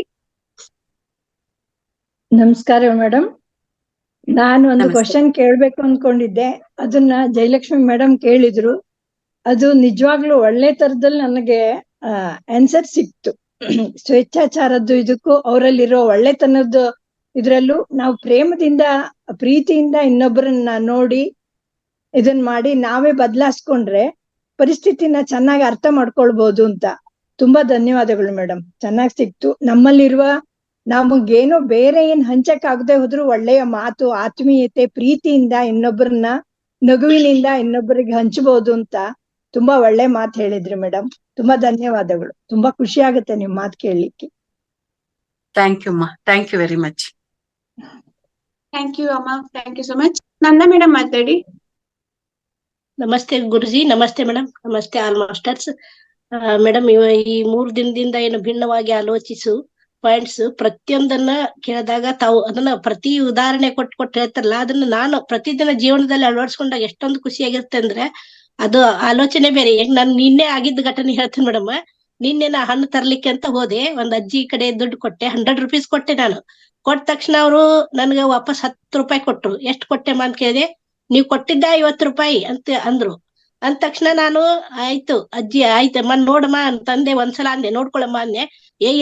ನಮಸ್ಕಾರ ಮೇಡಮ್. ನಾನು ಒಂದು ಕ್ವಶನ್ ಕೇಳ್ಬೇಕು ಅನ್ಕೊಂಡಿದ್ದೆ, ಅದನ್ನ ಜಯಲಕ್ಷ್ಮಿ ಮೇಡಮ್ ಕೇಳಿದ್ರು. ಅದು ನಿಜವಾಗ್ಲೂ ಒಳ್ಳೆ ತರದಲ್ಲಿ ನನಗೆ ಆನ್ಸರ್ ಸಿಕ್ತು. ಸ್ವೇಚ್ಛಾಚಾರದ್ದು ಇದಕ್ಕೂ ಅವರಲ್ಲಿರೋ ಒಳ್ಳೆತನದ್ದು ಇದ್ರಲ್ಲೂ ನಾವು ಪ್ರೀತಿಯಿಂದ ಇನ್ನೊಬ್ಬರನ್ನ ನೋಡಿ ಇದನ್ ಮಾಡಿ ನಾವೇ ಬದಲಾಯಿಸ್ಕೊಂಡ್ರೆ ಪರಿಸ್ಥಿತಿನ ಚೆನ್ನಾಗಿ ಅರ್ಥ ಮಾಡ್ಕೊಳ್ಬಹುದು ಅಂತ. ತುಂಬಾ ಧನ್ಯವಾದಗಳು ಮೇಡಮ್, ಚೆನ್ನಾಗಿ ಸಿಕ್ತು. ನಮ್ಮಲ್ಲಿರುವ ನಮಗೇನೋ ಬೇರೆ ಏನ್ ಹಂಚಕ್ ಆಗದೆ ಹೋದ್ರು ಒಳ್ಳೆಯ ಮಾತು, ಆತ್ಮೀಯತೆ, ಪ್ರೀತಿಯಿಂದ ಇನ್ನೊಬ್ಬರನ್ನ, ನಗುವಿನಿಂದ ಇನ್ನೊಬ್ಬರಿಗೆ ಹಂಚಬಹುದು ಅಂತ ತುಂಬಾ ಒಳ್ಳೆ ಮಾತು ಹೇಳಿದ್ರಿ ಮೇಡಮ್. ತುಂಬಾ ಧನ್ಯವಾದಗಳು. ತುಂಬಾ ಖುಷಿ ಆಗುತ್ತೆ ನಿಮ್ ಮಾತು ಕೇಳಲಿಕ್ಕೆ. ಥ್ಯಾಂಕ್ ಯು ಅಮ್ಮ, thank you very much. Thank you ಅಮ್ಮ, thank you so much. Nanda madam ಮಾತಾಡಿ. ನಮಸ್ತೆ ಗುರುಜಿ, ನಮಸ್ತೆ ಮೇಡಮ್, ನಮಸ್ತೆ ಆಲ್ ಮಾಸ್ಟರ್ಸ್. ಮೇಡಮ್, ಈ 3 ದಿನದಿಂದ ಏನು ಭಿನ್ನವಾಗಿ ಆಲೋಚಿಸು ಪಾಯಿಂಟ್ಸ್ ಪ್ರತಿಯೊಂದನ್ನ ಕೇಳಿದಾಗ ತಾವು ಅದನ್ನ ಪ್ರತಿ ಉದಾಹರಣೆ ಕೊಟ್ಟು ಹೇಳ್ತಾರಲ್ಲ, ಅದನ್ನ ನಾನು ಪ್ರತಿದಿನ ಜೀವನದಲ್ಲಿ ಅಳವಡಿಸ್ಕೊಂಡಾಗ ಎಷ್ಟೊಂದು ಖುಷಿಯಾಗಿರುತ್ತೆ ಅಂದ್ರೆ ಅದು ಆಲೋಚನೆ ಬೇರೆ. ಈಗ ನಾನು ನಿನ್ನೆ ಆಗಿದ್ದ ಘಟನೆ ಹೇಳ್ತೀನಿ ಮೇಡಮ್. ನಿನ್ನೆ ನಾ ಹಣ್ಣು ತರ್ಲಿಕ್ಕೆ ಅಂತ ಹೋದೆ, ಒಂದ್ ಅಜ್ಜಿ ಕಡೆ ದುಡ್ಡು ಕೊಟ್ಟೆ, 100 ರೂಪೀಸ್ ಕೊಟ್ಟೆ. ನಾನು ಕೊಟ್ಟ ತಕ್ಷಣ ಅವರು ನನ್ಗೆ ವಾಪಸ್ 10 ರೂಪಾಯಿ ಕೊಟ್ರು. ಎಷ್ಟು ಕೊಟ್ಟೆಮ್ಮ ಅಂತ ಕೇಳಿದೆ. ನೀವ್ ಕೊಟ್ಟಿದ್ದ 50 ರೂಪಾಯಿ ಅಂತ ಅಂದ್ರು. ಅಂದ ತಕ್ಷಣ ನಾನು ಆಯ್ತು ಅಜ್ಜಿ ಆಯ್ತಮ್ಮ ನೋಡಮ್ಮ ಅಂತಂದೆ. ಒಂದ್ಸಲ ಅಂದೆ ನೋಡ್ಕೊಳಮ್ಮ ಅಂದೆ.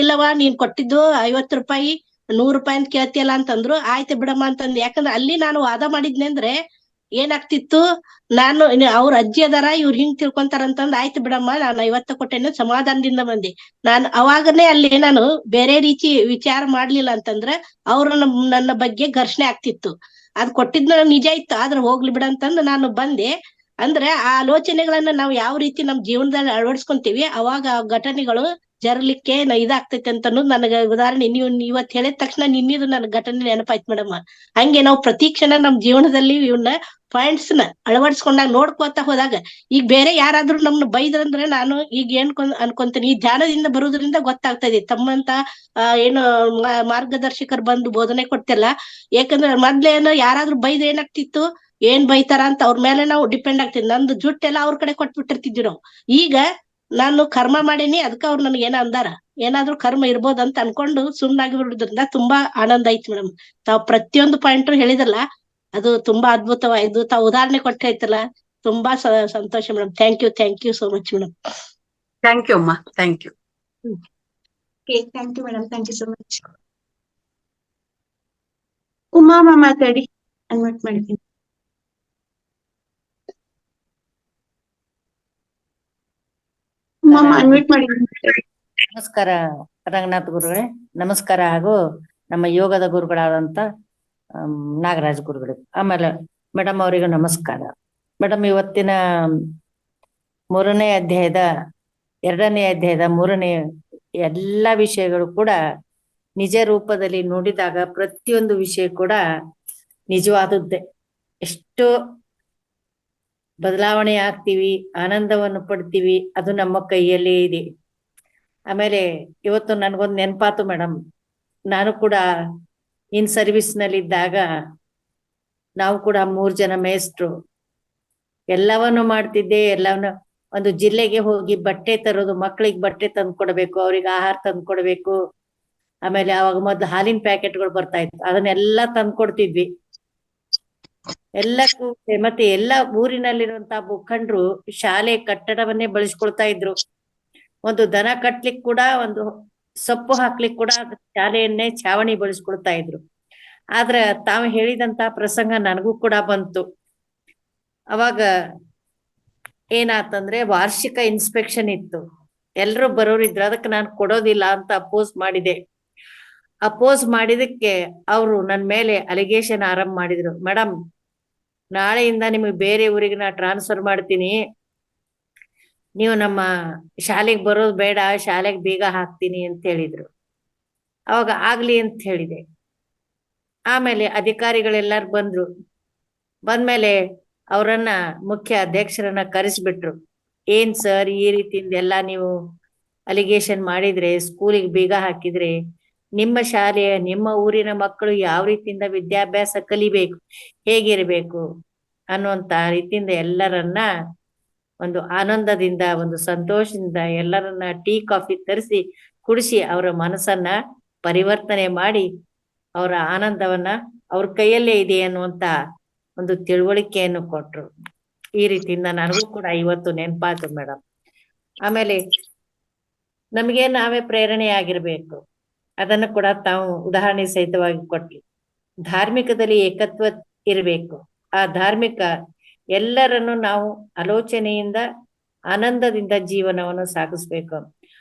ಇಲ್ಲವಾ ನೀನ್ ಕೊಟ್ಟಿದ್ದು 50 ರೂಪಾಯಿ 100 ರೂಪಾಯಿ ಅಂತ ಕೇಳ್ತಿಯಲ್ಲ ಅಂತಂದ್ರು. ಆಯ್ತು ಬಿಡಮ್ಮ ಅಂತಂದೆ. ಯಾಕಂದ್ರೆ ಅಲ್ಲಿ ನಾನು ವಾದ ಮಾಡಿದ್ನೆ ಅಂದ್ರೆ ಏನಾಗ್ತಿತ್ತು, ನಾನು ಅವ್ರ ಅಜ್ಜಿ ಅದಾರ ಇವ್ರು ಹಿಂಗ್ ತಿಳ್ಕೊಂತಾರಂತಂದ್ ಆಯ್ತು ಬಿಡಮ್ಮ ನಾನು 50 ಕೊಟ್ಟೆನ ಸಮಾಧಾನದಿಂದ ಬಂದೆ. ನಾನು ಅವಾಗನೇ ಅಲ್ಲಿ ನಾನು ಬೇರೆ ರೀತಿ ವಿಚಾರ ಮಾಡ್ಲಿಲ್ಲ ಅಂತಂದ್ರೆ ಅವ್ರ ನನ್ನ ಬಗ್ಗೆ ಘರ್ಷಣೆ ಆಗ್ತಿತ್ತು. ಅದ್ ಕೊಟ್ಟಿದ್ನ ನಿಜ ಇತ್ತು, ಆದ್ರೆ ಹೋಗ್ಲಿ ಬಿಡಂತಂದು ನಾನು ಬಂದೆ. ಅಂದ್ರೆ ಆ ಆಲೋಚನೆಗಳನ್ನ ನಾವು ಯಾವ ರೀತಿ ನಮ್ ಜೀವನದಲ್ಲಿ ಅಳವಡಿಸ್ಕೊಂತೀವಿ ಅವಾಗ ಆ ಘಟನೆಗಳು ಜರಲಿಕ್ಕೆ ಇದಾಗ್ತೈತೆ ಅಂತ ಅನ್ನೋದು ನನಗೆ ಉದಾಹರಣೆ ನೀವು ಇವತ್ ಹೇಳಿದ ತಕ್ಷಣ ನಿನ್ನಿದು ನನ್ ಘಟನೆ ನೆನಪಾಯ್ತು ಮೇಡಮ್. ಹಂಗೆ ನಾವು ಪ್ರತಿ ಕ್ಷಣ ನಮ್ ಜೀವನದಲ್ಲಿ ಇವನ್ನ ಪಾಯಿಂಟ್ಸ್ ನ ಅಳವಡಿಸ್ಕೊಂಡಾಗ ನೋಡ್ಕೋತಾ ಹೋದಾಗ, ಈಗ ಬೇರೆ ಯಾರಾದ್ರೂ ನಮ್ನ ಬೈದ್ರಂದ್ರೆ ನಾನು ಈಗ ಏನ್ ಅನ್ಕೊಂತೀನಿ, ಈ ಧ್ಯಾನದಿಂದ ಬರುವುದರಿಂದ ಗೊತ್ತಾಗ್ತಾ ಇದೆ ತಮ್ಮಂತ ಏನು ಮಾರ್ಗದರ್ಶಕರು ಬಂದು ಬೋಧನೆ ಕೊಡ್ತಿಲ್ಲ. ಯಾಕಂದ್ರೆ ಮೊದ್ಲೇನು ಯಾರಾದ್ರೂ ಬೈದ್ ಏನಾಗ್ತಿತ್ತು, ಏನ್ ಬೈತಾರ ಅಂತ ಅವ್ರ ಮೇಲೆ ನಾವು ಡಿಪೆಂಡ್ ಆಗ್ತಿದ್ವಿ. ನಂದು ಜುಟ್ಟೆಲ್ಲ ಅವ್ರ ಕಡೆ ಕೊಟ್ಬಿಟ್ಟಿರ್ತಿದ್ವಿ ನಾವು. ಈಗ ನಾನು ಕರ್ಮ ಮಾಡೀನಿ, ಅದಕ್ಕೆ ಅವ್ರು ನನ್ಗೆ ಏನ ಅಂದಾರ, ಏನಾದ್ರೂ ಕರ್ಮ ಇರ್ಬೋದ್ ಅಂತ ಅನ್ಕೊಂಡು ಸುಮ್ಮನಾಗಿ ಬಿಡೋದ್ರಿಂದ ತುಂಬಾ ಆನಂದ ಆಯ್ತು ಮೇಡಮ್. ತಾವ್ ಪ್ರತಿಯೊಂದು ಪಾಯಿಂಟ್ ಹೇಳಿದ್ರಲ್ಲ ಅದು ತುಂಬಾ ಅದ್ಭುತವಾಯ್ತು. ತಾವ್ ಉದಾಹರಣೆ ಕೊಟ್ಟೈತಲ್ಲ ತುಂಬಾ ಸಂತೋಷ madam. Thank you so much madam. Thank you ಅಮ್ಮ, thank you. Thank you madam, thank you so much. Uma ಮಾತಾಡಿ, ಅನ್ಮ್ಯೂಟ್ ಮಾಡಿದ್ದೀನಿ. ಉಮಾ ಅನ್ಮ್ಯೂಟ್ ಮಾಡಿದ್ದೀನಿ. ನಮಸ್ಕಾರ ರಂಗನಾಥ್ ಗುರುಗಳೇ, ನಮಸ್ಕಾರ. ಹಾಗೂ ನಮ್ಮ ಯೋಗದ ಗುರುಗಳಾದಂತ ನಾಗರಾಜ್ ಗುರುಗಳು, ಆಮೇಲೆ ಮೇಡಮ್ ಅವರಿಗೂ ನಮಸ್ಕಾರ. ಮೇಡಮ್, ಇವತ್ತಿನ 3ನೇ ಅಧ್ಯಾಯದ 2ನೇ ಅಧ್ಯಾಯದ 3ನೇ ಎಲ್ಲ ವಿಷಯಗಳು ಕೂಡ ನಿಜ ರೂಪದಲ್ಲಿ ನೋಡಿದಾಗ ಪ್ರತಿಯೊಂದು ವಿಷಯ ಕೂಡ ನಿಜವಾದದ್ದೇ. ಎಷ್ಟೋ ಬದಲಾವಣೆ ಆಗ್ತೀವಿ, ಆನಂದವನ್ನು ಪಡ್ತೀವಿ, ಅದು ನಮ್ಮ ಕೈಯಲ್ಲೇ ಇದೆ. ಆಮೇಲೆ ಇವತ್ತು ನನ್ಗೊಂದು ನೆನಪಾತು ಮೇಡಮ್, ನಾನು ಕೂಡ ಇನ್ ಸರ್ವಿಸ್ ನಲ್ಲಿ ಇದ್ದಾಗ ನಾವು ಕೂಡ 3 ಜನ ಮೇಸ್ಟ್ರು ಎಲ್ಲವನ್ನು ಮಾಡ್ತಿದ್ದೆ. ಎಲ್ಲವನ್ನು ಒಂದು ಜಿಲ್ಲೆಗೆ ಹೋಗಿ ಬಟ್ಟೆ ತರೋದು, ಮಕ್ಕಳಿಗೆ ಬಟ್ಟೆ ತಂದು ಕೊಡ್ಬೇಕು, ಅವ್ರಿಗೆ ಆಹಾರ ತಂದು ಕೊಡ್ಬೇಕು. ಆಮೇಲೆ ಅವಾಗ ಮೊದ್ಲು ಹಾಲಿನ ಪ್ಯಾಕೆಟ್ಗಳು ಬರ್ತಾ ಇತ್ತು, ಅದನ್ನೆಲ್ಲ ತಂದು ಕೊಡ್ತಿದ್ವಿ ಎಲ್ಲಕ್ಕೂ. ಮತ್ತೆ ಎಲ್ಲ ಊರಿನಲ್ಲಿರುವಂತಹ ಮುಖಂಡರು ಶಾಲೆ ಕಟ್ಟಡವನ್ನೇ ಬಳಸ್ಕೊಳ್ತಾ ಇದ್ರು. ಒಂದು ದನ ಕಟ್ಲಿಕ್ ಕೂಡ, ಒಂದು ಸೊಪ್ಪು ಹಾಕ್ಲಿಕ್ ಕೂಡ ಶಾಲೆಯನ್ನೇ ಛಾವಣಿ ಬಳಸ್ಕೊಳ್ತಾ ಇದ್ರು. ಆದ್ರ ತಾವು ಹೇಳಿದಂತ ಪ್ರಸಂಗ ನನಗೂ ಕೂಡ ಬಂತು. ಅವಾಗ ಏನಾತಂದ್ರೆ ವಾರ್ಷಿಕ ಇನ್ಸ್ಪೆಕ್ಷನ್ ಇತ್ತು, ಎಲ್ರು ಬರೋರಿದ್ರು. ಅದಕ್ಕೆ ನಾನು ಕೊಡೋದಿಲ್ಲ ಅಂತ ಅಪೋಸ್ ಮಾಡಿದೆ. ಅಪೋಸ್ ಮಾಡಿದಕ್ಕೆ ಅವರು ನನ್ನ ಮೇಲೆ ಅಲಿಗೇಷನ್ ಆರಂಭ ಮಾಡಿದ್ರು. ಮೇಡಮ್, ನಾಳೆಯಿಂದ ನಿಮಗೆ ಬೇರೆ ಊರಿಗೆ ನಾ ಟ್ರಾನ್ಸ್ಫರ್ ಮಾಡ್ತೀನಿ, ನೀವು ನಮ್ಮ ಶಾಲೆಗೆ ಬರೋದು ಬೇಡ, ಶಾಲೆಗೆ ಬೀಗ ಹಾಕ್ತೀನಿ ಅಂತ ಹೇಳಿದ್ರು. ಅವಾಗ ಆಗ್ಲಿ ಅಂತ ಹೇಳಿದೆ. ಆಮೇಲೆ ಅಧಿಕಾರಿಗಳೆಲ್ಲಾರು ಬಂದ್ರು. ಬಂದ್ಮೇಲೆ ಅವರನ್ನ ಮುಖ್ಯ ಅಧ್ಯಕ್ಷರನ್ನ ಕರೆಸ್ಬಿಟ್ರು. ಏನ್ ಸರ್, ಈ ರೀತಿಯಿಂದ ಎಲ್ಲ ನೀವು ಅಲಿಗೇಷನ್ ಮಾಡಿದ್ರೆ, ಸ್ಕೂಲಿಗೆ ಬೀಗ ಹಾಕಿದ್ರೆ ನಿಮ್ಮ ಶಾಲೆಯ ನಿಮ್ಮ ಊರಿನ ಮಕ್ಕಳು ಯಾವ ರೀತಿಯಿಂದ ವಿದ್ಯಾಭ್ಯಾಸ ಕಲಿಬೇಕು, ಹೇಗಿರ್ಬೇಕು ಅನ್ನುವಂತ ರೀತಿಯಿಂದ ಎಲ್ಲರನ್ನ ಒಂದು ಆನಂದದಿಂದ, ಒಂದು ಸಂತೋಷದಿಂದ ಎಲ್ಲರನ್ನ ಟೀ ಕಾಫಿ ತರಿಸಿ ಕುಡಿಸಿ ಅವರ ಮನಸ್ಸನ್ನ ಪರಿವರ್ತನೆ ಮಾಡಿ ಅವರ ಆನಂದವನ್ನ ಅವ್ರ ಕೈಯಲ್ಲೇ ಇದೆ ಅನ್ನುವಂತ ಒಂದು ತಿಳುವಳಿಕೆಯನ್ನು ಕೊಟ್ರು. ಈ ರೀತಿಯಿಂದ ನನಗೂ ಕೂಡ ಇವತ್ತು ನೆನಪಾಯ್ತು ಮೇಡಮ್. ಆಮೇಲೆ ನಮಗೆ ನಾವೇ ಪ್ರೇರಣೆ ಆಗಿರ್ಬೇಕು, ಅದನ್ನು ಕೂಡ ತಾವು ಉದಾಹರಣೆ ಸಹಿತವಾಗಿ ಕೊಟ್ರಿ. ಧಾರ್ಮಿಕದಲ್ಲಿ ಏಕತ್ವ ಇರಬೇಕು. ಆ ಧಾರ್ಮಿಕ ಎಲ್ಲರನ್ನು ನಾವು ಆಲೋಚನೆಯಿಂದ ಆನಂದದಿಂದ ಜೀವನವನ್ನು ಸಾಗಿಸ್ಬೇಕು.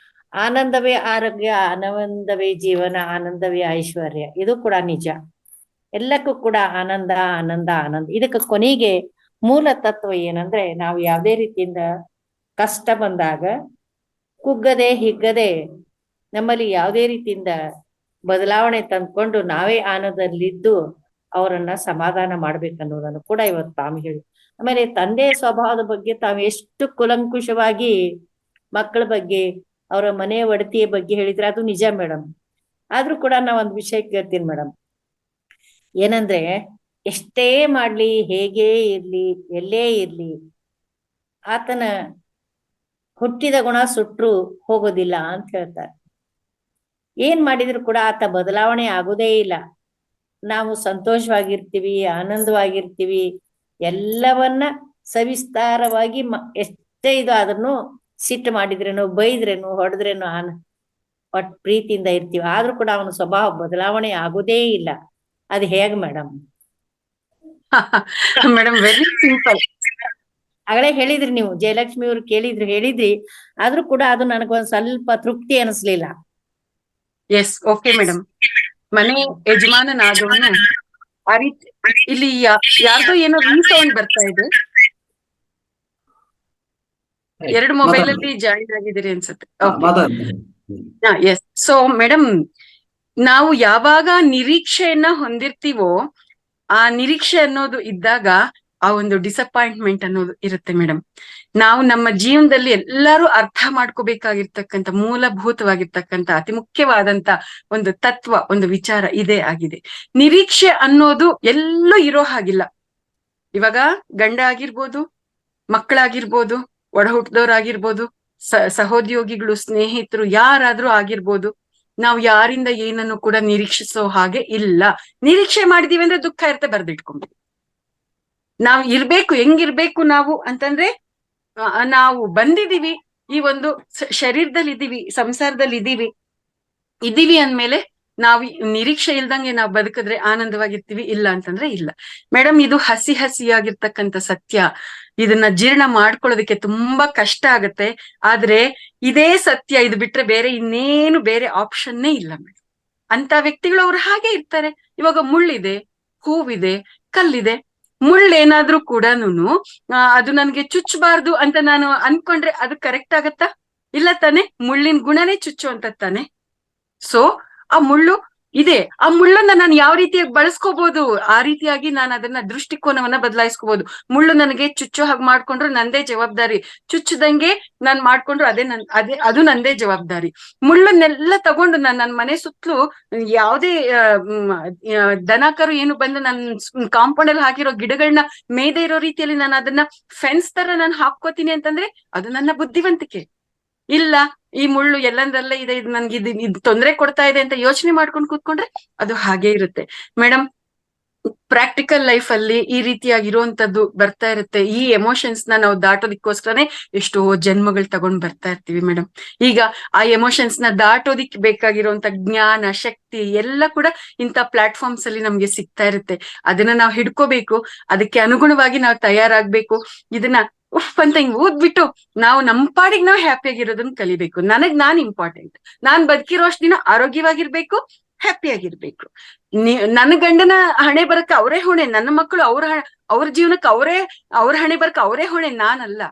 ಆನಂದವೇ ಆರೋಗ್ಯ, ಆನಂದವೇ ಜೀವನ, ಆನಂದವೇ ಐಶ್ವರ್ಯ. ಇದು ಕೂಡ ನಿಜ. ಎಲ್ಲಕ್ಕೂ ಕೂಡ ಆನಂದ ಆನಂದ ಆನಂದ. ಇದಕ್ಕೆ ಕೊನೆಗೆ ಮೂಲ ತತ್ವ ಏನಂದ್ರೆ, ನಾವು ಯಾವುದೇ ರೀತಿಯಿಂದ ಕಷ್ಟ ಬಂದಾಗ ಕುಗ್ಗದೆ ಹಿಗ್ಗದೆ ನಮ್ಮಲ್ಲಿ ಯಾವುದೇ ರೀತಿಯಿಂದ ಬದಲಾವಣೆ ತಂದ್ಕೊಂಡು ನಾವೇ ಆನಂದದಲ್ಲಿದ್ದು ಅವರನ್ನ ಸಮಾಧಾನ ಮಾಡ್ಬೇಕನ್ನೋದನ್ನು ಕೂಡ ಇವತ್ತು ತಾವು ಹೇಳಿ. ಆಮೇಲೆ ತಂದೆ ಸ್ವಭಾವದ ಬಗ್ಗೆ ತಾವು ಎಷ್ಟು ಕುಲಂಕುಷವಾಗಿ ಮಕ್ಕಳ ಬಗ್ಗೆ, ಅವರ ಮನೆಯ ಒಡತಿಯ ಬಗ್ಗೆ ಹೇಳಿದ್ರೆ ಅದು ನಿಜ ಮೇಡಮ್. ಆದ್ರೂ ಕೂಡ ನಾ ಒಂದ್ ವಿಷಯ ಕೇಳ್ತೀನಿ ಮೇಡಮ್, ಏನಂದ್ರೆ ಎಷ್ಟೇ ಮಾಡ್ಲಿ, ಹೇಗೇ ಇರ್ಲಿ, ಎಲ್ಲೇ ಇರ್ಲಿ, ಆತನ ಹುಟ್ಟಿದ ಗುಣ ಸುಟ್ರು ಹೋಗೋದಿಲ್ಲ ಅಂತ ಹೇಳ್ತಾರೆ. ಏನ್ ಮಾಡಿದ್ರು ಕೂಡ ಆತ ಬದಲಾವಣೆ ಆಗೋದೇ ಇಲ್ಲ. ನಾವು ಸಂತೋಷವಾಗಿರ್ತೀವಿ, ಆನಂದವಾಗಿರ್ತೀವಿ, ಎಲ್ಲವನ್ನ ಸವಿಸ್ತಾರವಾಗಿ ಎಷ್ಟೇ ಇದು ಆದ್ರೂ ಸಿಟ್ಟು ಮಾಡಿದ್ರೇನು, ಬೈದ್ರೇನು, ಹೊಡೆದ್ರೇನು ಒಟ್ ಪ್ರೀತಿಯಿಂದ ಇರ್ತೀವಿ. ಆದ್ರೂ ಕೂಡ ಅವನ ಸ್ವಭಾವ ಬದಲಾವಣೆ ಆಗೋದೇ ಇಲ್ಲ. ಅದು ಹೇಗ್ ಮೇಡಮ್? Madam very simple. ಆಗಲೇ ಹೇಳಿದ್ರಿ ನೀವು, ಜಯಲಕ್ಷ್ಮಿ ಅವ್ರು ಹೇಳಿದ್ರಿ. ಆದ್ರೂ ಕೂಡ ಅದು ನನಗೊಂದ್ ಸ್ವಲ್ಪ ತೃಪ್ತಿ ಅನಿಸ್ಲಿಲ್ಲ. S, okay madam. ಮನೆ ಯಜಮಾನನಾದವನು ಆ ರೀತಿ, ಇಲ್ಲಿ ಯಾರ್ದೋ ಏನೋ ರೀಸೌಂಡ್ ಬರ್ತಾ ಇದೆ. ಎರಡು ಮೊಬೈಲ್ ಅಲ್ಲಿ ಜಾಯಿನ್ ಆಗಿದ್ದೀರಿ ಅನ್ಸುತ್ತೆ. ಎಸ್. ಸೊ ಮೇಡಮ್, ನಾವು ಯಾವಾಗ ನಿರೀಕ್ಷೆಯನ್ನ ಹೊಂದಿರ್ತೀವೋ ಆ ನಿರೀಕ್ಷೆ ಅನ್ನೋದು ಇದ್ದಾಗ ಆ ಒಂದು ಡಿಸಪಾಯಿಂಟ್ಮೆಂಟ್ ಅನ್ನೋದು ಇರುತ್ತೆ ಮೇಡಮ್. ನಾವು ನಮ್ಮ ಜೀವನದಲ್ಲಿ ಎಲ್ಲರೂ ಅರ್ಥ ಮಾಡ್ಕೋಬೇಕಾಗಿರ್ತಕ್ಕಂಥ ಮೂಲಭೂತವಾಗಿರ್ತಕ್ಕಂಥ ಅತಿ ಮುಖ್ಯವಾದಂತ ಒಂದು ತತ್ವ, ಒಂದು ವಿಚಾರ ಇದೇ ಆಗಿದೆ. ನಿರೀಕ್ಷೆ ಅನ್ನೋದು ಎಲ್ಲೂ ಇರೋ ಹಾಗಿಲ್ಲ. ಇವಾಗ ಗಂಡ ಆಗಿರ್ಬೋದು, ಮಕ್ಕಳಾಗಿರ್ಬೋದು, ಒಡ ಹುಟ್ಟಿದವರಾಗಿರ್ಬೋದು, ಸಹೋದ್ಯೋಗಿಗಳು, ಸ್ನೇಹಿತರು, ಯಾರಾದ್ರೂ ಆಗಿರ್ಬೋದು, ನಾವು ಯಾರಿಂದ ಏನನ್ನು ಕೂಡ ನಿರೀಕ್ಷಿಸೋ ಹಾಗೆ ಇಲ್ಲ. ನಿರೀಕ್ಷೆ ಮಾಡಿದೀವಿ ಅಂದ್ರೆ ದುಃಖ ಇರುತ್ತೆ, ಬರ್ದಿಟ್ಕೊಂಡ್ವಿ. ನಾವ್ ಇರ್ಬೇಕು, ಹೆಂಗಿರ್ಬೇಕು ನಾವು ಅಂತಂದ್ರೆ, ನಾವು ಬಂದಿದೀವಿ, ಈ ಒಂದು ಶರೀರದಲ್ಲಿ ಇದೀವಿ, ಸಂಸಾರದಲ್ಲಿ ಇದೀವಿ ಅಂದ್ಮೇಲೆ ನಾವು ನಿರೀಕ್ಷೆ ಇಲ್ದಂಗೆ ನಾವು ಬದುಕಿದ್ರೆ ಆನಂದವಾಗಿರ್ತೀವಿ, ಇಲ್ಲ ಅಂತಂದ್ರೆ ಇಲ್ಲ. ಮೇಡಮ್, ಇದು ಹಸಿಯಾಗಿರ್ತಕ್ಕಂಥ ಸತ್ಯ. ಇದನ್ನ ಜೀರ್ಣ ಮಾಡ್ಕೊಳ್ಳೋದಕ್ಕೆ ತುಂಬಾ ಕಷ್ಟ ಆಗತ್ತೆ. ಆದ್ರೆ ಇದೇ ಸತ್ಯ, ಇದು ಬಿಟ್ರೆ ಬೇರೆ ಇನ್ನೇನು ಬೇರೆ ಆಪ್ಷನ್ನೇ ಇಲ್ಲ ಮೇಡಮ್. ಅಂತ ವ್ಯಕ್ತಿಗಳು ಅವ್ರು ಹಾಗೆ ಇರ್ತಾರೆ. ಇವಾಗ ಮುಳ್ಳಿದೆ, ಹೂವಿದೆ, ಕಲ್ಲಿದೆ. ಮುಳ್ಳೇನಾದ್ರೂ ಕೂಡನು ಅದು ನನ್ಗೆ ಚುಚ್ಚಬಾರ್ದು ಅಂತ ನಾನು ಅನ್ಕೊಂಡ್ರೆ ಅದು ಕರೆಕ್ಟ್ ಆಗತ್ತಾ? ಇಲ್ಲ ತಾನೆ? ಮುಳ್ಳಿನ ಗುಣನೇ ಚುಚ್ಚು ಅಂತ ತಾನೆ. ಸೊ ಆ ಮುಳ್ಳು ಇದೆ, ಆ ಮುಳ್ಳನ್ನ ನಾನು ಯಾವ ರೀತಿಯಾಗಿ ಬಳಸ್ಕೋಬಹುದು, ಆ ರೀತಿಯಾಗಿ ನಾನು ಅದನ್ನ ದೃಷ್ಟಿಕೋನವನ್ನ ಬದಲಾಯಿಸ್ಕೋಬಹುದು. ಮುಳ್ಳು ನನಗೆ ಚುಚ್ಚೋ ಹಾಗೆ ಮಾಡ್ಕೊಂಡ್ರು ನಂದೇ ಜವಾಬ್ದಾರಿ, ಚುಚ್ಚದಂಗೆ ನಾನ್ ಮಾಡ್ಕೊಂಡ್ರು ಅದು ನಂದೇ ಜವಾಬ್ದಾರಿ. ಮುಳ್ಳನ್ನೆಲ್ಲ ತಗೊಂಡು ನನ್ನ ಮನೆ ಸುತ್ತಲೂ ಯಾವುದೇ ದನಕರು ಏನು ಬಂದು ನನ್ ಕಾಂಪೌಂಡ್ ಅಲ್ಲಿ ಹಾಕಿರೋ ಗಿಡಗಳನ್ನ ಮೇಯ್ದೇ ಇರೋ ರೀತಿಯಲ್ಲಿ ನಾನು ಅದನ್ನ ಫೆನ್ಸ್ ತರ ನಾನು ಹಾಕೋತೀನಿ ಅಂತಂದ್ರೆ ಅದು ನನ್ನ ಬುದ್ಧಿವಂತಿಕೆ. ಇಲ್ಲ, ಈ ಮುಳ್ಳು ಎಲ್ಲಂದ್ರಲ್ಲೇ ಇದೆ, ಇದು ನನ್ಗೆ ಇದು ತೊಂದರೆ ಕೊಡ್ತಾ ಇದೆ ಅಂತ ಯೋಚನೆ ಮಾಡ್ಕೊಂಡು ಕೂತ್ಕೊಂಡ್ರೆ ಅದು ಹಾಗೆ ಇರುತ್ತೆ ಮೇಡಮ್. ಪ್ರಾಕ್ಟಿಕಲ್ ಲೈಫ್ ಅಲ್ಲಿ ಈ ರೀತಿಯಾಗಿರುವಂತದ್ದು ಬರ್ತಾ ಇರುತ್ತೆ. ಈ ಎಮೋಷನ್ಸ್ ನಾವು ದಾಟೋದಿಕ್ಕೋಸ್ಕರನೇ ಎಷ್ಟೋ ಜನ್ಮಗಳು ತಗೊಂಡ್ ಬರ್ತಾ ಇರ್ತೀವಿ ಮೇಡಮ್. ಈಗ ಆ ಎಮೋಷನ್ಸ್ ದಾಟೋದಿಕ್ ಬೇಕಾಗಿರುವಂತ ಜ್ಞಾನ, ಶಕ್ತಿ ಎಲ್ಲ ಕೂಡ ಇಂಥ ಪ್ಲಾಟ್ಫಾರ್ಮ್ಸ್ ಅಲ್ಲಿ ನಮ್ಗೆ ಸಿಗ್ತಾ ಇರುತ್ತೆ. ಅದನ್ನ ನಾವು ಹಿಡ್ಕೋಬೇಕು, ಅದಕ್ಕೆ ಅನುಗುಣವಾಗಿ ನಾವು ತಯಾರಾಗ್ಬೇಕು. ಇದನ್ನ ಅಂತ ಹಿಂಗ್ ಓದ್ಬಿಟ್ಟು ನಾವು ನಮ್ಮ ಪಾಡಿಗೆ ನಾವು ಹ್ಯಾಪಿಯಾಗಿರೋದನ್ನ ಕಲಿಬೇಕು. ನಾನ್ ಇಂಪಾರ್ಟೆಂಟ್, ನಾನ್ ಬದುಕಿರೋ ಅಷ್ಟು ದಿನ ಆರೋಗ್ಯವಾಗಿರ್ಬೇಕು, ಹ್ಯಾಪಿಯಾಗಿರ್ಬೇಕು. ನನ್ನ ಗಂಡನ ಹಣೆ ಬರಕ ಅವರೇ ಹೊಣೆ, ನನ್ನ ಮಕ್ಕಳು ಅವ್ರ ಜೀವನಕ್ಕೆ ಅವ್ರ ಹಣೆ ಬರಕ ಅವರೇ ಹೊಣೆ, ನಾನಲ್ಲ.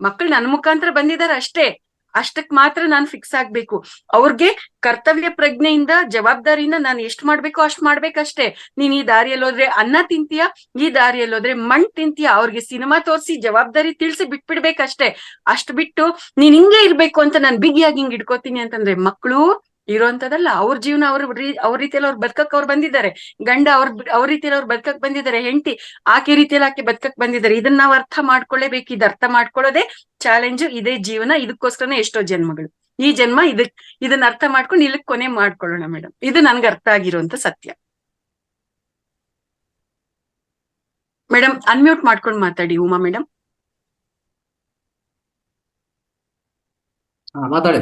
ಮಕ್ಕಳು ನನ್ನ ಮುಖಾಂತರ ಬಂದಿದ್ದಾರೆ ಅಷ್ಟೇ, ಅಷ್ಟಕ್ ಮಾತ್ರ ನಾನ್ ಫಿಕ್ಸ್ ಆಗ್ಬೇಕು. ಅವ್ರಿಗೆ ಕರ್ತವ್ಯ ಪ್ರಜ್ಞೆಯಿಂದ, ಜವಾಬ್ದಾರಿಯಿಂದ ನಾನು ಎಷ್ಟ್ ಮಾಡ್ಬೇಕೋ ಅಷ್ಟ್ ಮಾಡ್ಬೇಕಷ್ಟೇ. ನೀನ್ ಈ ದಾರಿಯಲ್ಲಿ ಹೋದ್ರೆ ಅನ್ನ ತಿಂತೀಯ, ಈ ದಾರಿಯಲ್ಲಿ ಹೋದ್ರೆ ಮಣ್ ತಿಂತೀಯ, ಅವ್ರಿಗೆ ಸಿನಿಮಾ ತೋರಿಸಿ ಜವಾಬ್ದಾರಿ ತಿಳಿಸಿ ಬಿಟ್ಬಿಡ್ಬೇಕಷ್ಟೇ. ಅಷ್ಟ್ ಬಿಟ್ಟು ನೀನ್ ಹಿಂಗೆ ಇರ್ಬೇಕು ಅಂತ ನಾನ್ ಬಿಗಿಯಾಗಿ ಹಿಂಗ್ ಇಟ್ಕೋತೀನಿ ಅಂತಂದ್ರೆ ಮಕ್ಕಳು ಇರೋಂತದಲ್ಲ. ಅವ್ರ ಜೀವನ ಅವ್ರ ರೀತಿಯಲ್ಲಿ ಅವ್ರು ಬದುಕಕ್ ಅವ್ರು ಬಂದಿದ್ದಾರೆ, ಗಂಡ ಅವ್ರ ರೀತಿಯಲ್ಲಿ ಅವ್ರು ಬದುಕಕ್ ಬಂದಿದ್ದಾರೆ, ಹೆಂಡತಿ ಆಕೆ ರೀತಿಯಲ್ಲಿ ಆಕೆ ಬದುಕಕ್ ಬಂದಿದ್ದಾರೆ. ಇದನ್ನ ನಾವ್ ಅರ್ಥ ಮಾಡ್ಕೊಳ್ಳೇಬೇಕು. ಇದು ಅರ್ಥ ಮಾಡ್ಕೊಳ್ಳೋದೇ ಚಾಲೆಂಜ್, ಇದೇ ಜೀವನ. ಇದಕ್ಕೋಸ್ಕರನೇ ಎಷ್ಟೋ ಜನ್ಮಗಳು. ಈ ಜನ್ಮ ಇದನ್ನ ಅರ್ಥ ಮಾಡ್ಕೊಂಡು ಇಲ್ಲಿ ಕೊನೆ ಮಾಡ್ಕೊಳ್ಳೋಣ ಮೇಡಮ್. ಇದು ನನ್ಗೆ ಅರ್ಥ ಆಗಿರುವಂತ ಸತ್ಯ. ಮೇಡಮ್ ಅನ್ಮ್ಯೂಟ್ ಮಾಡ್ಕೊಂಡು ಮಾತಾಡಿ ಉಮಾ ಮೇಡಮ್. ಮಾತಾಡಿ.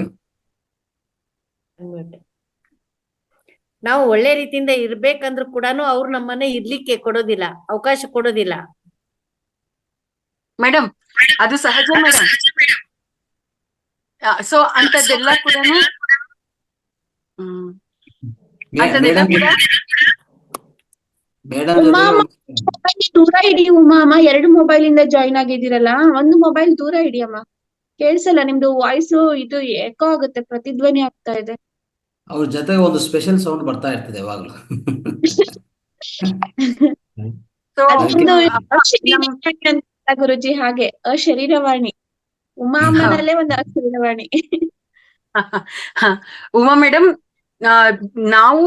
ನಾವು ಒಳ್ಳೆ ರೀತಿಯಿಂದ ಇರ್ಬೇಕಂದ್ರೂ ಕೂಡ ಅವ್ರು ನಮ್ಮನ್ನ ಇರ್ಲಿಕ್ಕೆ ಕೊಡೋದಿಲ್ಲ, ಅವಕಾಶ ಕೊಡೋದಿಲ್ಲ ಮೇಡಮ್. ಅದು ಸಹಜ ಮೇಡಮ್. ಸೊ ಅಂತದೆಲ್ಲ ಕೂಡ ಅಂತದೆಲ್ಲ ಮೇಡಮ್ ಕೂಡ ಮೇಡಮ್ ಉಮಾ ಜೊತೆ ಮೊಬೈಲ್ ದೂರ ಇಡಿ ಉಮಾ ಅಮ್ಮ, 2 ಮೊಬೈಲ್ ಇಂದ ಜಾಯಿನ್ ಆಗಿದ್ದೀರಲ್ಲ, ಒಂದು ಮೊಬೈಲ್ ದೂರ ಇಡಿ ಅಮ್ಮ. ಕೇಳಿಸಲ್ಲ ನಿಮ್ದು ವಾಯ್ಸ್, ಇದು ಎಕೋ ಆಗುತ್ತೆ, ಪ್ರತಿಧ್ವನಿ ಆಗ್ತಾ ಇದೆ. ಅವ್ರ ಜೊತೆಗೆ ಒಂದು ಸ್ಪೆಷಲ್ ಸೌಂಡ್ ಬರ್ತಾ ಇರ್ತದೆ ಯಾವಾಗ್ಲೂ. ಸೊ ಅದೊಂದು ನಮ್ ಅಶರೀರವಾಣಿ ಅಂತ ಗುರುಜಿ, ಹಾಗೆ ಅಶರೀರವಾಣಿ. ಉಮಾ ಅಮ್ಮನಲ್ಲೇ ಒಂದು ಅಶರೀರವಾಣಿ. ಉಮಾ ಮೇಡಮ್, ನಾವು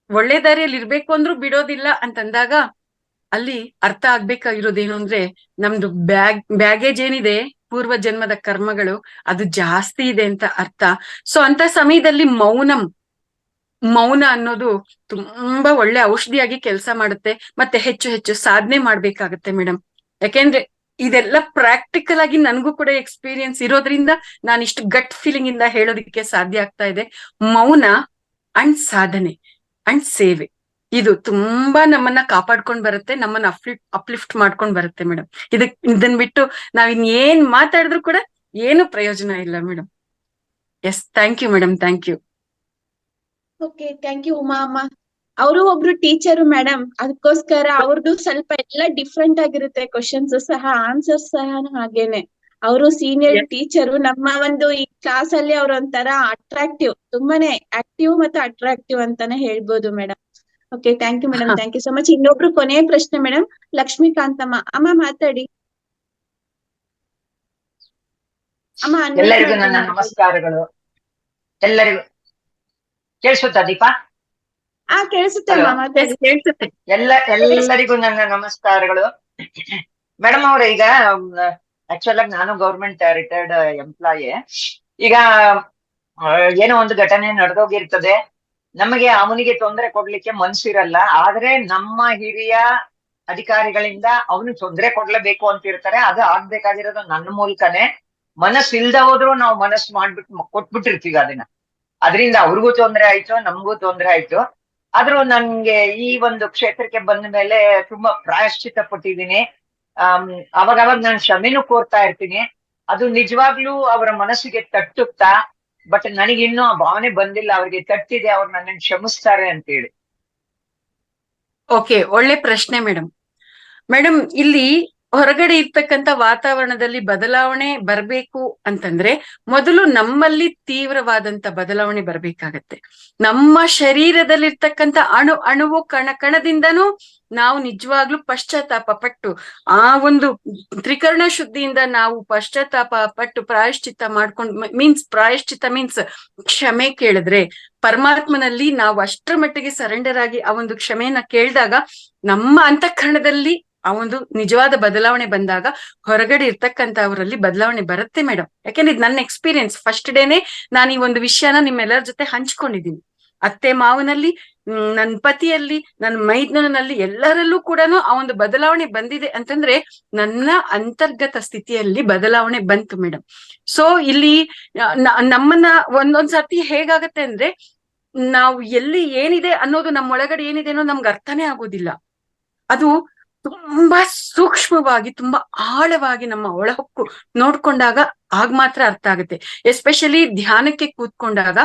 ಒಳ್ಳೆ ದಾರಿಯಲ್ಲಿ ಇರ್ಬೇಕು ಅಂದ್ರೂ ಬಿಡೋದಿಲ್ಲ ಅಂತಂದಾಗ ಅಲ್ಲಿ ಅರ್ಥ ಆಗ್ಬೇಕಾಗಿರೋದೇನು ಅಂದ್ರೆ, ನಮ್ದು ಬ್ಯಾಗೇಜ್ ಏನಿದೆ, ಪೂರ್ವ ಜನ್ಮದ ಕರ್ಮಗಳು ಅದು ಜಾಸ್ತಿ ಇದೆ ಅಂತ ಅರ್ಥ. ಸೊ ಅಂತ ಸಮಯದಲ್ಲಿ ಮೌನ ಅನ್ನೋದು ತುಂಬಾ ಒಳ್ಳೆ ಔಷಧಿಯಾಗಿ ಕೆಲಸ ಮಾಡುತ್ತೆ. ಮತ್ತೆ ಹೆಚ್ಚು ಹೆಚ್ಚು ಸಾಧನೆ ಮಾಡ್ಬೇಕಾಗತ್ತೆ ಮೇಡಮ್. ಯಾಕೆಂದ್ರೆ ಇದೆಲ್ಲ ಪ್ರಾಕ್ಟಿಕಲ್ ಆಗಿ ನನ್ಗೂ ಕೂಡ ಎಕ್ಸ್ಪೀರಿಯನ್ಸ್ ಇರೋದ್ರಿಂದ ನಾನು ಇಷ್ಟು ಗಟ್ ಫೀಲಿಂಗ್ ಇಂದ ಹೇಳೋದಕ್ಕೆ ಸಾಧ್ಯ ಆಗ್ತಾ ಇದೆ. ಮೌನ ಅಂಡ್ ಸಾಧನೆ ಅಂಡ್ ಸೇವೆ, ಇದು ತುಂಬಾ ನಮ್ಮನ್ನ ಕಾಪಾಡ್ಕೊಂಡ್ ಬರುತ್ತೆ, ನಮ್ಮನ್ನ ಅಪ್ಲಿಫ್ಟ್ ಮಾಡ್ಕೊಂಡ್ ಬರುತ್ತೆ ಮೇಡಮ್. ಇದನ್ ಬಿಟ್ಟು ನಾವ್ ಏನ್ ಮಾತಾಡಿದ್ರು ಕೂಡ ಏನು ಪ್ರಯೋಜನ ಇಲ್ಲ madam. Yes, thank you madam, thank you. Okay, thank you Uma ಅಮ್ಮ. ಅವರು ಒಬ್ರು ಟೀಚರು ಮೇಡಮ್, ಅದಕ್ಕೋಸ್ಕರ ಅವ್ರದ್ದು ಸ್ವಲ್ಪ ಎಲ್ಲ ಡಿಫ್ರೆಂಟ್ ಆಗಿರುತ್ತೆ, ಕ್ವಶನ್ಸ್ ಸಹ, ಆನ್ಸರ್ಸ್ ಸಹ ಹಾಗೇನೆ. ಅವರು ಸೀನಿಯರ್ ಟೀಚರು, ನಮ್ಮ ಒಂದು ಈ ಕ್ಲಾಸ್ ಅಲ್ಲಿ ಅವ್ರ ಒಂಥರ ಅಟ್ರಾಕ್ಟಿವ್, ತುಂಬಾನೇ ಆಕ್ಟಿವ್ ಮತ್ತು ಅಟ್ರಾಕ್ಟಿವ್ ಅಂತಾನೆ ಹೇಳ್ಬೋದು madam. Okay, thank you madam, thank you so much. ಇನ್ನೊಬ್ರು ಕೊನೆಯ ಪ್ರಶ್ನೆ ಮೇಡಮ್, ಲಕ್ಷ್ಮೀಕಾಂತಮ್ಮ. ಅಮ್ಮ ಮಾತಾಡಿ ಅಮ್ಮ. ಎಲ್ಲರಿಗೂ ನನ್ನ ನಮಸ್ಕಾರಗಳು. ಎಲ್ಲರಿಗೂ ಕೇಳಿಸುತ್ತಾ ದೀಪಾ? ಕೇಳಿಸುತ್ತೆ ಅಮ್ಮ, ಮಾತಾಡಿ. ಕೇಳ್ಸುತ್ತೆ. ಎಲ್ಲರಿಗೂ ನನ್ನ ನಮಸ್ಕಾರಗಳು. ಮೇಡಮ್ ಅವ್ರೆ, ಈಗ ಆಕ್ಚುಲ್ ಆಗಿ ನಾನು ಗೌರ್ಮೆಂಟ್ ರಿಟೈರ್ಡ್ ಎಂಪ್ಲಾಯಿ. ಈಗ ಏನೋ ಒಂದು ಘಟನೆ ನಡೆದೋಗಿರ್ತದೆ, ನಮಗೆ ಅವನಿಗೆ ತೊಂದರೆ ಕೊಡ್ಲಿಕ್ಕೆ ಮನ್ಸಿರಲ್ಲ, ಆದ್ರೆ ನಮ್ಮ ಹಿರಿಯ ಅಧಿಕಾರಿಗಳಿಂದ ಅವನಿಗೆ ತೊಂದರೆ ಕೊಡ್ಲೇಬೇಕು ಅಂತ ಇರ್ತಾರೆ. ಅದು ಆಗ್ಬೇಕಾಗಿರೋದು ನನ್ನ ಮೂಲಕನೇ. ಮನಸ್ಸಿಲ್ದ ಹೋದ್ರು ನಾವು ಮನಸ್ಸು ಮಾಡ್ಬಿಟ್ಟು ಕೊಟ್ಬಿಟ್ಟಿರ್ತೀವಿ ಅದನ್ನ. ಅದರಿಂದ ಅವ್ರಿಗೂ ತೊಂದರೆ ಆಯ್ತು, ನಮಗೂ ತೊಂದರೆ ಆಯ್ತು. ಆದ್ರೂ ನನ್ಗೆ ಈ ಒಂದು ಕ್ಷೇತ್ರಕ್ಕೆ ಬಂದ ಮೇಲೆ ತುಂಬಾ ಪ್ರಾಯಶ್ಚಿತ್ತ ಪಟ್ಟಿದ್ದೀನಿ. ಅವಾಗ ನಾನು ಕ್ಷಮೆನೂ ಕೋರ್ತಾ ಇರ್ತೀನಿ. ಅದು ನಿಜವಾಗ್ಲೂ ಅವರ ಮನಸ್ಸಿಗೆ ತಟ್ಟುತ್ತಾ? ಬಟ್ ನನಗಿನ್ನೂ ಆ ಭಾವನೆ ಬಂದಿಲ್ಲ, ಅವ್ರಿಗೆ ತಟ್ಟಿದೆ, ಅವ್ರು ನನ್ನನ್ನು ಕ್ಷಮಿಸ್ತಾರೆ ಅಂತೇಳಿ. ಓಕೆ, ಒಳ್ಳೆ ಪ್ರಶ್ನೆ ಮೇಡಮ್. ಮೇಡಮ್, ಇಲ್ಲಿ ಹೊರಗಡೆ ಇರ್ತಕ್ಕಂಥ ವಾತಾವರಣದಲ್ಲಿ ಬದಲಾವಣೆ ಬರ್ಬೇಕು ಅಂತಂದ್ರೆ ಮೊದಲು ನಮ್ಮಲ್ಲಿ ತೀವ್ರವಾದಂತ ಬದಲಾವಣೆ ಬರ್ಬೇಕಾಗತ್ತೆ. ನಮ್ಮ ಶರೀರದಲ್ಲಿರ್ತಕ್ಕಂಥ ಅಣುವು ಕಣದಿಂದನೂ ನಾವು ನಿಜವಾಗ್ಲೂ ಪಶ್ಚಾತ್ತಾಪ ಪಟ್ಟು, ಆ ಒಂದು ತ್ರಿಕರಣ ಶುದ್ಧಿಯಿಂದ ನಾವು ಪಶ್ಚಾತ್ತಾಪ ಪಟ್ಟು ಪ್ರಾಯಶ್ಚಿತ್ತ ಮಾಡ್ಕೊಂಡು ಪ್ರಾಯಶ್ಚಿತ್ತ ಮೀನ್ಸ್ ಕ್ಷಮೆ ಕೇಳಿದ್ರೆ, ಪರಮಾತ್ಮನಲ್ಲಿ ನಾವು ಅಷ್ಟರ ಮಟ್ಟಿಗೆ ಸರೆಂಡರ್ ಆಗಿ ಆ ಒಂದು ಕ್ಷಮೆಯನ್ನ ಕೇಳಿದಾಗ ನಮ್ಮ ಅಂತಃಕರಣದಲ್ಲಿ ಆ ಒಂದು ನಿಜವಾದ ಬದಲಾವಣೆ ಬಂದಾಗ ಹೊರಗಡೆ ಇರ್ತಕ್ಕಂಥವರಲ್ಲಿ ಬದಲಾವಣೆ ಬರುತ್ತೆ ಮೇಡಮ್. ಯಾಕೆಂದ್ರೆ ಇದು ನನ್ನ ಎಕ್ಸ್ಪೀರಿಯನ್ಸ್. ಫಸ್ಟ್ ಡೇನೆ ನಾನು ಈ ಒಂದು ವಿಷಯನ ನಿಮ್ಮೆಲ್ಲರ ಜೊತೆ ಹಂಚ್ಕೊಂಡಿದ್ದೀನಿ. ಅತ್ತೆ ಮಾವನಲ್ಲಿ, ನನ್ನ ಪತಿಯಲ್ಲಿ, ನನ್ನ ಮೈದ್ನನಲ್ಲಿ, ಎಲ್ಲರಲ್ಲೂ ಕೂಡ ಆ ಒಂದು ಬದಲಾವಣೆ ಬಂದಿದೆ ಅಂತಂದ್ರೆ ನನ್ನ ಅಂತರ್ಗತ ಸ್ಥಿತಿಯಲ್ಲಿ ಬದಲಾವಣೆ ಬಂತು ಮೇಡಮ್. ಸೊ ಇಲ್ಲಿ ನಮ್ಮನ್ನ ಒಂದೊಂದ್ಸರ್ತಿ ಹೇಗಾಗತ್ತೆ ಅಂದ್ರೆ, ನಾವು ಎಲ್ಲಿ ಏನಿದೆ ಅನ್ನೋದು ನಮ್ಮೊಳಗಡೆ ಏನಿದೆ ಅನ್ನೋದು ನಮ್ಗೆ ಅರ್ಥನೇ ಆಗೋದಿಲ್ಲ. ಅದು ತುಂಬಾ ಸೂಕ್ಷ್ಮವಾಗಿ, ತುಂಬಾ ಆಳವಾಗಿ ನಮ್ಮ ಒಳಹೊಕ್ಕು ನೋಡ್ಕೊಂಡಾಗ ಆಗ ಮಾತ್ರ ಅರ್ಥ ಆಗುತ್ತೆ. ಎಸ್ಪೆಷಲಿ ಧ್ಯಾನಕ್ಕೆ ಕೂತ್ಕೊಂಡಾಗ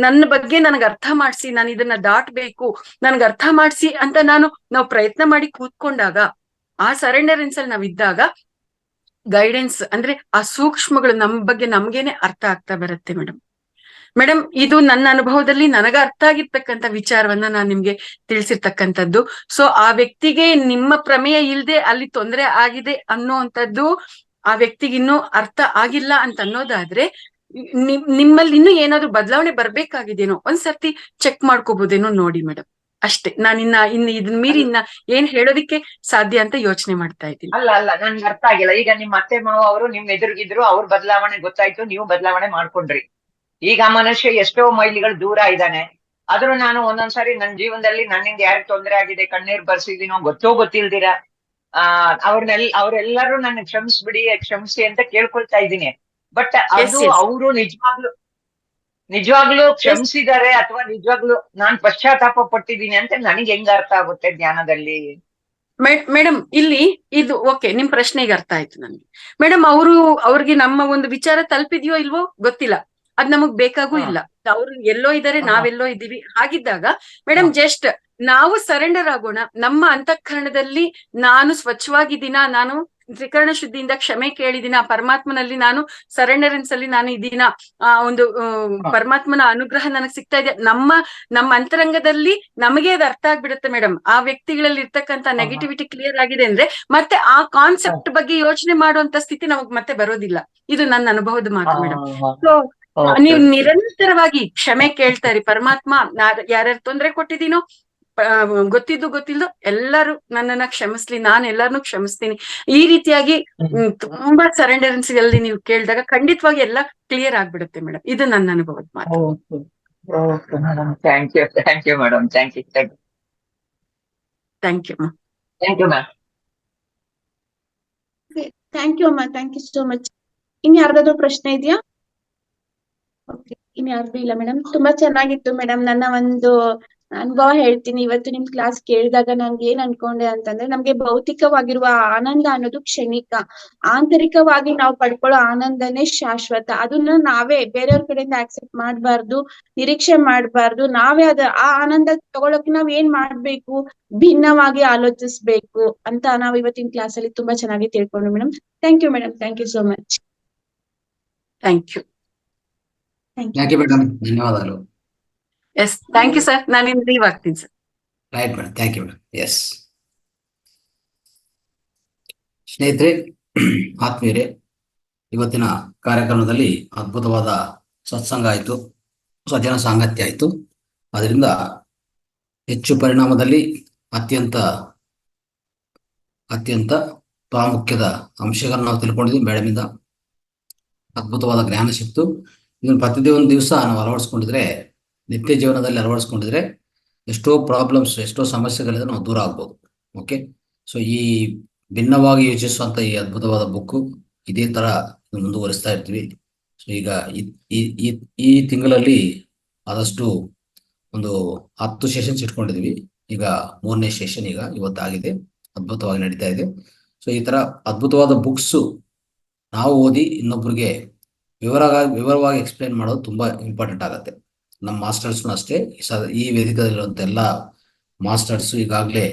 ನನ್ನ ಬಗ್ಗೆ ನನಗೆ ಅರ್ಥ ಮಾಡಿಸಿ, ನಾನು ಇದನ್ನ ದಾಟ್ಬೇಕು, ನನ್ಗೆ ಅರ್ಥ ಮಾಡಿಸಿ ಅಂತ ನಾವು ಪ್ರಯತ್ನ ಮಾಡಿ ಕೂತ್ಕೊಂಡಾಗ, ಆ ಸರೆಂಡರೆನ್ಸ್ ಅಲ್ಲಿ ನಾವಿದ್ದಾಗ ಗೈಡೆನ್ಸ್ ಅಂದ್ರೆ ಆ ಸೂಕ್ಷ್ಮಗಳು ನಮ್ಮ ಬಗ್ಗೆ ನಮ್ಗೇನೆ ಅರ್ಥ ಆಗ್ತಾ ಬರುತ್ತೆ ಮೇಡಮ್. ಇದು ನನ್ನ ಅನುಭವದಲ್ಲಿ ನನಗ ಅರ್ಥ ಆಗಿರ್ತಕ್ಕಂಥ ವಿಚಾರವನ್ನ ನಾನು ನಿಮ್ಗೆ ತಿಳಿಸಿರ್ತಕ್ಕಂಥದ್ದು. ಸೊ ಆ ವ್ಯಕ್ತಿಗೆ ನಿಮ್ಮ ಪ್ರಮೇಯ ಇಲ್ದೆ ಅಲ್ಲಿ ತೊಂದರೆ ಆಗಿದೆ ಅನ್ನೋಂಥದ್ದು ಆ ವ್ಯಕ್ತಿಗೆ ಇನ್ನೂ ಅರ್ಥ ಆಗಿಲ್ಲ ಅಂತ ಅನ್ನೋದಾದ್ರೆ, ನಿಮ್ಮಲ್ಲಿ ಇನ್ನೂ ಏನಾದ್ರು ಬದಲಾವಣೆ ಬರ್ಬೇಕಾಗಿದೇನೋ ಒಂದ್ಸರ್ತಿ ಚೆಕ್ ಮಾಡ್ಕೋಬಹುದೇನೋ ನೋಡಿ ಮೇಡಮ್. ಅಷ್ಟೇ. ಇನ್ನು ಇದನ್ನ ಮೀರಿ ಏನ್ ಹೇಳೋದಿಕ್ಕೆ ಸಾಧ್ಯ ಅಂತ ಯೋಚನೆ ಮಾಡ್ತಾ ಇದ್ದೀನಿ. ಅಲ್ಲ, ನನ್ಗೆ ಅರ್ಥ ಆಗಿಲ್ಲ. ಈಗ ನಿಮ್ಮ ಅತ್ತೆ ಮಾವ ಅವರು ನಿಮ್ ಎದುರುಗಿದ್ರು, ಅವ್ರ ಬದಲಾವಣೆ ಗೊತ್ತಾಯ್ತು, ನೀವು ಬದಲಾವಣೆ ಮಾಡ್ಕೊಂಡ್ರಿ. ಈಗ ಮನುಷ್ಯ ಎಷ್ಟೋ ಮೈಲಿಗಳು ದೂರ ಇದ್ದಾನೆ. ಆದ್ರೂ ನಾನು ಒಂದೊಂದ್ಸಾರಿ ನನ್ನ ಜೀವನದಲ್ಲಿ ನನ್ನಿಂದ ಯಾರಿಗೆ ತೊಂದರೆ ಆಗಿದೆ, ಕಣ್ಣೀರ್ ಬರ್ಸಿದೀನೋ ಗೊತ್ತಿಲ್ದಿರ ಅವರೆಲ್ಲರೂ ನನ್ನ ಕ್ಷಮಿಸಿ ಅಂತ ಕೇಳ್ಕೊಳ್ತಾ ಇದ್ದೀನಿ. ಬಟ್ ಅದು ಅವರು ನಿಜವಾಗ್ಲೂ ಕ್ಷಮಿಸಿದ್ದಾರೆ ಅಥವಾ ನಿಜವಾಗ್ಲೂ ನಾನ್ ಪಶ್ಚಾತ್ತಾಪ ಪಟ್ಟಿದ್ದೀನಿ ಅಂತ ನನಗೆ ಹೆಂಗ ಅರ್ಥ ಆಗುತ್ತೆ ಧ್ಯಾನದಲ್ಲಿ? ಮೇಡಮ್, ಇಲ್ಲಿ ಇದು ಓಕೆ, ನಿಮ್ ಪ್ರಶ್ನೆಗೆ ಅರ್ಥ ಆಯ್ತು ನನ್ಗೆ. ಮೇಡಮ್, ಅವ್ರಿಗೆ ನಮ್ಮ ಒಂದು ವಿಚಾರ ತಲುಪಿದ್ಯೋ ಇಲ್ವೋ ಗೊತ್ತಿಲ್ಲ. ಅದ್ ನಮಗ್ ಬೇಕಾಗೂ ಹಾ. ಇಲ್ಲ. ಅವ್ರು ಎಲ್ಲೋ ಇದಾರೆ, ಹಾ. ನಾವೆಲ್ಲೋ ಇದ್ದೀವಿ. ಹಾಗಿದ್ದಾಗ ಮೇಡಮ್ ಜಸ್ಟ್ ನಾವು ಸರೆಂಡರ್ ಆಗೋಣ. ನಮ್ಮ ಅಂತಃಕರಣದಲ್ಲಿ ನಾನು ಸ್ವಚ್ಛವಾಗಿದ್ದೀನ, ನಾನು ತ್ರಿಕರಣ ಶುದ್ಧಿಯಿಂದ ಕ್ಷಮೆ ಕೇಳಿದಿನ, ಪರಮಾತ್ಮನಲ್ಲಿ ನಾನು ಸರೆಂಡರೆನ್ಸ್ ಅಲ್ಲಿ ನಾನು ಇದೀನ, ಒಂದು ಪರಮಾತ್ಮನ ಅನುಗ್ರಹ ನನಗ್ ಸಿಗ್ತಾ ಇದೆ, ನಮ್ಮ ಅಂತರಂಗದಲ್ಲಿ ನಮಗೆ ಅದು ಅರ್ಥ ಆಗ್ಬಿಡುತ್ತೆ ಮೇಡಮ್. ಆ ವ್ಯಕ್ತಿಗಳಲ್ಲಿ ಇರ್ತಕ್ಕಂತ ನೆಗೆಟಿವಿಟಿ ಕ್ಲಿಯರ್ ಆಗಿದೆ ಅಂದ್ರೆ ಮತ್ತೆ ಆ ಕಾನ್ಸೆಪ್ಟ್ ಬಗ್ಗೆ ಯೋಚನೆ ಮಾಡುವಂತ ಸ್ಥಿತಿ ನಮಗ್ ಮತ್ತೆ ಬರೋದಿಲ್ಲ. ಇದು ನನ್ನ ಅನುಭವದ ಮಾತು ಮೇಡಮ್. ಸೊ ನೀವು ನಿರಂತರವಾಗಿ ಕ್ಷಮೆ ಕೇಳ್ತಾ ಇರಿ. ಪರಮಾತ್ಮ ಯಾರ್ಯಾರು ತೊಂದರೆ ಕೊಟ್ಟಿದ್ದೀನೋ, ಗೊತ್ತಿದ್ದು ಗೊತ್ತಿಲ್ದು ಎಲ್ಲರೂ ನನ್ನನ್ನ ಕ್ಷಮಿಸ್ಲಿ, ನಾನು ಎಲ್ಲಾರನ್ನೂ ಕ್ಷಮಿಸ್ತೀನಿ. ಈ ರೀತಿಯಾಗಿ ತುಂಬಾ ಸರೆಂಡರೆನ್ಸ್ ಅಲ್ಲಿ ನೀವು ಕೇಳಿದಾಗ ಖಂಡಿತವಾಗಿ ಎಲ್ಲ ಕ್ಲಿಯರ್ ಆಗ್ಬಿಡುತ್ತೆ ಮೇಡಮ್. ಇದು ನನ್ನ ಅನುಭವದ ಮಾತು. Okay madam, thank you madam, thank you thank you ma'am. Ma'am. Thank you ಅಮ್ಮ, ಥ್ಯಾಂಕ್ ಯು ಸೋ ಮಚ್. ಇನ್ ಯಾರ್ದಾದ್ರು ಪ್ರಶ್ನೆ ಇದೆಯಾ? ಓಕೆ, ಇನ್ ಯಾರ್ದು ಇಲ್ಲ ಮೇಡಮ್. ತುಂಬಾ ಚೆನ್ನಾಗಿತ್ತು ಮೇಡಮ್. ನನ್ನ ಒಂದು ಅನುಭವ ಹೇಳ್ತೀನಿ. ಇವತ್ತು ನಿಮ್ ಕ್ಲಾಸ್ ಕೇಳಿದಾಗ ನಂಗೆ ಏನ್ ಅನ್ಕೊಂಡೆ ಅಂತಂದ್ರೆ, ನಮ್ಗೆ ಭೌತಿಕವಾಗಿರುವ ಆನಂದ ಅನ್ನೋದು ಕ್ಷಣಿಕ, ಆಂತರಿಕವಾಗಿ ನಾವು ಪಡ್ಕೊಳ್ಳೋ ಆನಂದನೇ ಶಾಶ್ವತ. ಅದನ್ನ ನಾವೇ ಬೇರೆಯವ್ರ ಕಡೆಯಿಂದ ಆಕ್ಸೆಪ್ಟ್ ಮಾಡ್ಬಾರ್ದು, ನಿರೀಕ್ಷೆ ಮಾಡ್ಬಾರ್ದು. ನಾವೇ ಆ ಆನಂದ ತಗೊಳಕ್ಕೆ ನಾವ್ ಏನ್ ಮಾಡ್ಬೇಕು, ಭಿನ್ನವಾಗಿ ಆಲೋಚಿಸ್ಬೇಕು ಅಂತ ನಾವ್ ಇವತ್ತಿನ ಕ್ಲಾಸ್ ಅಲ್ಲಿ ತುಂಬಾ ಚೆನ್ನಾಗಿ ತಿಳ್ಕೊಂಡ್ವಿ madam. Thank you madam, thank you so much. Thank you. Thank you madam, ಧನ್ಯವಾದಗಳು. Yes, thank you sir. ನಾನು ಇನ್ನು ಲೀವ್ ಆಗ್ತೀನಿ sir. Right madam, thank you madam. Yes ಸ್ನೇಹಿತರೆ, ಆತ್ಮೀಯರೇ, ಇವತ್ತಿನ ಕಾರ್ಯಕ್ರಮದಲ್ಲಿ ಅದ್ಭುತವಾದ ಸತ್ಸಂಗ ಆಯಿತು, ಸಜ್ಜನ ಸಾಂಗತ್ಯ ಆಯಿತು. ಅದರಿಂದ ಹೆಚ್ಚು ಪರಿಣಾಮದಲ್ಲಿ ಅತ್ಯಂತ ಪ್ರಾಮುಖ್ಯದ ಅಂಶಗಳನ್ನ ನಾವು ತಿಳ್ಕೊಂಡಿದ್ವಿ. ಮೇಡಮಿಂದ ಅದ್ಭುತವಾದ ಜ್ಞಾನ ಸಿಕ್ತು. ಇದನ್ನು ಪ್ರತಿಯೊಂದು ದಿವಸ ನಾವು ಅಳವಡಿಸ್ಕೊಂಡಿದ್ರೆ, ನಿತ್ಯ ಜೀವನದಲ್ಲಿ ಅಳವಡಿಸ್ಕೊಂಡಿದ್ರೆ ಎಷ್ಟೋ ಪ್ರಾಬ್ಲಮ್ಸ್, ಎಷ್ಟೋ ಸಮಸ್ಯೆಗಳಿಂದ ನಾವು ದೂರ ಆಗ್ಬೋದು. ಓಕೆ, ಸೊ ಈ ಭಿನ್ನವಾಗಿ ಯೋಚಿಸುವಂಥ ಈ ಅದ್ಭುತವಾದ ಬುಕ್ಕು ಇದೇ ಥರ ಮುಂದುವರಿಸ್ತಾ ಇರ್ತೀವಿ. ಸೊ ಈಗ ಈ ತಿಂಗಳಲ್ಲಿ ಆದಷ್ಟು ಒಂದು 10 ಸೆಷನ್ಸ್ ಇಟ್ಕೊಂಡಿದ್ವಿ. ಈಗ 3ನೇ ಸೆಷನ್ ಈಗ ಇವತ್ತಾಗಿದೆ, ಅದ್ಭುತವಾಗಿ ನಡೀತಾ ಇದೆ. ಸೊ ಈ ಥರ ಅದ್ಭುತವಾದ ಬುಕ್ಸು ನಾವು ಓದಿ ಇನ್ನೊಬ್ರಿಗೆ ವಿವರವಾಗಿ ಎಕ್ಸ್ಪ್ಲೇನ್ ಮಾಡೋದು ತುಂಬ ಇಂಪಾರ್ಟೆಂಟ್ ಆಗುತ್ತೆ. ನಮ್ಮ ಮಾಸ್ಟರ್ಸ್ನು ಅಷ್ಟೇ, ಈ ವೇದಿಕೆಯಲ್ಲಿರುವಂಥ ಎಲ್ಲ ಮಾಸ್ಟರ್ಸು ಈಗಾಗಲೇ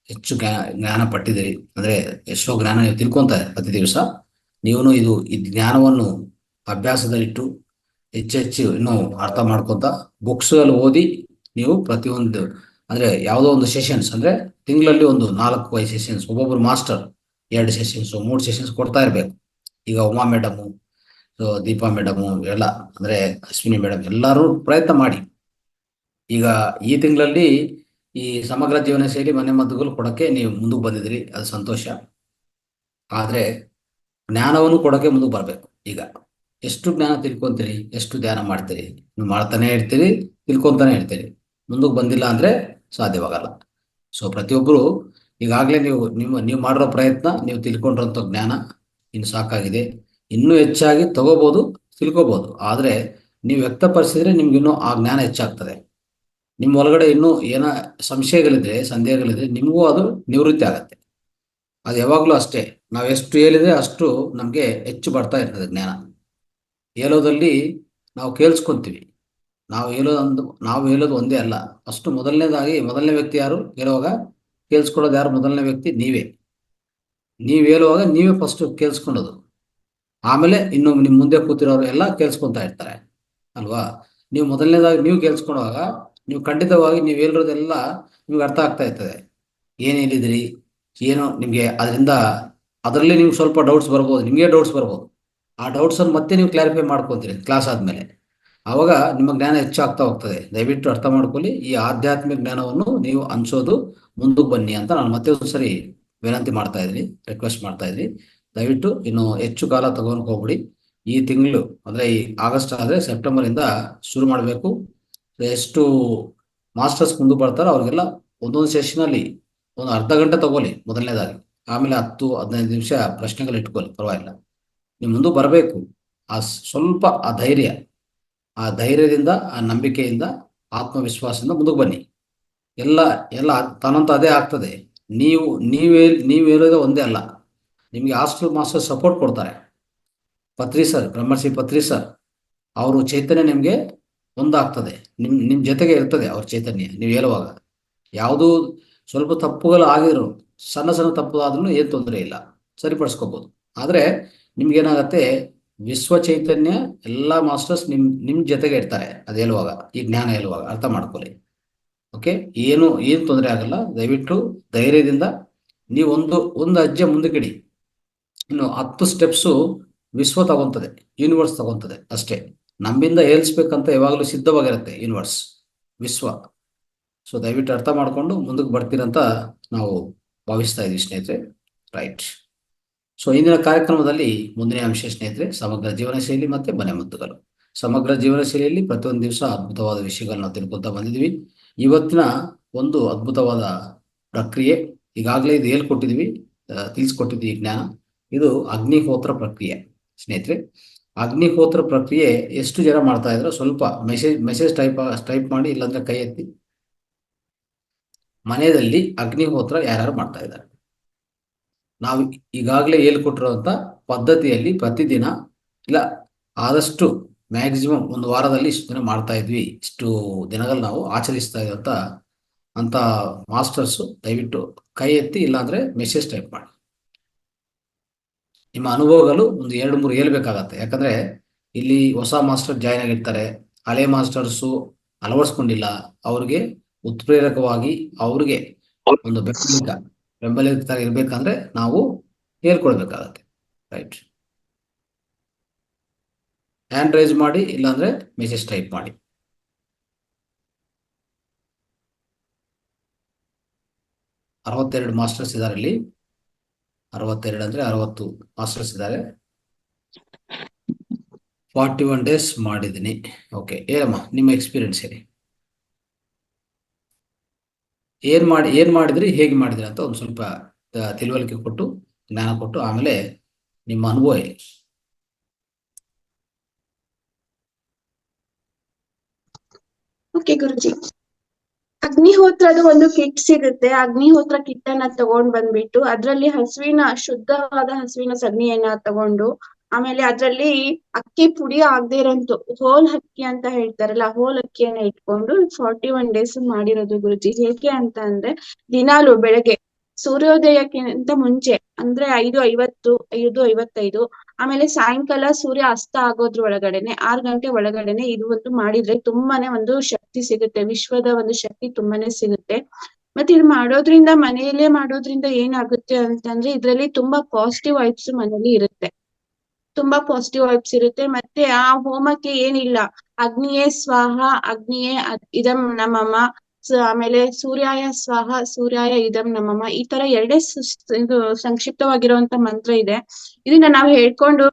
ಹೆಚ್ಚು ಜ್ಞಾನ ಪಟ್ಟಿದ್ದೀರಿ. ಅಂದರೆ ಎಷ್ಟೋ ಜ್ಞಾನ ನೀವು ತಿಳ್ಕೊತಾರೆ ಪ್ರತಿ ದಿವಸ. ನೀವು ಈ ಜ್ಞಾನವನ್ನು ಅಭ್ಯಾಸದಲ್ಲಿಟ್ಟು ಹೆಚ್ಚೆಚ್ಚು ಇನ್ನೂ ಅರ್ಥ ಮಾಡ್ಕೊತ ಬುಕ್ಸ್ಗಳು ಓದಿ ನೀವು ಪ್ರತಿಯೊಂದು, ಅಂದರೆ ಯಾವುದೋ ಒಂದು ಸೆಷನ್ಸ್, ಅಂದರೆ ತಿಂಗಳಲ್ಲಿ ಒಂದು 4-5 ಸೆಷನ್ಸ್, ಒಬ್ಬೊಬ್ಬರು ಮಾಸ್ಟರ್ 2 ಸೆಷನ್ಸು 3 ಸೆಷನ್ಸ್ ಕೊಡ್ತಾ ಇರಬೇಕು. ಈಗ Uma madam, so Deepa madam ಎಲ್ಲ, ಅಂದರೆ ಅಶ್ವಿನಿ ಮೇಡಮ್ ಎಲ್ಲರೂ ಪ್ರಯತ್ನ ಮಾಡಿ. ಈಗ ಈ ತಿಂಗಳಲ್ಲಿ ಈ ಸಮಗ್ರ ಜೀವನ ಶೈಲಿ ಮನೆ ಮದ್ದುಗಳು ಕೊಡೋಕ್ಕೆ ನೀವು ಮುಂದಕ್ಕೆ ಬಂದಿದ್ದೀರಿ, ಅದು ಸಂತೋಷ. ಆದರೆ ಜ್ಞಾನವನ್ನು ಕೊಡೋಕ್ಕೆ ಮುಂದಕ್ಕೆ ಬರಬೇಕು. ಈಗ ಎಷ್ಟು ಜ್ಞಾನ ತಿಳ್ಕೊತೀರಿ, ಎಷ್ಟು ಧ್ಯಾನ ಮಾಡ್ತೀರಿ, ನೀವು ಮಾಡ್ತಾನೆ ಇರ್ತೀರಿ, ತಿಳ್ಕೊತಾನೆ ಇರ್ತೀರಿ, ಮುಂದಕ್ಕೆ ಬಂದಿಲ್ಲ ಅಂದರೆ ಸಾಧ್ಯವಾಗಲ್ಲ. ಸೊ ಪ್ರತಿಯೊಬ್ಬರು ಈಗಾಗಲೇ ನೀವು ಮಾಡಿರೋ ಪ್ರಯತ್ನ, ನೀವು ತಿಳ್ಕೊಂಡಿರೋಂಥ ಜ್ಞಾನ ಇನ್ನು ಸಾಕಾಗಿದೆ. ಇನ್ನೂ ಹೆಚ್ಚಾಗಿ ತಗೋಬೋದು, ತಿಳ್ಕೊಬೋದು. ಆದರೆ ನೀವು ವ್ಯಕ್ತಪಡಿಸಿದ್ರೆ ನಿಮ್ಗಿನ್ನೂ ಆ ಜ್ಞಾನ ಹೆಚ್ಚಾಗ್ತದೆ. ನಿಮ್ಮ ಒಳಗಡೆ ಇನ್ನೂ ಏನೋ ಸಂಶಯಗಳಿದ್ರೆ, ಸಂದೇಹಗಳಿದ್ರೆ ನಿಮಗೂ ಅದು ನಿವೃತ್ತಿ ಆಗತ್ತೆ. ಅದು ಯಾವಾಗಲೂ ಅಷ್ಟೇ, ನಾವು ಎಷ್ಟು ಹೇಳಿದ್ರೆ ಅಷ್ಟು ನಮಗೆ ಹೆಚ್ಚು ಬರ್ತಾ ಇರ್ತದೆ ಜ್ಞಾನ. ಹೇಳೋದಲ್ಲಿ ನಾವು ಕೇಳಿಸ್ಕೊತೀವಿ. ನಾವು ಹೇಳೋದು ಒಂದೇ ಅಲ್ಲ, ಅಷ್ಟು ಮೊದಲನೇ ವ್ಯಕ್ತಿ ಯಾರು ಹೇಳುವಾಗ ಕೇಳಿಸ್ಕೊಳ್ಳೋದು ಯಾರು? ಮೊದಲನೇ ವ್ಯಕ್ತಿ ನೀವೇ. ನೀವು ಹೇಳುವಾಗ ನೀವೇ ಫಸ್ಟ್ ಕೇಳಿಸ್ಕೊಳ್ಳೋದು, ಆಮೇಲೆ ಇನ್ನು ನಿಮ್ಮ ಮುಂದೆ ಕೂತಿರೋರು ಎಲ್ಲ ಕೇಳಿಸ್ಕೊತಾ ಇರ್ತಾರೆ ಅಲ್ವಾ? ನೀವು ಮೊದಲನೇದಾಗಿ ನೀವು ಕೇಳಿಸ್ಕೊಳ್ಳುವಾಗ ನೀವು ಖಂಡಿತವಾಗಿ ನೀವು ಹೇಳಿರೋದೆಲ್ಲ ನಿಮ್ಗೆ ಅರ್ಥ ಆಗ್ತಾ ಇರ್ತದೆ. ಏನು ಹೇಳಿದ್ರಿ, ಏನೋ ನಿಮಗೆ ಅದರಲ್ಲಿ ನಿಮ್ಗೆ ಸ್ವಲ್ಪ ಡೌಟ್ಸ್ ಬರ್ಬೋದು, ನಿಮಗೆ ಡೌಟ್ಸ್ ಬರ್ಬೋದು. ಆ ಡೌಟ್ಸನ್ನು ಮತ್ತೆ ನೀವು ಕ್ಲಾರಿಫೈ ಮಾಡ್ಕೊತೀರಿ ಕ್ಲಾಸ್ ಆದಮೇಲೆ. ಆವಾಗ ನಿಮ್ಮ ಜ್ಞಾನ ಹೆಚ್ಚಾಗ್ತಾ ಹೋಗ್ತದೆ. ದಯವಿಟ್ಟು ಅರ್ಥ ಮಾಡ್ಕೊಳ್ಳಿ, ಈ ಆಧ್ಯಾತ್ಮಿಕ ಜ್ಞಾನವನ್ನು ನೀವು ಹಂಚೋದು ಮುಂದಕ್ಕೆ ಬನ್ನಿ ಅಂತ ನಾನು ಮತ್ತೆ ಒಂದ್ಸರಿ ವಿನಂತಿ ಮಾಡ್ತಾ ಇದ್ದೀನಿ, ರಿಕ್ವೆಸ್ಟ್ ಮಾಡ್ತಾ ಇದ್ದೀನಿ. ದಯವಿಟ್ಟು ಇನ್ನು ಹೆಚ್ಚು ಕಾಲ ತಗೊಂಡು ಹೋಗ್ಬಿಡಿ. ಈ ತಿಂಗಳು ಅಂದರೆ ಈ ಆಗಸ್ಟ್ ಆದರೆ ಸೆಪ್ಟೆಂಬರಿಂದ ಶುರು ಮಾಡಬೇಕು. ಎಷ್ಟು ಮಾಸ್ಟರ್ಸ್ ಮುಂದೆ ಬರ್ತಾರೋ ಅವ್ರಿಗೆಲ್ಲ ಒಂದೊಂದು ಸೆಷನಲ್ಲಿ ಒಂದು ಅರ್ಧ ಗಂಟೆ ತಗೊಳ್ಳಿ ಮೊದಲನೇದಾಗಿ, ಆಮೇಲೆ 10-15 ನಿಮಿಷ ಪ್ರಶ್ನೆಗಳು ಇಟ್ಕೊಳ್ಳಿ, ಪರವಾಗಿಲ್ಲ. ನೀವು ಮುಂದೆ ಬರಬೇಕು. ಸ್ವಲ್ಪ ಆ ಧೈರ್ಯದಿಂದ, ಆ ನಂಬಿಕೆಯಿಂದ, ಆತ್ಮವಿಶ್ವಾಸದಿಂದ ಮುಂದಕ್ಕೆ ಬನ್ನಿ. ಎಲ್ಲ ತಾನಂತ ಅದೇ ಆಗ್ತದೆ. ನೀವು ಹೇಳೋದು ಒಂದೇ ಅಲ್ಲ, ನಿಮಗೆ ಹಾಸ್ಟೆಲ್ ಮಾಸ್ಟರ್ ಸಪೋರ್ಟ್ ಕೊಡ್ತಾರೆ. ಬ್ರಹ್ಮರ್ಷಿ ಪತ್ರಿ ಸರ್ ಅವರು ಚೈತನ್ಯ ನಿಮ್ಗೆ ಒಂದಾಗ್ತದೆ, ನಿಮ್ ಜೊತೆಗೆ ಇರ್ತದೆ ಅವ್ರ ಚೈತನ್ಯ ನೀವು ಹೇಳುವಾಗ. ಯಾವುದು ಸ್ವಲ್ಪ ತಪ್ಪುಗಳು ಆಗಿದ್ರು, ಸಣ್ಣ ಸಣ್ಣ ತಪ್ಪು ಆದ್ರೂ ಏನು ತೊಂದರೆ ಇಲ್ಲ, ಸರಿಪಡಿಸ್ಕೋಬಹುದು. ಆದ್ರೆ ನಿಮ್ಗೇನಾಗತ್ತೆ, ವಿಶ್ವ ಚೈತನ್ಯ ಎಲ್ಲಾ ಮಾಸ್ಟರ್ಸ್ ನಿಮ್ ಜೊತೆಗೆ ಇರ್ತಾರೆ ಅದು ಹೇಳುವಾಗ, ಈ ಜ್ಞಾನ ಹೇಳುವಾಗ ಅರ್ಥ ಮಾಡ್ಕೊಳ್ಳಿ. ಓಕೆ, ಏನು ತೊಂದರೆ ಆಗಲ್ಲ. ದಯವಿಟ್ಟು ಧೈರ್ಯದಿಂದ ನೀವು ಒಂದು ಹೆಜ್ಜೆ ಮುಂದಕ್ಕಿಡಿ. ಇನ್ನು 10 ಸ್ಟೆಪ್ಸು ವಿಶ್ವ ತಗೊಂತದೆ, ಯೂನಿವರ್ಸ್ ತಗೊಂತದೆ ಅಷ್ಟೇ. ನಮ್ಮಿಂದ ಏಲ್ಸ್ಬೇಕಂತ ಯಾವಾಗಲೂ ಸಿದ್ಧವಾಗಿರುತ್ತೆ ಯೂನಿವರ್ಸ್, ವಿಶ್ವ. ಸೊ ದಯವಿಟ್ಟು ಅರ್ಥ ಮಾಡ್ಕೊಂಡು ಮುಂದಕ್ಕೆ ಬರ್ತೀರಂತ ನಾವು ಭಾವಿಸ್ತಾ ಇದೀವಿ ಸ್ನೇಹಿತರೆ. ರೈಟ್. ಸೊ ಇಂದಿನ ಕಾರ್ಯಕ್ರಮದಲ್ಲಿ ಮುಂದಿನ ಅಂಶ ಸ್ನೇಹಿತರೆ, ಸಮಗ್ರ ಜೀವನ ಶೈಲಿ ಮತ್ತೆ ಮನೆಮದ್ದುಗಳು. ಸಮಗ್ರ ಜೀವನ ಶೈಲಿಯಲ್ಲಿ ಪ್ರತಿಯೊಂದು ದಿವಸ ಅದ್ಭುತವಾದ ವಿಷಯಗಳನ್ನ ತಿಳ್ಕೊತಾ ಬಂದಿದ್ವಿ. ಇವತ್ತಿನ ಒಂದು ಅದ್ಭುತವಾದ ಪ್ರಕ್ರಿಯೆ ಈಗಾಗಲೇ ಇದು ಹೇಳ್ಕೊಟ್ಟಿದ್ವಿ, ತಿಳಿಸ್ಕೊಟ್ಟಿದ್ವಿ ಜ್ಞಾನ. ಇದು ಅಗ್ನಿಹೋತ್ರ ಪ್ರಕ್ರಿಯೆ ಸ್ನೇಹಿತರೆ. ಅಗ್ನಿಹೋತ್ರ ಪ್ರಕ್ರಿಯೆ ಎಷ್ಟು ಜನ ಮಾಡ್ತಾ ಇದ್ರು ಸ್ವಲ್ಪ ಮೆಸೇಜ್ ಟೈಪ್ ಮಾಡಿ, ಇಲ್ಲಾಂದ್ರೆ ಕೈ ಎತ್ತಿ. ಮನೆಯಲ್ಲಿ ಅಗ್ನಿಹೋತ್ರ ಯಾರ್ಯಾರು ಮಾಡ್ತಾ ಇದ್ದಾರೆ? ನಾವು ಈಗಾಗಲೇ ಹೇಳ್ಕೊಟ್ಟಿರುವಂತ ಪದ್ಧತಿಯಲ್ಲಿ ಪ್ರತಿದಿನ ಇಲ್ಲ ಆದಷ್ಟು ಮ್ಯಾಕ್ಸಿಮಮ್ ಒಂದು ವಾರದಲ್ಲಿ ಇಷ್ಟು ದಿನ ಮಾಡ್ತಾ ಇದ್ವಿ, ಇಷ್ಟು ದಿನಗಳು ನಾವು ಆಚರಿಸ್ತಾ ಇದ್ದಂತ ಅಂತ ಮಾಸ್ಟರ್ಸು ದಯವಿಟ್ಟು ಕೈ ಎತ್ತಿ, ಇಲ್ಲಾಂದ್ರೆ ಮೆಸೇಜ್ ಟೈಪ್ ಮಾಡಿ. ನಿಮ್ಮ ಅನುಭವಗಳು ಒಂದು 2-3 ಹೇಳ್ಬೇಕಾಗತ್ತೆ. ಯಾಕಂದ್ರೆ ಇಲ್ಲಿ ಹೊಸ ಮಾಸ್ಟರ್ ಜಾಯ್ನ್ ಆಗಿರ್ತಾರೆ, ಹಳೆ ಮಾಸ್ಟರ್ಸು ಅಳವಡಿಸ್ಕೊಂಡಿಲ್ಲ. ಅವ್ರಿಗೆ ಉತ್ಪ್ರೇರಕವಾಗಿ ಅವ್ರಿಗೆ ಒಂದು ಬೆಂಬಲಿತ ಇರ್ಬೇಕಂದ್ರೆ ನಾವು ಹೇಳ್ಕೊಳ್ಬೇಕಾಗತ್ತೆ. ರೈಟ್. ಹ್ಯಾಂಡ್ ರೈಸ್ ಮಾಡಿ, ಇಲ್ಲಾಂದ್ರೆ ಮೆಸೇಜ್ ಟೈಪ್ ಮಾಡಿ. ಅರವತ್ತೆರಡು ಮಾಸ್ಟರ್ಸ್ ಇದ್ದಾರೆ ಇಲ್ಲಿ. 62 ಅಂದ್ರೆ 60 ಮಾಸ್ಟರ್ಸ್ ಇದ್ದಾರೆ. 41 ಡೇಸ್ ಮಾಡಿದ್ದೀನಿ. ಓಕೆ, ಏನಮ್ಮ ನಿಮ್ಮ ಎಕ್ಸ್ಪೀರಿಯನ್ಸ್ ಹೇಳಿ. ಏನ್ ಮಾಡಿದ್ರಿ, ಹೇಗೆ ಮಾಡಿದ್ರಿ ಅಂತ ಒಂದು ಸ್ವಲ್ಪ ತಿಳುವಳಿಕೆ ಕೊಟ್ಟು, ಜ್ಞಾನ ಕೊಟ್ಟು, ಆಮೇಲೆ ನಿಮ್ಮ ಅನುಭವ ಹೇಳಿ. ಓಕೆ ಗುರುಜಿ, ಅಗ್ನಿಹೋತ್ರದ ಒಂದು ಕಿಟ್ ಸಿಗುತ್ತೆ. ಅಗ್ನಿಹೋತ್ರ ಕಿಟ್ ಅನ್ನ ತಗೊಂಡ್ ಬಂದ್ಬಿಟ್ಟು ಅದ್ರಲ್ಲಿ ಶುದ್ಧವಾದ ಹಸುವಿನ ಸಗಣಿಯನ್ನ ತಗೊಂಡು, ಆಮೇಲೆ ಅದ್ರಲ್ಲಿ ಅಕ್ಕಿ ಪುಡಿ ಆಗದೆ ಇರೋಂತು ಹೋಲ್ ಅಕ್ಕಿ ಅಂತ ಹೇಳ್ತಾರಲ್ಲ, ಹೋಲ್ ಅಕ್ಕಿಯನ್ನ ಇಟ್ಕೊಂಡು 41 ಡೇಸ್ ಮಾಡಿರೋದು ಗುರುಜಿ. ಹೇಗೆ ಅಂತ ಅಂದ್ರೆ, ದಿನಾಲು ಬೆಳಗ್ಗೆ ಸೂರ್ಯೋದಯಕ್ಕಿಂತ ಮುಂಚೆ ಅಂದ್ರೆ 5:50, 5:55, ಆಮೇಲೆ ಸಾಯಂಕಾಲ ಸೂರ್ಯ ಅಸ್ತ ಆಗೋದ್ರ ಒಳಗಡೆನೆ 6 ಗಂಟೆ ಒಳಗಡೆನೆ ಇದು ಒಂದು ಮಾಡಿದ್ರೆ ತುಂಬಾನೇ ಒಂದು ಶಕ್ತಿ ಸಿಗುತ್ತೆ, ವಿಶ್ವದ ಒಂದು ಶಕ್ತಿ ತುಂಬಾನೇ ಸಿಗುತ್ತೆ. ಮತ್ತೆ ಇದು ಮನೆಯಲ್ಲೇ ಮಾಡೋದ್ರಿಂದ ಏನಾಗುತ್ತೆ ಅಂತಂದ್ರೆ, ಇದ್ರಲ್ಲಿ ತುಂಬಾ ಪಾಸಿಟಿವ್ ವೈಬ್ಸ್ ಮನೇಲಿ ಇರುತ್ತೆ, ತುಂಬಾ ಪಾಸಿಟಿವ್ ವೈಬ್ಸ್ ಇರುತ್ತೆ. ಮತ್ತೆ ಆ ಹೋಮಕ್ಕೆ ಏನಿಲ್ಲ, ಅಗ್ನಿಯೇ ಸ್ವಾಹ, ಅಗ್ನಿಯೇ ಇದಂ ನಮಃ, ಆಮೇಲೆ ಸೂರ್ಯಾಯ ಸ್ವಾಹ, ಸೂರ್ಯಾಯ ಇದಂ ನಮಃ, ಈ ತರ 2 ಇದು ಸಂಕ್ಷಿಪ್ತವಾಗಿರುವಂತ ಮಂತ್ರ ಇದೆ. ಇದನ್ನ ನಾವು ಹೇಳ್ಕೊಂಡು